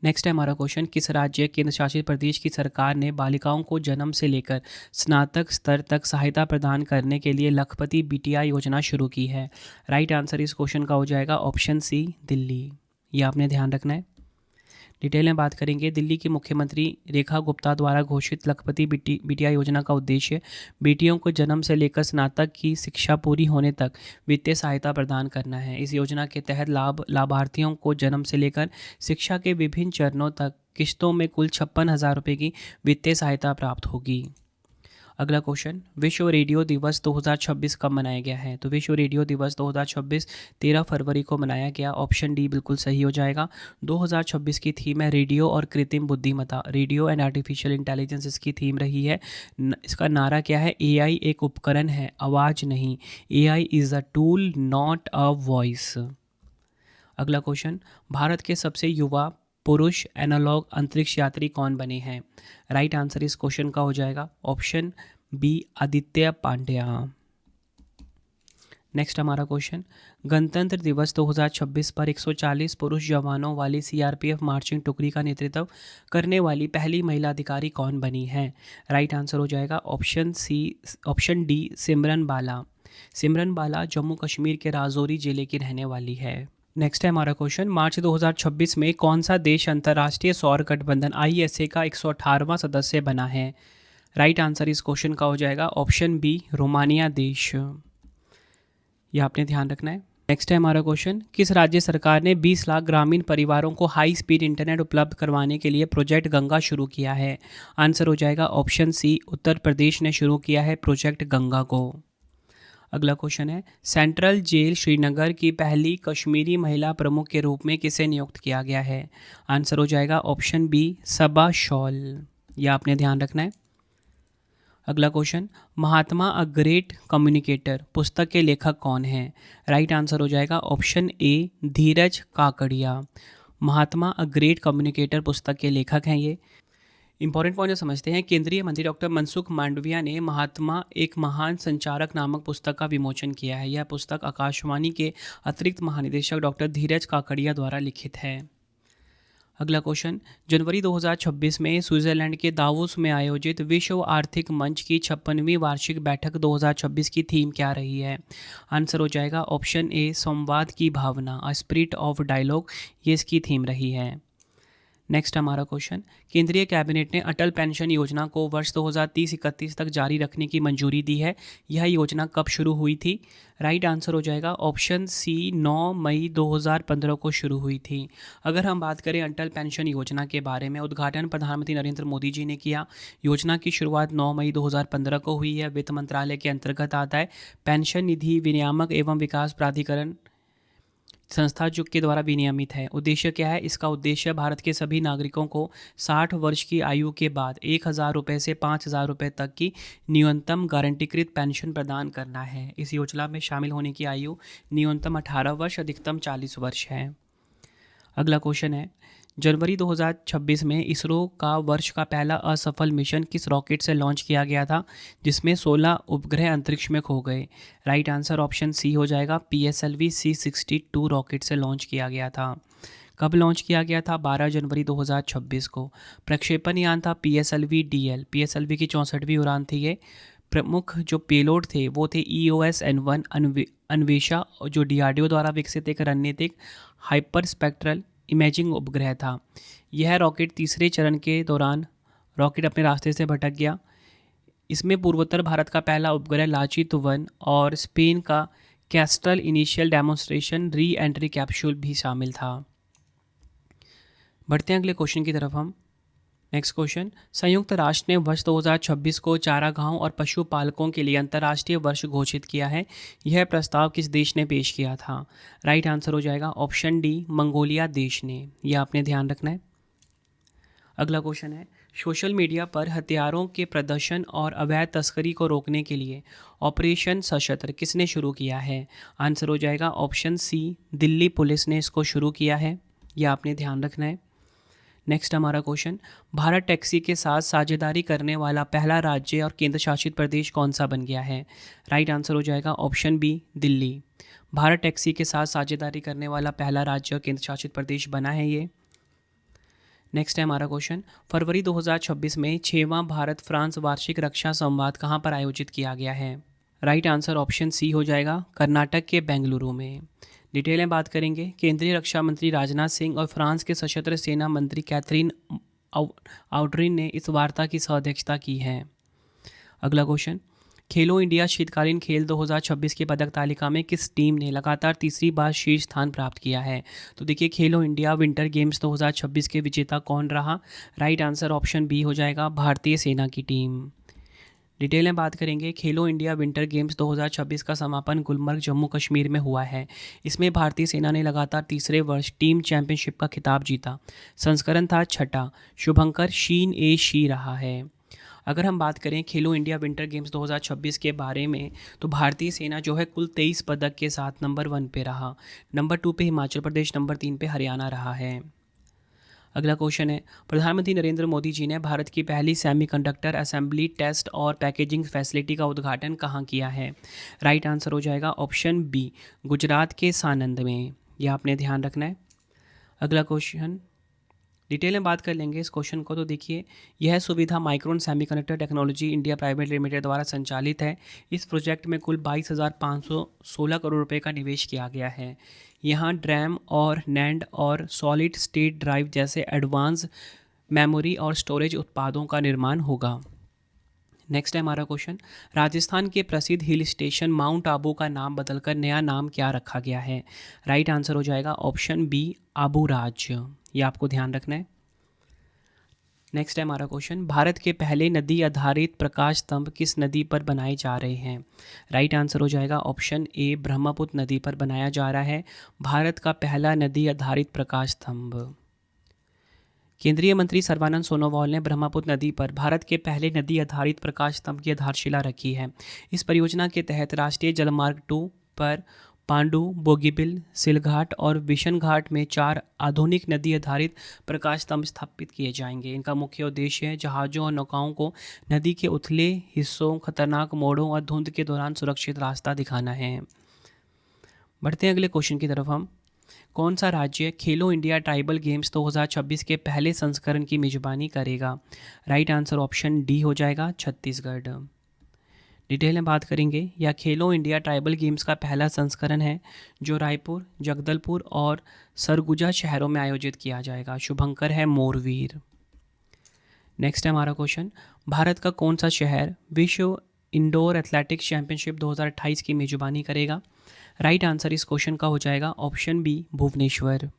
नेक्स्ट है हमारा क्वेश्चन, किस राज्य केंद्र शासित प्रदेश की सरकार ने बालिकाओं को जन्म से लेकर स्नातक स्तर तक सहायता प्रदान करने के लिए लखपति बिटिया योजना शुरू की है? राइट आंसर इस क्वेश्चन का हो जाएगा ऑप्शन सी, दिल्ली। ये आपने ध्यान रखना है। डिटेल में बात करेंगे। दिल्ली की मुख्यमंत्री रेखा गुप्ता द्वारा घोषित लखपति बिटिया योजना का उद्देश्य बेटियों को जन्म से लेकर स्नातक की शिक्षा पूरी होने तक वित्तीय सहायता प्रदान करना है। इस योजना के तहत लाभार्थियों को जन्म से लेकर शिक्षा के विभिन्न चरणों तक किस्तों में कुल 56,000 रुपये की वित्तीय सहायता प्राप्त होगी। अगला क्वेश्चन, विश्व रेडियो दिवस 2026 कब मनाया गया है? तो विश्व रेडियो दिवस 2026 13 फरवरी को मनाया गया। ऑप्शन डी बिल्कुल सही हो जाएगा। 2026 की थीम है रेडियो और कृत्रिम बुद्धिमत्ता, रेडियो एंड आर्टिफिशियल इंटेलिजेंस इसकी थीम रही है। इसका नारा क्या है? एआई एक उपकरण है, आवाज़ नहीं। AI is a tool not a voice. अगला क्वेश्चन, भारत के सबसे युवा पुरुष एनालॉग अंतरिक्ष यात्री कौन बने हैं? राइट आंसर इस क्वेश्चन का हो जाएगा option B, Aditya Pandya. Next हमारा क्वेश्चन, गणतंत्र दिवस 2026 पर 140 पुरुष जवानों वाली सीआरपीएफ मार्चिंग टुकड़ी का नेतृत्व करने वाली पहली महिला अधिकारी कौन बनी है? राइट आंसर हो जाएगा ऑप्शन डी, सिमरन बाला। सिमरन बाला जम्मू कश्मीर के राजौरी जिले की रहने वाली है। नेक्स्ट है हमारा क्वेश्चन, मार्च 2026 में कौन सा देश अंतर्राष्ट्रीय सौर गठबंधन ISA का 118वां सदस्य बना है? राइट आंसर इस क्वेश्चन का हो जाएगा ऑप्शन बी, रोमानिया देश। यह आपने ध्यान रखना है। नेक्स्ट है हमारा क्वेश्चन, किस राज्य सरकार ने 20 लाख ग्रामीण परिवारों को हाई स्पीड इंटरनेट उपलब्ध करवाने के लिए प्रोजेक्ट गंगा शुरू किया है? आंसर हो जाएगा ऑप्शन सी, उत्तर प्रदेश ने शुरू किया है प्रोजेक्ट गंगा को। अगला क्वेश्चन है, सेंट्रल जेल श्रीनगर की पहली कश्मीरी महिला प्रमुख के रूप में किसे नियुक्त किया गया है? आंसर हो जाएगा ऑप्शन बी, सबा शॉल। यह आपने ध्यान रखना है। अगला question, Mahatma a great communicator पुस्तक के लेखक कौन हैं? राइट आंसर हो जाएगा option A, Dheeraj Kakadiya. Mahatma a great communicator पुस्तक के लेखक हैं ये। इंपॉर्टेंट पॉइंट समझते हैं। केंद्रीय मंत्री डॉक्टर मनसुख मांडविया ने महात्मा एक महान संचारक नामक पुस्तक का विमोचन किया है। यह पुस्तक आकाशवाणी के अतिरिक्त महानिदेशक डॉक्टर धीरज काकड़िया द्वारा लिखित है। अगला क्वेश्चन, जनवरी 2026 में स्विट्जरलैंड के दावोस में आयोजित विश्व आर्थिक मंच की 56वीं वार्षिक बैठक 2026 की थीम क्या रही है? आंसर हो जाएगा ऑप्शन ए, संवाद की भावना, अ स्पिरिट ऑफ डायलॉग। ये इसकी थीम रही है। नेक्स्ट हमारा क्वेश्चन, केंद्रीय कैबिनेट ने अटल पेंशन योजना को वर्ष 2030-31 तक जारी रखने की मंजूरी दी है। यह योजना कब शुरू हुई थी? राइट आंसर हो जाएगा ऑप्शन सी, 9 मई 2015 को शुरू हुई थी। अगर हम बात करें अटल पेंशन योजना के बारे में, उद्घाटन प्रधानमंत्री नरेंद्र मोदी जी ने किया। योजना की शुरुआत 9 मई 2015 को हुई है। वित्त मंत्रालय के अंतर्गत आता है। पेंशन निधि विनियामक एवं विकास प्राधिकरण संस्था जो के द्वारा विनियमित है। उद्देश्य क्या है? इसका उद्देश्य भारत के सभी नागरिकों को 60 वर्ष की आयु के बाद 1,000 रुपये से 5,000 रुपये तक की न्यूनतम गारंटीकृत पेंशन प्रदान करना है। इस योजना में शामिल होने की आयु न्यूनतम 18 वर्ष, अधिकतम 40 वर्ष है। अगला क्वेश्चन है, जनवरी 2026 में इसरो का वर्ष का पहला असफल मिशन किस रॉकेट से लॉन्च किया गया था, जिसमें 16 उपग्रह अंतरिक्ष में खो गए? राइट आंसर ऑप्शन सी हो जाएगा, PSLV C62 रॉकेट से लॉन्च किया गया था। कब लॉन्च किया गया था? 12 जनवरी 2026 को। प्रक्षेपण यान था PSLV DL। PSLV की 64वीं उड़ान थी ये। प्रमुख जो पेलोड थे वो थे EOS N1 अन्वेषा, जो DRDO द्वारा विकसित एक रणनीतिक हाइपर स्पेक्ट्रल इमेजिंग उपग्रह था। यह रॉकेट तीसरे चरण के दौरान रॉकेट अपने रास्ते से भटक गया। इसमें पूर्वोत्तर भारत का पहला उपग्रह लाचित 1 और स्पेन का Castrol initial demonstration re entry capsule भी शामिल था। बढ़ते हैं अगले क्वेश्चन की तरफ हम। नेक्स्ट क्वेश्चन, संयुक्त राष्ट्र ने वर्ष 2026 को चारागाहों और पशुपालकों के लिए अंतर्राष्ट्रीय वर्ष घोषित किया है। यह प्रस्ताव किस देश ने पेश किया था? राइट आंसर हो जाएगा ऑप्शन डी, मंगोलिया देश ने। यह आपने ध्यान रखना है। अगला क्वेश्चन है, सोशल मीडिया पर हथियारों के प्रदर्शन और अवैध तस्करी को रोकने के लिए ऑपरेशन सशस्त्र किसने शुरू किया है? आंसर हो जाएगा ऑप्शन सी, दिल्ली पुलिस ने इसको शुरू किया है। यह आपने ध्यान रखना है। नेक्स्ट हमारा क्वेश्चन, भारत टैक्सी के साथ साझेदारी करने वाला पहला राज्य और केंद्र शासित प्रदेश कौन सा बन गया है? राइट आंसर हो जाएगा option B, Delhi. Bharat taxi के साथ साझेदारी करने वाला पहला राज्य और केंद्र शासित प्रदेश बना है ये। नेक्स्ट है हमारा क्वेश्चन, फरवरी 2026 में 6वां भारत फ्रांस वार्षिक रक्षा संवाद कहाँ पर आयोजित किया गया है? राइट आंसर ऑप्शन सी हो जाएगा, कर्नाटक के बेंगलुरु में। डिटेल में बात करेंगे, केंद्रीय रक्षा मंत्री राजनाथ सिंह और फ्रांस के सशस्त्र सेना मंत्री कैथरीन आउड्रिन ने इस वार्ता की सह-अध्यक्षता की है। अगला क्वेश्चन, खेलो इंडिया शीतकालीन खेल 2026 की पदक तालिका में किस टीम ने लगातार तीसरी बार शीर्ष स्थान प्राप्त किया है? तो देखिए, खेलो इंडिया विंटर गेम्स 2026 के विजेता कौन रहा? राइट आंसर ऑप्शन बी हो जाएगा, भारतीय सेना की टीम। डिटेल में बात करेंगे, खेलो इंडिया विंटर गेम्स 2026 का समापन गुलमर्ग जम्मू कश्मीर में हुआ है। इसमें भारतीय सेना ने लगातार तीसरे वर्ष टीम चैंपियनशिप का खिताब जीता। संस्करण था छठा। शुभंकर शी रहा है। अगर हम बात करें खेलो इंडिया विंटर गेम्स 2026 के बारे में, तो भारतीय सेना जो है कुल 23 पदक के साथ नंबर 1 पे रहा। नंबर 2 पे हिमाचल प्रदेश, नंबर 3 पे हरियाणा रहा है। अगला क्वेश्चन है, प्रधानमंत्री नरेंद्र मोदी जी ने भारत की पहली सेमीकंडक्टर असेंबली, टेस्ट और पैकेजिंग फैसिलिटी का उद्घाटन कहाँ किया है? राइट आंसर हो जाएगा ऑप्शन बी, गुजरात के सानंद में। यह आपने ध्यान रखना है। अगला क्वेश्चन, डिटेल में बात कर लेंगे इस क्वेश्चन को। तो देखिए, यह सुविधा micron semiconductor technology India private limited द्वारा संचालित है। इस प्रोजेक्ट में कुल 22,516 करोड़ रुपए का निवेश किया गया है। यहाँ ड्रैम और नैंड और सॉलिड स्टेट ड्राइव जैसे एडवांस मेमोरी और स्टोरेज उत्पादों का निर्माण होगा। नेक्स्ट है हमारा क्वेश्चन, राजस्थान के प्रसिद्ध हिल स्टेशन माउंट आबू का नाम बदलकर नया नाम क्या रखा गया है? राइट आंसर हो जाएगा ऑप्शन बी, आबू राज्य। ये आपको ध्यान रखना है। नेक्स्ट है हमारा क्वेश्चन, भारत के पहले नदी आधारित प्रकाश स्तंभ किस नदी पर बनाए जा रहे हैं? राइट आंसर हो जाएगा ऑप्शन ए, ब्रह्मपुत्र नदी पर बनाया जा रहा है भारत का पहला नदी आधारित प्रकाश स्तंभ। केंद्रीय मंत्री सर्बानंद सोनोवाल ने ब्रह्मपुत्र नदी पर भारत के पहले नदी आधारित प्रकाश स्तंभ की आधारशिला रखी है। इस परियोजना के तहत राष्ट्रीय जलमार्ग 2 पर पांडु, बोगीबिल, सिलघाट और विशन घाट में 4 आधुनिक नदी आधारित प्रकाश स्तंभ स्थापित किए जाएंगे। इनका मुख्य उद्देश्य जहाज़ों और नौकाओं को नदी के उथले हिस्सों, खतरनाक मोड़ों और धुंध के दौरान सुरक्षित रास्ता दिखाना है। बढ़ते हैं अगले क्वेश्चन की तरफ हम। कौन सा राज्य खेलो इंडिया ट्राइबल गेम्स 2026 के पहले संस्करण की मेजबानी करेगा? राइट आंसर ऑप्शन डी हो जाएगा, छत्तीसगढ़। डिटेल में बात करेंगे, या खेलो इंडिया ट्राइबल गेम्स का पहला संस्करण है जो रायपुर, जगदलपुर और सरगुजा शहरों में आयोजित किया जाएगा। शुभंकर है मोरवीर। नेक्स्ट है हमारा क्वेश्चन, भारत का कौन सा शहर विश्व इंडोर एथलेटिक्स चैंपियनशिप 2028 की मेजबानी करेगा? राइट आंसर इस क्वेश्चन का हो जाएगा ऑप्शन बी, भुवनेश्वर।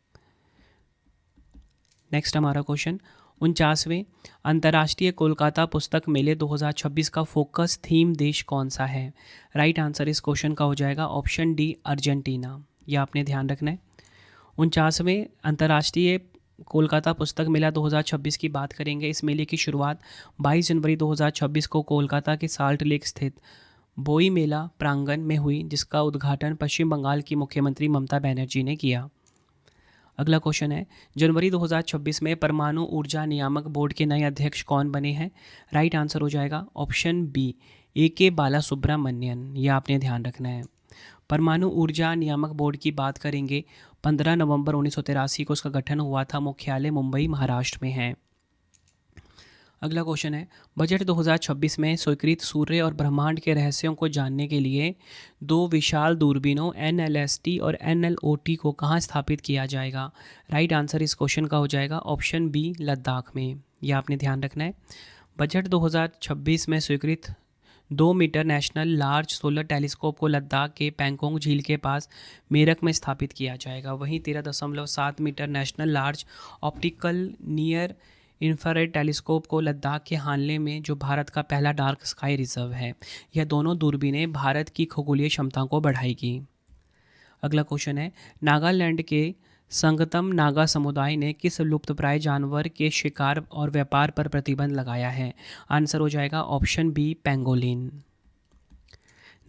नेक्स्ट हमारा क्वेश्चन, 49वें अंतर्राष्ट्रीय कोलकाता पुस्तक मेले 2026 का फोकस थीम देश कौन सा है? राइट आंसर इस क्वेश्चन का हो जाएगा ऑप्शन डी, अर्जेंटीना। यह आपने ध्यान रखना है। 49वें अंतर्राष्ट्रीय कोलकाता पुस्तक मेला 2026 की बात करेंगे। इस मेले की शुरुआत 22 जनवरी 2026 को कोलकाता के साल्ट लेक स्थित बोई मेला प्रांगण में हुई, जिसका उद्घाटन पश्चिम बंगाल की मुख्यमंत्री ममता बनर्जी ने किया। अगला क्वेश्चन है, जनवरी 2026 में परमाणु ऊर्जा नियामक बोर्ड के नए अध्यक्ष कौन बने हैं? राइट आंसर हो जाएगा ऑप्शन बी, AK बाला सुब्रमण्यन। यह आपने ध्यान रखना है। परमाणु ऊर्जा नियामक बोर्ड की बात करेंगे, 15 नवंबर 1983 को इसका गठन हुआ था। मुख्यालय मुंबई, महाराष्ट्र में है। अगला क्वेश्चन है, बजट 2026 में स्वीकृत सूर्य और ब्रह्मांड के रहस्यों को जानने के लिए 2 विशाल दूरबीनों NLST और NLOT को कहाँ स्थापित किया जाएगा? राइट आंसर इस क्वेश्चन का हो जाएगा ऑप्शन बी, लद्दाख में। यह आपने ध्यान रखना है। बजट 2026 में स्वीकृत 2 metre national large solar telescope को लद्दाख के पैंगोंग झील के पास मेरठ में स्थापित किया जाएगा। वहीं 13.7 metre national large optical near infrared telescope को लद्दाख के हानले में, जो भारत का पहला डार्क स्काई रिजर्व है। यह दोनों दूरबीनें भारत की खगोलीय क्षमता को बढ़ाएगी। अगला क्वेश्चन है, नागालैंड के संगतम नागा समुदाय ने किस लुप्तप्राय जानवर के शिकार और व्यापार पर प्रतिबंध लगाया है? आंसर हो जाएगा ऑप्शन बी, पेंगोलिन।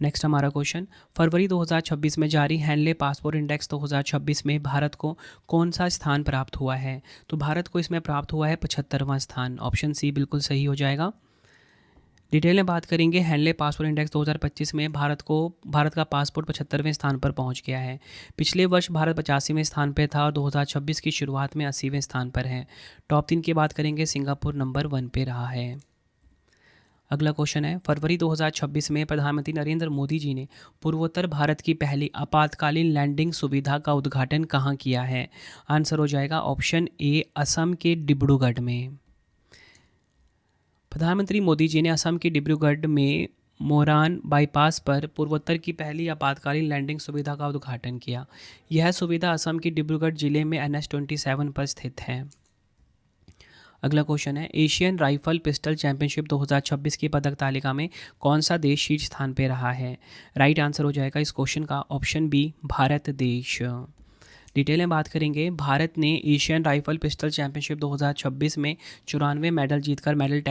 नेक्स्ट हमारा क्वेश्चन, फरवरी 2026 में जारी हैनले पासपोर्ट इंडेक्स 2026 में भारत को कौन सा स्थान प्राप्त हुआ है? तो भारत को इसमें प्राप्त हुआ है 75वां स्थान। ऑप्शन सी बिल्कुल सही हो जाएगा। डिटेल में बात करेंगे, हैनले पासपोर्ट इंडेक्स 2025 में भारत का पासपोर्ट 75वें स्थान पर पहुंच गया है। पिछले वर्ष भारत 85वें स्थान पर था और 2026 की शुरुआत में 80वें स्थान पर है। टॉप 3 की बात करेंगे, सिंगापुर नंबर 1 पे रहा है। अगला क्वेश्चन है, फरवरी 2026 में प्रधानमंत्री नरेंद्र मोदी जी ने पूर्वोत्तर भारत की पहली आपातकालीन लैंडिंग सुविधा का उद्घाटन कहाँ किया है? आंसर हो जाएगा ऑप्शन ए, असम के डिब्रूगढ़ में। प्रधानमंत्री मोदी जी ने असम के डिब्रूगढ़ में मोरान बाईपास पर पूर्वोत्तर की पहली आपातकालीन लैंडिंग सुविधा का उद्घाटन किया। यह सुविधा असम के डिब्रूगढ़ जिले में NH27 पर स्थित है। अगला क्वेश्चन है, एशियन राइफल पिस्टल चैंपियनशिप 2026 की पदक तालिका में कौन सा देश शीर्ष स्थान पर रहा है? राइट आंसर हो जाएगा इस क्वेश्चन का ऑप्शन बी, भारत देश। डिटेल में बात करेंगे, भारत ने एशियन राइफल पिस्टल चैंपियनशिप 2026 में 94 मेडल जीतकर मेडल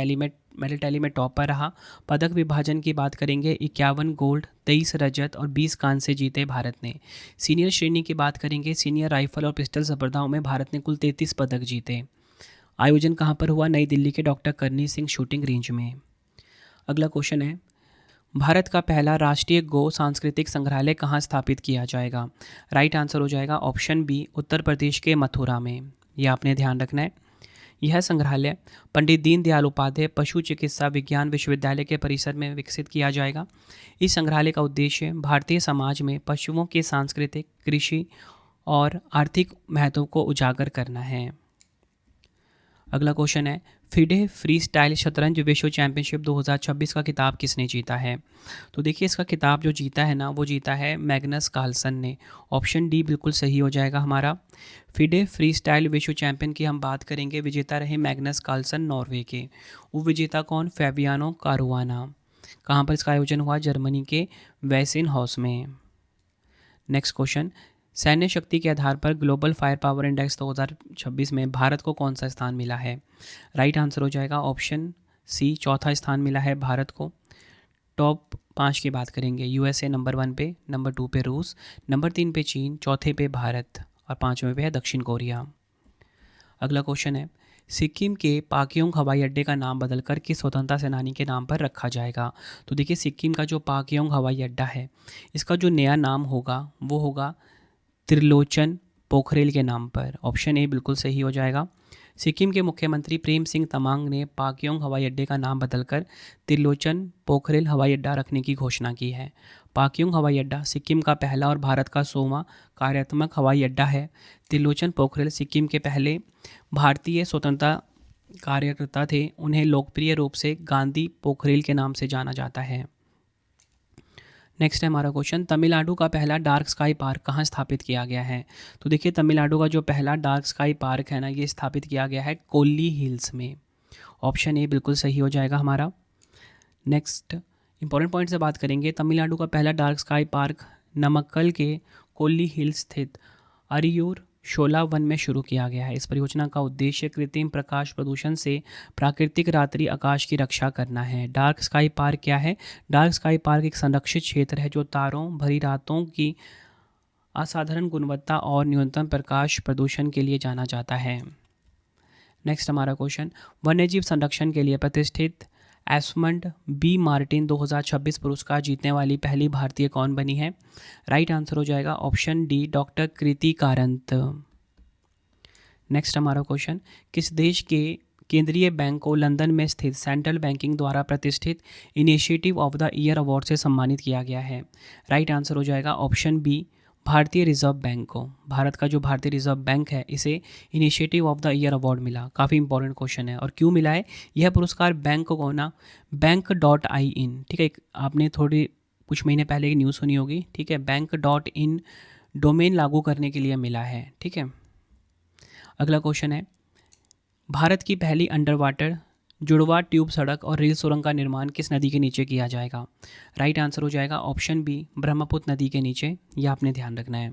टैली में टॉप पर रहा। पदक विभाजन की बात करेंगे, 51 गोल्ड, 23 रजत और 20 कांस्य जीते भारत ने। सीनियर श्रेणी की बात करेंगे, सीनियर राइफल और पिस्टल स्पर्धाओं में भारत ने कुल 33 पदक जीते। आयोजन कहाँ पर हुआ? नई दिल्ली के डॉक्टर करनी सिंह शूटिंग रेंज में। अगला क्वेश्चन है, भारत का पहला राष्ट्रीय गो सांस्कृतिक संग्रहालय कहाँ स्थापित किया जाएगा? राइट आंसर हो जाएगा ऑप्शन बी, उत्तर प्रदेश के मथुरा में। यह आपने ध्यान रखना है। यह संग्रहालय पंडित दीनदयाल उपाध्याय पशु चिकित्सा विज्ञान विश्वविद्यालय के परिसर में विकसित किया जाएगा। इस संग्रहालय का उद्देश्य भारतीय समाज में पशुओं के सांस्कृतिक, कृषि और आर्थिक महत्व को उजागर करना है। अगला क्वेश्चन है, फिडे फ्री स्टाइल शतरंज विश्व चैंपियनशिप 2026 का खिताब किसने जीता है? तो देखिए, इसका खिताब जो जीता है ना, वो जीता है मैग्नस कार्लसन ने। ऑप्शन डी बिल्कुल सही हो जाएगा हमारा। फिडे फ्री स्टाइल विश्व चैंपियन की हम बात करेंगे, विजेता रहे मैग्नस कार्लसन नॉर्वे के। वो विजेता कौन? Fabiano Caruana. कहाँ पर इसका आयोजन हुआ? जर्मनी के वैसिन हाउस में। नेक्स्ट क्वेश्चन, सैन्य शक्ति के आधार पर ग्लोबल फायर पावर इंडेक्स 2026 में भारत को कौन सा स्थान मिला है? राइट आंसर हो जाएगा ऑप्शन सी, चौथा स्थान मिला है भारत को। टॉप 5 की बात करेंगे, USA नंबर 1 पे, नंबर 2 पे रूस, नंबर 3 पे चीन, चौथे पे भारत और 5वें पे है दक्षिण कोरिया। अगला क्वेश्चन है, सिक्किम के पाक्योंग हवाई अड्डे का नाम बदलकर किस स्वतंत्रता सेनानी के नाम पर रखा जाएगा? तो देखिए, सिक्किम का जो पाक्योंग हवाई अड्डा है, इसका जो नया नाम होगा वो होगा त्रिलोचन पोखरेल के नाम पर। ऑप्शन ए बिल्कुल सही हो जाएगा। सिक्किम के मुख्यमंत्री प्रेम सिंह तमांग ने पाक्योंग हवाई अड्डे का नाम बदलकर त्रिलोचन पोखरेल हवाई अड्डा रखने की घोषणा की है। पाक्योंग हवाई अड्डा सिक्किम का पहला और भारत का 100वां कार्यात्मक हवाई अड्डा है। त्रिलोचन पोखरेल सिक्किम के पहले भारतीय स्वतंत्रता कार्यकर्ता थे। उन्हें लोकप्रिय रूप से गांधी पोखरेल के नाम से जाना जाता है। नेक्स्ट है हमारा क्वेश्चन, तमिलनाडु का पहला डार्क स्काई पार्क कहाँ स्थापित किया गया है? तो देखिए, तमिलनाडु का जो पहला डार्क स्काई पार्क है ना, ये स्थापित किया गया है कोल्ली हिल्स में। ऑप्शन ए बिल्कुल सही हो जाएगा हमारा। नेक्स्ट इंपॉर्टेंट पॉइंट से बात करेंगे। तमिलनाडु का पहला डार्क स्काई पार्क नमक्कल के कोल्ली हिल्स स्थित अरियूर शोला वन में शुरू किया गया है। इस परियोजना का उद्देश्य कृत्रिम प्रकाश प्रदूषण से प्राकृतिक रात्रि आकाश की रक्षा करना है। डार्क स्काई पार्क क्या है? डार्क स्काई पार्क एक संरक्षित क्षेत्र है जो तारों भरी रातों की असाधारण गुणवत्ता और न्यूनतम प्रकाश प्रदूषण के लिए जाना जाता है। नेक्स्ट हमारा क्वेश्चन, वन्यजीव संरक्षण के लिए प्रतिष्ठित एस्मंड बी मार्टिन 2026 पुरस्कार जीतने वाली पहली भारतीय कौन बनी है? राइट आंसर हो जाएगा ऑप्शन डी, डॉक्टर कृति कारंत। नेक्स्ट हमारा क्वेश्चन, किस देश के केंद्रीय बैंक को लंदन में स्थित सेंट्रल बैंकिंग द्वारा प्रतिष्ठित initiative of the year award से सम्मानित किया गया है? राइट आंसर हो जाएगा ऑप्शन बी, भारतीय रिजर्व बैंक को। भारत का जो भारतीय रिजर्व बैंक है, इसे initiative of the year award मिला। काफ़ी इंपॉर्टेंट क्वेश्चन है। और क्यों मिला है? यह पुरस्कार बैंक को ना बैंक.in, ठीक है, आपने थोड़ी कुछ महीने पहले एक न्यूज़ सुनी होगी, ठीक है, बैंक.in डोमेन लागू करने के लिए मिला है। ठीक है, अगला क्वेश्चन है, भारत की पहली अंडर वाटर जुड़वा ट्यूब सड़क और रेल सुरंग का निर्माण किस नदी के नीचे किया जाएगा? राइट आंसर हो जाएगा ऑप्शन बी, ब्रह्मपुत्र नदी के नीचे। यह आपने ध्यान रखना है।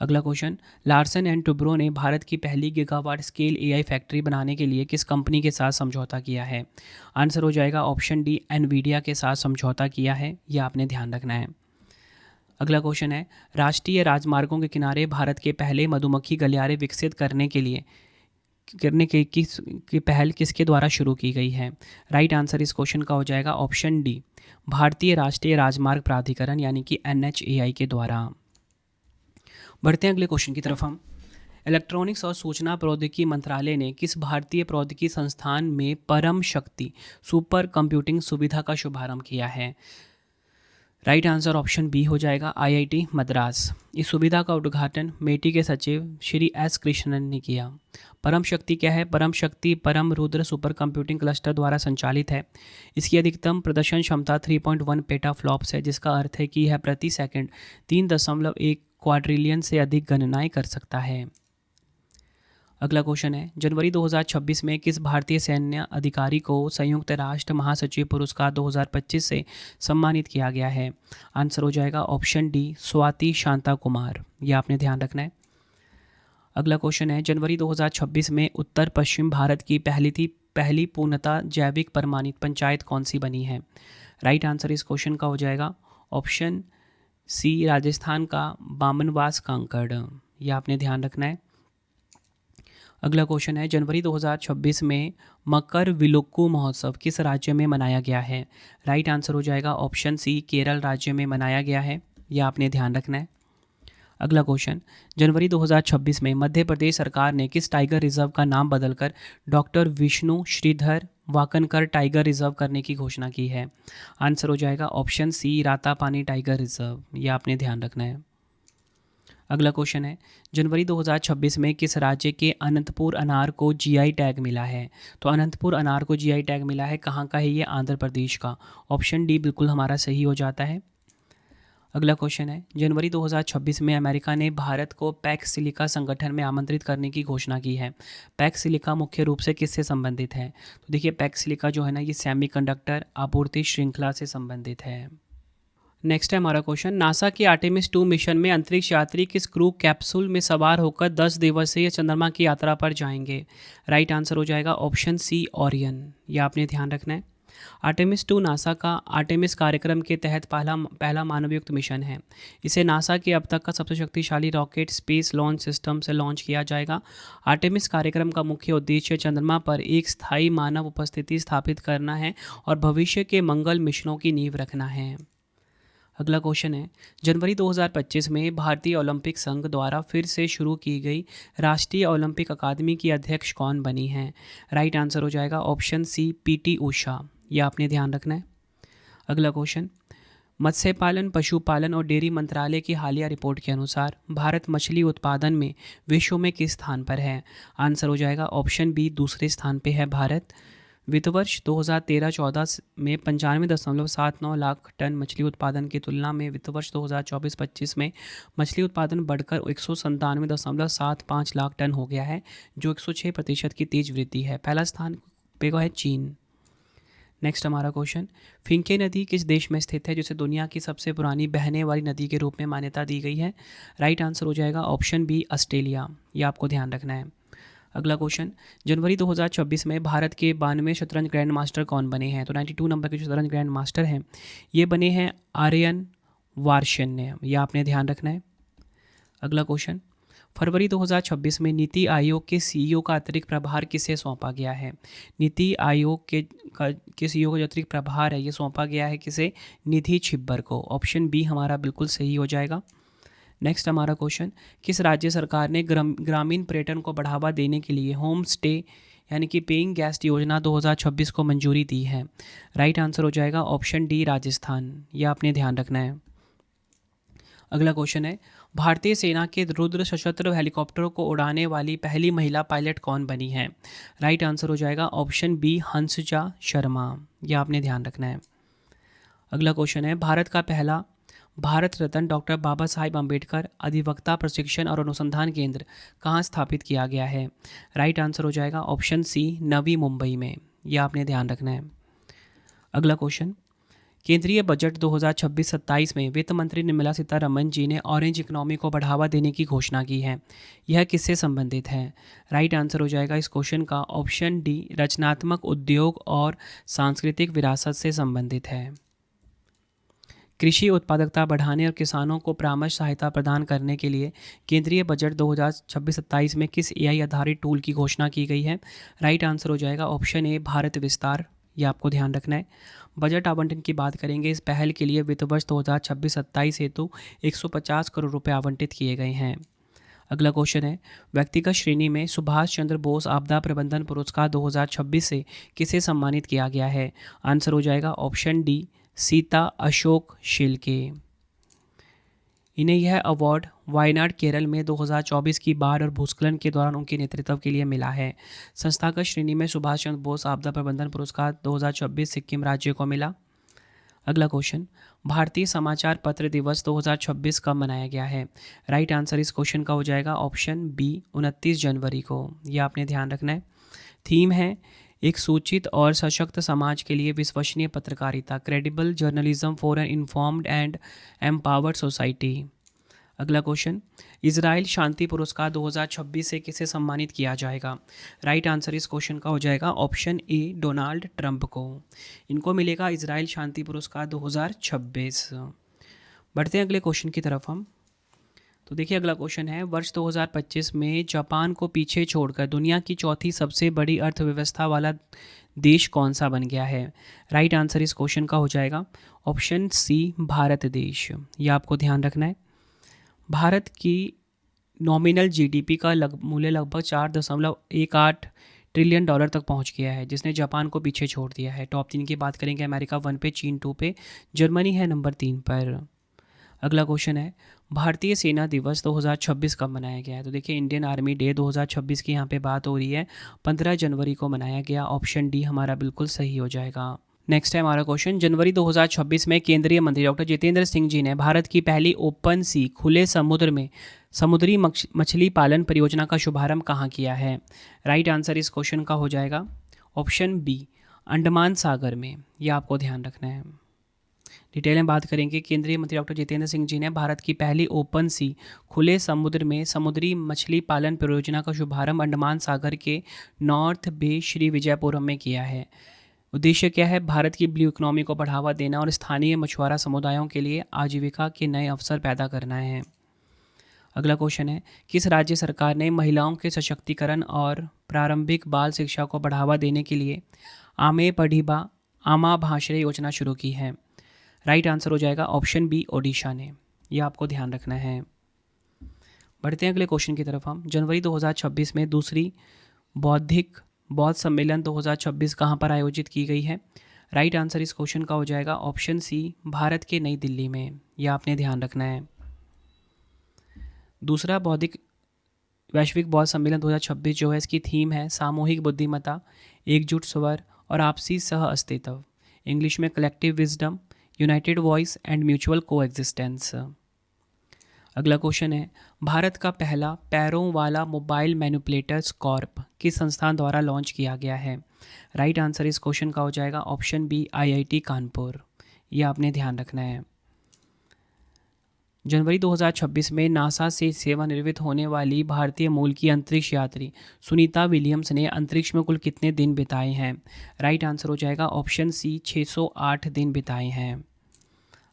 अगला क्वेश्चन, लार्सन एंड टुब्रो ने भारत की पहली गीगावाट स्केल एआई फैक्ट्री बनाने के लिए किस कंपनी के साथ समझौता किया है? आंसर हो जाएगा ऑप्शन डी, एनवीडिया के साथ समझौता किया है। यह आपने ध्यान रखना है। अगला क्वेश्चन है, राष्ट्रीय राजमार्गों के किनारे भारत के पहले मधुमक्खी गलियारे विकसित करने की पहल किसके द्वारा शुरू की गई है? राइट आंसर इस क्वेश्चन का हो जाएगा ऑप्शन डी, भारतीय राष्ट्रीय राजमार्ग प्राधिकरण यानी कि NHAI के द्वारा। बढ़ते हैं अगले क्वेश्चन की तरफ हम। इलेक्ट्रॉनिक्स और सूचना प्रौद्योगिकी मंत्रालय ने किस भारतीय प्रौद्योगिकी संस्थान में परम शक्ति सुपर कंप्यूटिंग सुविधा का शुभारंभ किया है? राइट आंसर ऑप्शन बी हो जाएगा, IIT मद्रास। इस सुविधा का उद्घाटन मेटी के सचिव श्री S कृष्णन ने किया। परम शक्ति क्या है? परम शक्ति परम रुद्र सुपर कंप्यूटिंग क्लस्टर द्वारा संचालित है। इसकी अधिकतम प्रदर्शन क्षमता 3.1 पेटाफ्लॉप्स है, जिसका अर्थ है कि यह प्रति सेकंड 3.1 क्वाड्रिलियन से अधिक गणनाएं कर सकता है। अगला क्वेश्चन है, जनवरी 2026 में किस भारतीय सैन्य अधिकारी को संयुक्त राष्ट्र महासचिव पुरस्कार 2025 से सम्मानित किया गया है? आंसर हो जाएगा ऑप्शन डी, स्वाति शांता कुमार। यह आपने ध्यान रखना है। अगला क्वेश्चन है, जनवरी 2026 में उत्तर पश्चिम भारत की पहली पूर्णतः जैविक प्रमाणित पंचायत कौन सी बनी है? राइट आंसर इस क्वेश्चन का हो जाएगा ऑप्शन सी, राजस्थान का बामनवास कांकड़। यह आपने ध्यान रखना है। अगला क्वेश्चन है, जनवरी 2026 में मकर विलुक्कू महोत्सव किस राज्य में मनाया गया है? राइट आंसर हो जाएगा ऑप्शन सी, केरल राज्य में मनाया गया है। यह आपने ध्यान रखना है। अगला क्वेश्चन, जनवरी 2026 में मध्य प्रदेश सरकार ने किस टाइगर रिजर्व का नाम बदलकर doctor Vishnu Shridhar Wakankar tiger reserve करने की घोषणा की है? आंसर हो जाएगा option C, Ratapani tiger reserve. यह आपने ध्यान रखना है। अगला क्वेश्चन है, जनवरी 2026 में किस राज्य के अनंतपुर अनार को GI टैग मिला है? तो अनंतपुर अनार को GI टैग मिला है, कहाँ का है ये? आंध्र प्रदेश का। ऑप्शन डी बिल्कुल हमारा सही हो जाता है। अगला क्वेश्चन है, जनवरी 2026 में अमेरिका ने भारत को पैक्स सिलिका संगठन में आमंत्रित करने की घोषणा की है। पैक्स सिलिका मुख्य रूप से किससे संबंधित है? तो देखिए, पैक्स सिलिका जो है ना, ये सेमीकंडक्टर आपूर्ति श्रृंखला से संबंधित है। नेक्स्ट है हमारा क्वेश्चन, नासा के आर्टेमिस 2 मिशन में अंतरिक्ष यात्री किस क्रू कैप्सूल में सवार होकर 10 दिवसीय चंद्रमा की यात्रा पर जाएंगे? राइट आंसर हो जाएगा ऑप्शन सी, ओरियन। यह आपने ध्यान रखना है। आर्टेमिस 2 नासा का आर्टेमिस कार्यक्रम के तहत पहला मानवयुक्त मिशन है। इसे नासा के अब तक का सबसे शक्तिशाली रॉकेट स्पेस लॉन्च सिस्टम से लॉन्च किया जाएगा। आर्टेमिस कार्यक्रम का मुख्य उद्देश्य चंद्रमा पर एक स्थायी मानव उपस्थिति स्थापित करना है और भविष्य के मंगल मिशनों की नींव रखना है। अगला क्वेश्चन है, जनवरी 2025 में भारतीय ओलंपिक संघ द्वारा फिर से शुरू की गई राष्ट्रीय ओलंपिक अकादमी की अध्यक्ष कौन बनी हैं? राइट आंसर हो जाएगा ऑप्शन सी पीटी उषा। यह आपने ध्यान रखना है। अगला क्वेश्चन, मत्स्य पालन, पशुपालन और डेयरी मंत्रालय की हालिया रिपोर्ट के अनुसार भारत मछली उत्पादन में विश्व में किस स्थान पर है? आंसर हो जाएगा ऑप्शन बी दूसरे स्थान पे है भारत। वित्त वर्ष 2013-14 में 95.79 लाख टन मछली उत्पादन की तुलना में वित्त वर्ष 2024-25 में मछली उत्पादन बढ़कर 197.75 लाख टन हो गया है, जो 106% की तेज वृद्धि है। पहला स्थान पे है चीन। नेक्स्ट हमारा क्वेश्चन, फिंके नदी किस देश में स्थित है जिसे दुनिया की सबसे पुरानी बहने वाली नदी के रूप में मान्यता दी गई है? राइट आंसर हो जाएगा ऑप्शन बी ऑस्ट्रेलिया। यह आपको ध्यान रखना है। अगला क्वेश्चन, जनवरी 2026 में भारत के 92 शतरंज ग्रैंड मास्टर कौन बने हैं? तो 92 नंबर के शतरंज ग्रैंड मास्टर हैं, ये बने हैं आर्यन वार्ष्णेय। यह आपने ध्यान रखना है। अगला क्वेश्चन, फरवरी 2026 में नीति आयोग के सीईओ का अतिरिक्त प्रभार किसे सौंपा गया है? नीति आयोग के सीईओ का जो अतिरिक्त प्रभार है ये सौंपा गया है किसे? निधि छिब्बर को। ऑप्शन बी हमारा बिल्कुल सही हो जाएगा। नेक्स्ट हमारा क्वेश्चन, किस राज्य सरकार ने ग्रामीण पर्यटन को बढ़ावा देने के लिए होम स्टे यानी कि पेइंग गेस्ट योजना 2026 को मंजूरी दी है? राइट आंसर हो जाएगा ऑप्शन डी राजस्थान। यह आपने ध्यान रखना है। अगला क्वेश्चन है, भारतीय सेना के रुद्र सशस्त्र हेलीकॉप्टरों को उड़ाने वाली पहली महिला पायलट कौन बनी है? राइट आंसर हो जाएगा ऑप्शन बी हंसजा शर्मा। यह आपने ध्यान रखना है। अगला क्वेश्चन है, भारत का पहला भारत रत्न डॉक्टर बाबा साहिब अम्बेडकर अधिवक्ता प्रशिक्षण और अनुसंधान केंद्र कहाँ स्थापित किया गया है? राइट आंसर हो जाएगा ऑप्शन सी नवी मुंबई में। यह आपने ध्यान रखना है। अगला क्वेश्चन, केंद्रीय बजट 2026-27 में वित्त मंत्री निर्मला सीतारमण जी ने ऑरेंज इकोनॉमी को बढ़ावा देने की घोषणा की है। यह किससे संबंधित है? राइट आंसर हो जाएगा इस क्वेश्चन का ऑप्शन डी रचनात्मक उद्योग और सांस्कृतिक विरासत से संबंधित है। कृषि उत्पादकता बढ़ाने और किसानों को परामर्श सहायता प्रदान करने के लिए केंद्रीय बजट 2026-27 में किस एआई आधारित टूल की घोषणा की गई है? राइट आंसर हो जाएगा ऑप्शन ए भारत विस्तार। ये आपको ध्यान रखना है। बजट आवंटन की बात करेंगे, इस पहल के लिए वित्त वर्ष 2026-27 हेतु 150 करोड़ रुपये आवंटित किए गए हैं। अगला क्वेश्चन है, व्यक्तिगत श्रेणी में सुभाष चंद्र बोस आपदा प्रबंधन पुरस्कार 2026 से किसे सम्मानित किया गया है? आंसर हो जाएगा ऑप्शन डी सीता अशोक शिल्के। इन्हें यह अवार्ड वायनाड केरल में 2024 की बाढ़ और भूस्खलन के दौरान उनके नेतृत्व के लिए मिला है। संस्थागत श्रेणी में सुभाष चंद्र बोस आपदा प्रबंधन पुरस्कार 2026 सिक्किम राज्य को मिला। अगला क्वेश्चन, भारतीय समाचार पत्र दिवस 2026 कब मनाया गया है? राइट आंसर इस क्वेश्चन का हो जाएगा ऑप्शन बी 29 जनवरी को। यह आपने ध्यान रखना है। थीम है एक सूचित और सशक्त समाज के लिए विश्वसनीय पत्रकारिता, credible journalism for an informed and empowered society. अगला क्वेश्चन, इजराइल शांति पुरस्कार 2026 से किसे सम्मानित किया जाएगा? राइट आंसर इस क्वेश्चन का हो जाएगा ऑप्शन ए डोनाल्ड ट्रंप को। इनको मिलेगा इजराइल शांति पुरस्कार 2026। बढ़ते हैं अगले क्वेश्चन की तरफ हम। तो देखिए अगला क्वेश्चन है, वर्ष 2025 में जापान को पीछे छोड़कर दुनिया की चौथी सबसे बड़ी अर्थव्यवस्था वाला देश कौन सा बन गया है? राइट आंसर इस क्वेश्चन का हो जाएगा ऑप्शन सी भारत देश। यह आपको ध्यान रखना है। भारत की नॉमिनल जीडीपी का मूल्य लगभग 4.18 ट्रिलियन डॉलर तक पहुंच गया है, जिसने जापान को पीछे छोड़ दिया है। टॉप 3 की बात करेंगे, अमेरिका 1 पे, चीन 2 पे, जर्मनी है नंबर 3 पर। अगला क्वेश्चन है, भारतीय सेना दिवस 2026 कब मनाया गया है? तो देखिए इंडियन आर्मी डे 2026 की यहाँ पे बात हो रही है, 15 जनवरी को मनाया गया। ऑप्शन डी हमारा बिल्कुल सही हो जाएगा। नेक्स्ट है हमारा क्वेश्चन, जनवरी 2026 में केंद्रीय मंत्री डॉक्टर जितेंद्र सिंह जी ने भारत की पहली ओपन सी खुले समुद्र में समुद्री मछली पालन परियोजना का शुभारंभ कहाँ किया है? राइट आंसर इस क्वेश्चन का हो जाएगा ऑप्शन बी अंडमान सागर में। यह आपको ध्यान रखना है। डिटेल में बात करेंगे, केंद्रीय मंत्री डॉक्टर जितेंद्र सिंह जी ने भारत की पहली ओपन सी खुले समुद्र में समुद्री मछली पालन परियोजना का शुभारंभ अंडमान सागर के नॉर्थ बे श्री विजयपुरम में किया है। उद्देश्य क्या है? भारत की ब्लू इकोनॉमी को बढ़ावा देना और स्थानीय मछुआरा समुदायों के लिए आजीविका के नए अवसर पैदा करना है। अगला क्वेश्चन है, किस राज्य सरकार ने महिलाओं के सशक्तिकरण और प्रारंभिक बाल शिक्षा को बढ़ावा देने के लिए आमे पढ़िबा आमा भाषरे योजना शुरू की है? राइट आंसर हो जाएगा ऑप्शन बी ओडिशा ने। यह आपको ध्यान रखना है। बढ़ते हैं अगले क्वेश्चन की तरफ हम। जनवरी 2026 में दूसरी बौद्ध सम्मेलन 2026 कहाँ पर आयोजित की गई है? राइट आंसर इस क्वेश्चन का हो जाएगा ऑप्शन सी भारत के नई दिल्ली में। यह आपने ध्यान रखना है। दूसरा वैश्विक बौद्ध सम्मेलन 2026 जो है, इसकी थीम है सामूहिक बुद्धिमत्ता, एकजुट स्वर और आपसी सह अस्तित्व। इंग्लिश में collective wisdom, United voice and mutual coexistence. अगला क्वेश्चन है, भारत का पहला पैरों वाला मोबाइल मैनिपुलेटर स्कॉर्प किस संस्थान द्वारा लॉन्च किया गया है? राइट आंसर इस क्वेश्चन का हो जाएगा ऑप्शन बी आईआईटी कानपुर। यह आपने ध्यान रखना है। जनवरी 2026 में नासा से सेवानिवृत्त होने वाली भारतीय मूल की अंतरिक्ष यात्री सुनीता विलियम्स ने अंतरिक्ष में कुल कितने दिन बिताए हैं? राइट आंसर हो जाएगा ऑप्शन सी 608 दिन बिताए हैं।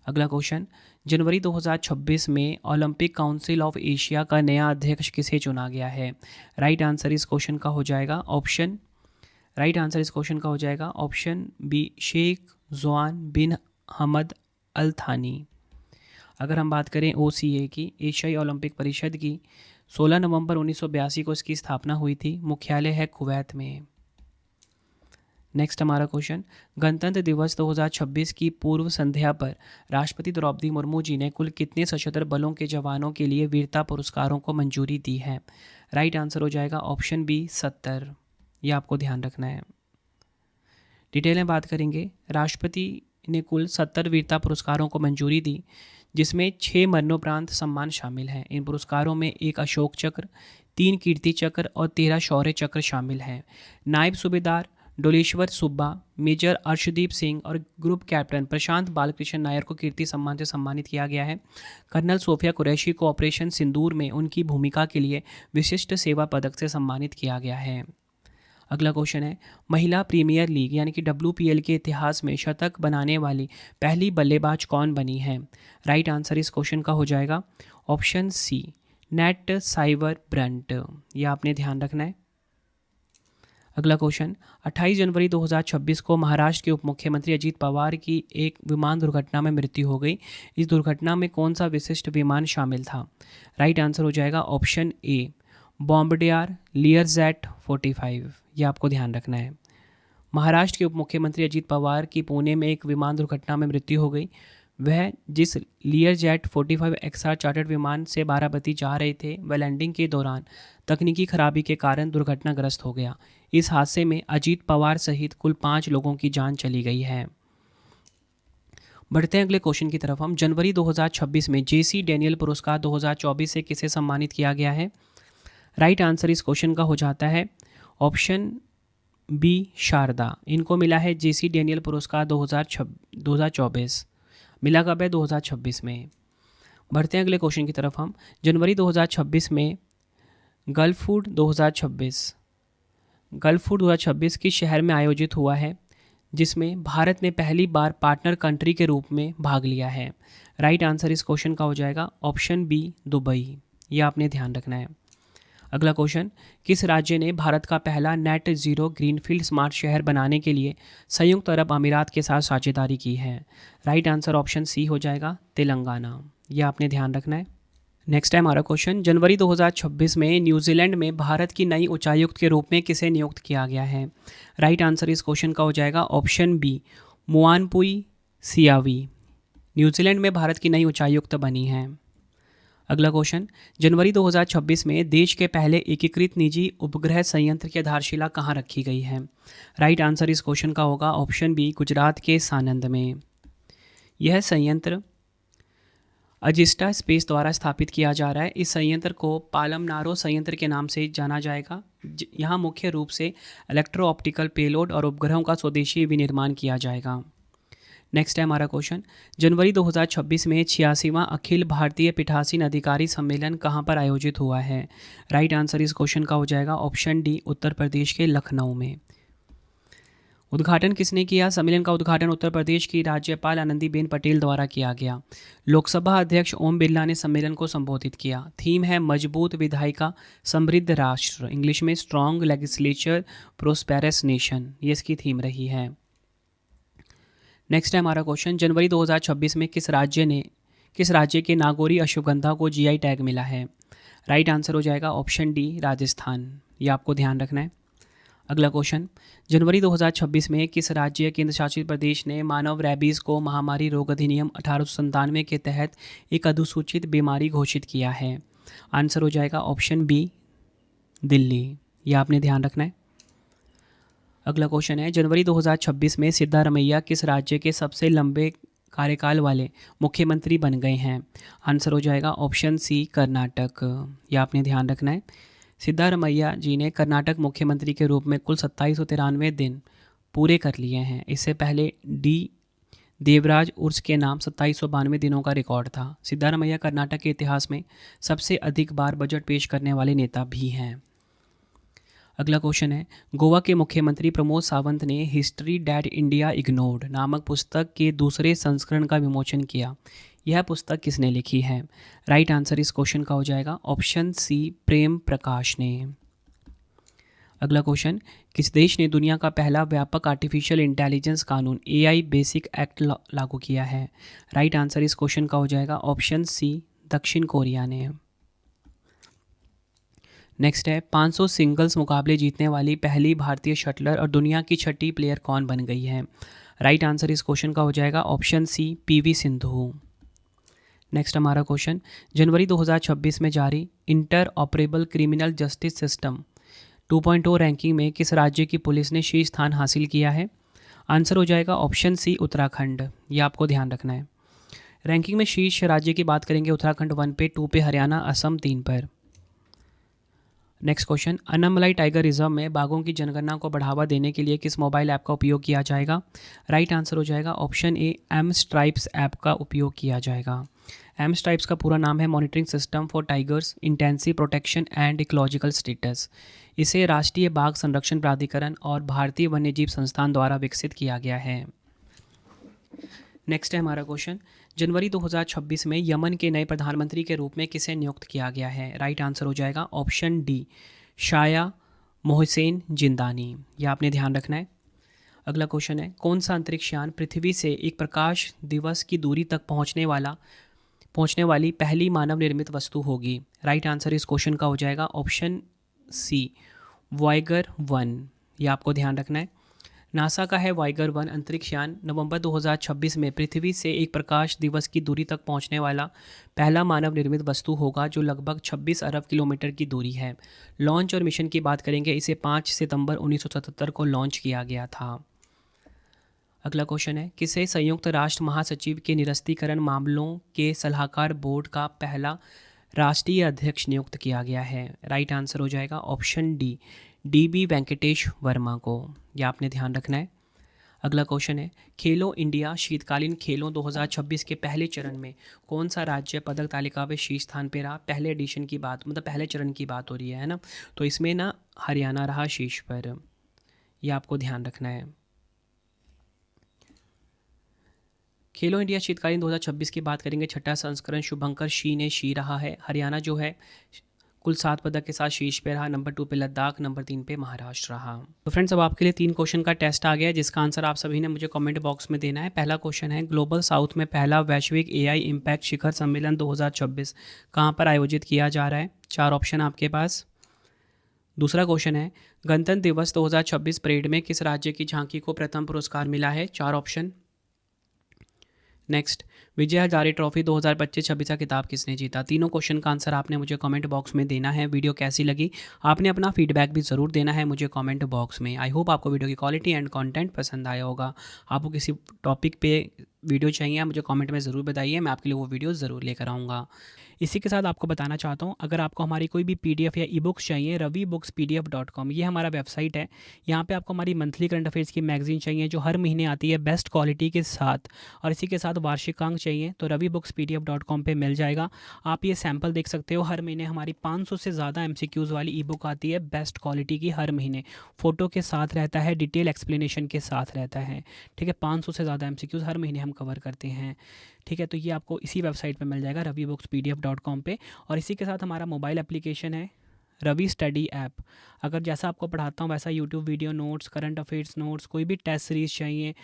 अगला क्वेश्चन, जनवरी 2026 में ओलंपिक काउंसिल ऑफ एशिया का नया अध्यक्ष किसे चुना गया है? राइट आंसर इस क्वेश्चन का हो जाएगा ऑप्शन बी शेख ज़ुआन बिन हमद अल थानी। अगर हम बात करें OCA की, एशियाई ओलंपिक परिषद की, 16 नवंबर 1982 को इसकी स्थापना हुई थी। मुख्यालय है कुवैत में। नेक्स्ट हमारा क्वेश्चन, गणतंत्र दिवस 2026 की पूर्व संध्या पर राष्ट्रपति द्रौपदी मुर्मू जी ने कुल कितने सशस्त्र बलों के जवानों के लिए वीरता पुरस्कारों को मंजूरी दी है? राइट आंसर हो जाएगा ऑप्शन बी 70। यह आपको ध्यान रखना है। डिटेल में बात करेंगे, राष्ट्रपति ने कुल 70 वीरता पुरस्कारों को मंजूरी दी, जिसमें 6 मरणोपरांत सम्मान शामिल हैं। इन पुरस्कारों में 1 अशोक चक्र, 3 कीर्ति चक्र और 13 शौर्य चक्र शामिल हैं। नायब सूबेदार डोलेश्वर सुब्बा, मेजर अर्शदीप सिंह और ग्रुप कैप्टन प्रशांत बालकृष्ण नायर को कीर्ति सम्मान से सम्मानित किया गया है। कर्नल सोफिया कुरैशी को ऑपरेशन सिंदूर में उनकी भूमिका के लिए विशिष्ट सेवा पदक से सम्मानित किया गया है। अगला क्वेश्चन है, महिला प्रीमियर लीग यानी कि WPL के इतिहास में शतक बनाने वाली पहली बल्लेबाज कौन बनी है? राइट आंसर इस क्वेश्चन का हो जाएगा option C Nat Sciver Brunt. यह आपने ध्यान रखना है। अगला क्वेश्चन, 28 जनवरी 2026 को महाराष्ट्र के उप मुख्यमंत्री अजीत पवार की एक विमान दुर्घटना में मृत्यु हो गई। इस दुर्घटना में कौन सा विशिष्ट विमान शामिल था? राइट आंसर हो जाएगा ऑप्शन ए बॉम्बार्डियर लियरजेट 45। यह आपको ध्यान रखना है। महाराष्ट्र के उप मुख्यमंत्री अजीत पवार की पुणे में एक विमान दुर्घटना में मृत्यु हो गई। वह जिस लियरजेट 45 XR चार्टर्ड विमान से बाराबती जा रहे थे, वह लैंडिंग के दौरान तकनीकी खराबी के कारण दुर्घटनाग्रस्त हो गया। इस हादसे में अजीत पवार सहित कुल 5 लोगों की जान चली गई है। बढ़ते हैं अगले क्वेश्चन की तरफ हम। जनवरी 2026 में JC डेनियल पुरस्कार 2024 से किसे सम्मानित किया गया है? राइट आंसर इस क्वेश्चन का हो जाता है ऑप्शन बी शारदा। इनको मिला है JC डेनियल पुरस्कार 2024। मिला कब है? 2026 में। बढ़ते हैं अगले क्वेश्चन की तरफ हम। जनवरी 2026 में गल्फ फूड 2026 किस शहर में आयोजित हुआ है, जिसमें भारत ने पहली बार पार्टनर कंट्री के रूप में भाग लिया है? राइट आंसर इस क्वेश्चन का हो जाएगा ऑप्शन बी दुबई। यह आपने ध्यान रखना है। अगला क्वेश्चन, किस राज्य ने भारत का पहला नेट जीरो ग्रीनफील्ड स्मार्ट शहर बनाने के लिए संयुक्त अरब अमीरात के साथ साझेदारी की है? राइट आंसर ऑप्शन सी हो जाएगा तेलंगाना। यह आपने ध्यान रखना है। नेक्स्ट है हमारा क्वेश्चन, जनवरी 2026 में न्यूजीलैंड में भारत की नई उच्चायुक्त के रूप में किसे नियुक्त किया गया है? राइट आंसर इस क्वेश्चन का हो जाएगा ऑप्शन बी मुआनपुई सियावी। न्यूजीलैंड में भारत की नई उच्चायुक्त बनी है। अगला क्वेश्चन, जनवरी 2026 में देश के पहले एकीकृत निजी उपग्रह संयंत्र की आधारशिला कहाँ रखी गई है? राइट आंसर इस क्वेश्चन का होगा ऑप्शन बी गुजरात के सानंद में। यह संयंत्र अजिस्टा स्पेस द्वारा स्थापित किया जा रहा है। इस संयंत्र को पालमनारो संयंत्र के नाम से जाना जाएगा। यहाँ मुख्य रूप से इलेक्ट्रो ऑप्टिकल पेलोड और उपग्रहों का स्वदेशी विनिर्माण किया जाएगा। नेक्स्ट है हमारा क्वेश्चन, जनवरी 2026 में 86वां अखिल भारतीय पीठासीन अधिकारी सम्मेलन कहाँ पर आयोजित हुआ है? राइट आंसर इस क्वेश्चन का हो जाएगा ऑप्शन डी उत्तर प्रदेश के लखनऊ में। उद्घाटन किसने किया? सम्मेलन का उद्घाटन उत्तर प्रदेश की राज्यपाल आनंदीबेन पटेल द्वारा किया गया। लोकसभा अध्यक्ष ओम बिरला ने सम्मेलन को संबोधित किया। थीम है मजबूत विधायिका समृद्ध राष्ट्र, इंग्लिश में स्ट्रॉन्ग लेजिस्लेचर प्रोस्पेरस नेशन। ये इसकी थीम रही है। नेक्स्ट है हमारा क्वेश्चन, जनवरी 2026 में किस राज्य के नागौरी अश्वगंधा को जीआई टैग मिला है? राइट आंसर हो जाएगा ऑप्शन डी राजस्थान। ये आपको ध्यान रखना है। अगला क्वेश्चन, जनवरी 2026 में किस राज्य केंद्र शासित प्रदेश ने मानव रैबीज़ को महामारी रोग अधिनियम 1897 के तहत एक अधिसूचित बीमारी घोषित किया है? आंसर हो जाएगा ऑप्शन बी दिल्ली। ये आपने ध्यान रखना है। अगला क्वेश्चन है, जनवरी 2026 में सिद्धारमैया किस राज्य के सबसे लंबे कार्यकाल वाले मुख्यमंत्री बन गए हैं? आंसर हो जाएगा ऑप्शन सी कर्नाटक। यह आपने ध्यान रखना है। सिद्धारमैया जी ने कर्नाटक मुख्यमंत्री के रूप में कुल 2793 दिन पूरे कर लिए हैं। इससे पहले डी देवराज उर्स के नाम 2792 दिनों का रिकॉर्ड था। सिद्धारमैया कर्नाटक के इतिहास में सबसे अधिक बार बजट पेश करने वाले नेता भी हैं। अगला क्वेश्चन है, गोवा के मुख्यमंत्री प्रमोद सावंत ने हिस्ट्री डैट इंडिया इग्नोर्ड नामक पुस्तक के दूसरे संस्करण का विमोचन किया। यह पुस्तक किसने लिखी है? राइट आंसर इस क्वेश्चन का हो जाएगा ऑप्शन सी प्रेम प्रकाश ने। अगला क्वेश्चन, किस देश ने दुनिया का पहला व्यापक आर्टिफिशियल इंटेलिजेंस कानून एआई बेसिक एक्ट लागू किया है? राइट आंसर इस क्वेश्चन का हो जाएगा ऑप्शन सी दक्षिण कोरिया ने। नेक्स्ट है, 500 सिंगल्स मुकाबले जीतने वाली पहली भारतीय शटलर और दुनिया की छठी प्लेयर कौन बन गई है? राइट आंसर इस क्वेश्चन का हो जाएगा option C PV Sindhu. Next हमारा क्वेश्चन, जनवरी 2026 में जारी interoperable criminal justice system 2.0 ranking में किस राज्य की पुलिस ने शीर्ष स्थान हासिल किया है? आंसर हो जाएगा ऑप्शन सी उत्तराखंड। ये आपको ध्यान रखना है। रैंकिंग में शीर्ष राज्य की बात करेंगे, उत्तराखंड 1 पे, 2 पे हरियाणा, असम 3 पर। Next question, Annamalai tiger reserve में बाघों की जनगणना को बढ़ावा देने के लिए किस मोबाइल ऐप का उपयोग किया जाएगा? राइट आंसर हो जाएगा option A M stripes app का उपयोग किया जाएगा। एम स्ट्राइप्स का पूरा नाम है monitoring system for tigers intensive protection and ecological status. इसे राष्ट्रीय बाघ संरक्षण प्राधिकरण और भारतीय वन्यजीव संस्थान द्वारा विकसित किया गया है। नेक्स्ट है हमारा क्वेश्चन, जनवरी 2026 में यमन के नए प्रधानमंत्री के रूप में किसे नियुक्त किया गया है? राइट आंसर हो जाएगा ऑप्शन डी शाया मोहसेन जिंदानी। यह आपने ध्यान रखना है। अगला क्वेश्चन है, कौन सा अंतरिक्ष यान पृथ्वी से एक प्रकाश दिवस की दूरी तक पहुंचने वाली पहली मानव निर्मित वस्तु होगी? राइट आंसर इस क्वेश्चन का हो जाएगा ऑप्शन सी वॉयगर 1। यह आपको ध्यान रखना है। नासा का है वॉयगर 1 अंतरिक्ष यान नवंबर 2026 में पृथ्वी से एक प्रकाश दिवस की दूरी तक पहुंचने वाला पहला मानव निर्मित वस्तु होगा, जो लगभग 26 अरब किलोमीटर की दूरी है। लॉन्च और मिशन की बात करेंगे, इसे 5 सितंबर 1977 को लॉन्च किया गया था। अगला क्वेश्चन है, किसे संयुक्त राष्ट्र महासचिव के निरस्तीकरण मामलों के सलाहकार बोर्ड का पहला राष्ट्रीय अध्यक्ष नियुक्त किया गया है? राइट आंसर हो जाएगा option D dB Venkatesh Verma को। यह आपने ध्यान रखना है। अगला क्वेश्चन है, खेलो इंडिया शीतकालीन खेलों 2026 के पहले चरण में कौन सा राज्य पदक तालिका में शीर्ष स्थान पे रहा? पहले एडिशन की बात, मतलब पहले चरण की बात हो रही है ना, तो इसमें ना हरियाणा रहा शीर्ष पर। यह आपको ध्यान रखना है। खेलो इंडिया शीतकालीन 2026 की बात करेंगे, छठा संस्करण शुभंकर शी ने रहा है। हरियाणा जो है कुल 7 पदक के साथ शीर्ष पे रहा। नंबर 2 पे लद्दाख, नंबर 3 पे महाराष्ट्र रहा। तो फ्रेंड्स, अब आपके लिए 3 क्वेश्चन का टेस्ट आ गया है, जिसका आंसर आप सभी ने मुझे कमेंट बॉक्स में देना है। पहला क्वेश्चन है, ग्लोबल साउथ में पहला वैश्विक एआई इम्पैक्ट शिखर सम्मेलन 2026 कहाँ पर आयोजित किया जा रहा है? 4 ऑप्शन आपके पास। दूसरा क्वेश्चन है, गणतंत्र दिवस 2026 परेड में किस राज्य की झांकी को प्रथम पुरस्कार मिला है? 4 option. Next, Vijay Hazare trophy 2025-26 का खिताब किसने जीता? तीनों क्वेश्चन का आंसर आपने मुझे कमेंट बॉक्स में देना है। वीडियो कैसी लगी आपने अपना फीडबैक भी ज़रूर देना है मुझे कमेंट बॉक्स में। आई होप आपको वीडियो की क्वालिटी एंड कंटेंट पसंद आया होगा। आपको किसी टॉपिक पे वीडियो चाहिए मुझे कमेंट में ज़रूर बताइए, मैं आपके लिए वो वीडियो ज़रूर लेकर आऊँगा। इसी के साथ आपको बताना चाहता हूँ, अगर आपको हमारी कोई भी पीडीएफ या ई बुक्स चाहिए, ravibooks.pdf.com ये हमारा वेबसाइट है। यहाँ पे आपको हमारी मंथली करंट अफेयर्स की मैगजीन चाहिए जो हर महीने आती है बेस्ट क्वालिटी के साथ, और इसी के साथ वार्षिकांक चाहिए तो ravibooks.pdf.com पे मिल जाएगा। आप ये सैम्पल देख सकते हो। हर महीने हमारी 500 से ज़्यादा MCQs वाली ई बुक आती है बेस्ट क्वालिटी की, हर महीने फ़ोटो के साथ रहता है, डिटेल एक्सप्लेनेशन के साथ रहता है। ठीक है, 500 से ज़्यादा MCQs हर महीने हम कवर करते हैं। ठीक है, तो ये आपको इसी वेबसाइट पे मिल जाएगा ravibooks.pdf.com पे। और इसी के साथ हमारा मोबाइल एप्लीकेशन है रवि स्टडी ऐप। अगर जैसा आपको पढ़ाता हूँ वैसा YouTube video notes, current affairs notes, कोई भी टेस्ट सीरीज़ चाहिए,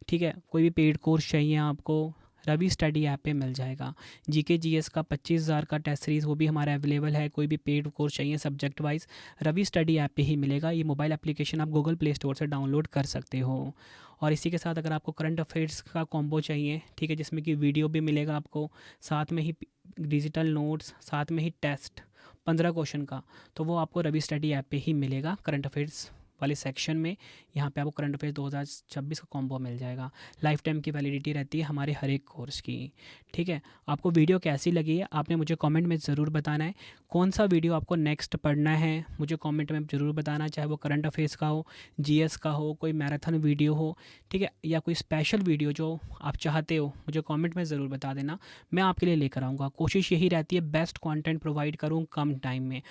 ठीक है। कोई भी पेड कोर्स चाहिए आपको, रवि स्टडी ऐप पे मिल जाएगा। जीके जीएस का 25,000 का टेस्ट सीरीज़ वो भी हमारा अवेलेबल है। कोई भी पेड कोर्स चाहिए subject wise, Ravi study app पे ही मिलेगा। ये मोबाइल एप्लीकेशन आप गूगल प्ले स्टोर से डाउनलोड कर सकते हो। और इसी के साथ अगर आपको करंट अफेयर्स का कॉम्बो चाहिए, ठीक है, जिसमें कि वीडियो भी मिलेगा आपको, साथ में ही डिजिटल नोट्स, साथ में ही टेस्ट 15 क्वेश्चन का, तो वो आपको रवि स्टडी ऐप पे ही मिलेगा। करंट अफेयर्स वाले सेक्शन में यहाँ पे आपको करंट अफेयर्स 2026 का कॉम्बो मिल जाएगा। लाइफ टाइम की वैलिडिटी रहती है हमारे हर एक कोर्स की, ठीक है। आपको वीडियो कैसी लगी है आपने मुझे कमेंट में ज़रूर बताना है। कौन सा वीडियो आपको नेक्स्ट पढ़ना है मुझे कमेंट में ज़रूर बताना, चाहे वो करंट अफेयर्स का हो, जीएस का हो, कोई मैराथन वीडियो हो, ठीक है, या कोई स्पेशल वीडियो जो आप चाहते हो मुझे कमेंट में ज़रूर बता देना। मैं आपके लिए लेकर आऊँगा। कोशिश यही रहती है बेस्ट कंटेंट प्रोवाइड करूँ कम टाइम में।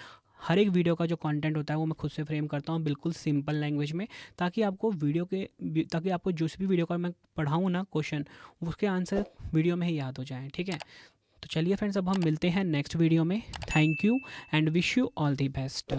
हर एक वीडियो का जो कंटेंट होता है वो मैं खुद से फ्रेम करता हूँ बिल्कुल सिंपल लैंग्वेज में, ताकि आपको ताकि आपको जिस भी वीडियो का मैं पढ़ाऊँ ना क्वेश्चन, उसके आंसर वीडियो में ही याद हो जाएं, ठीक है। तो चलिए फ्रेंड्स, अब हम मिलते हैं नेक्स्ट वीडियो में। Thank you and wish you all the best.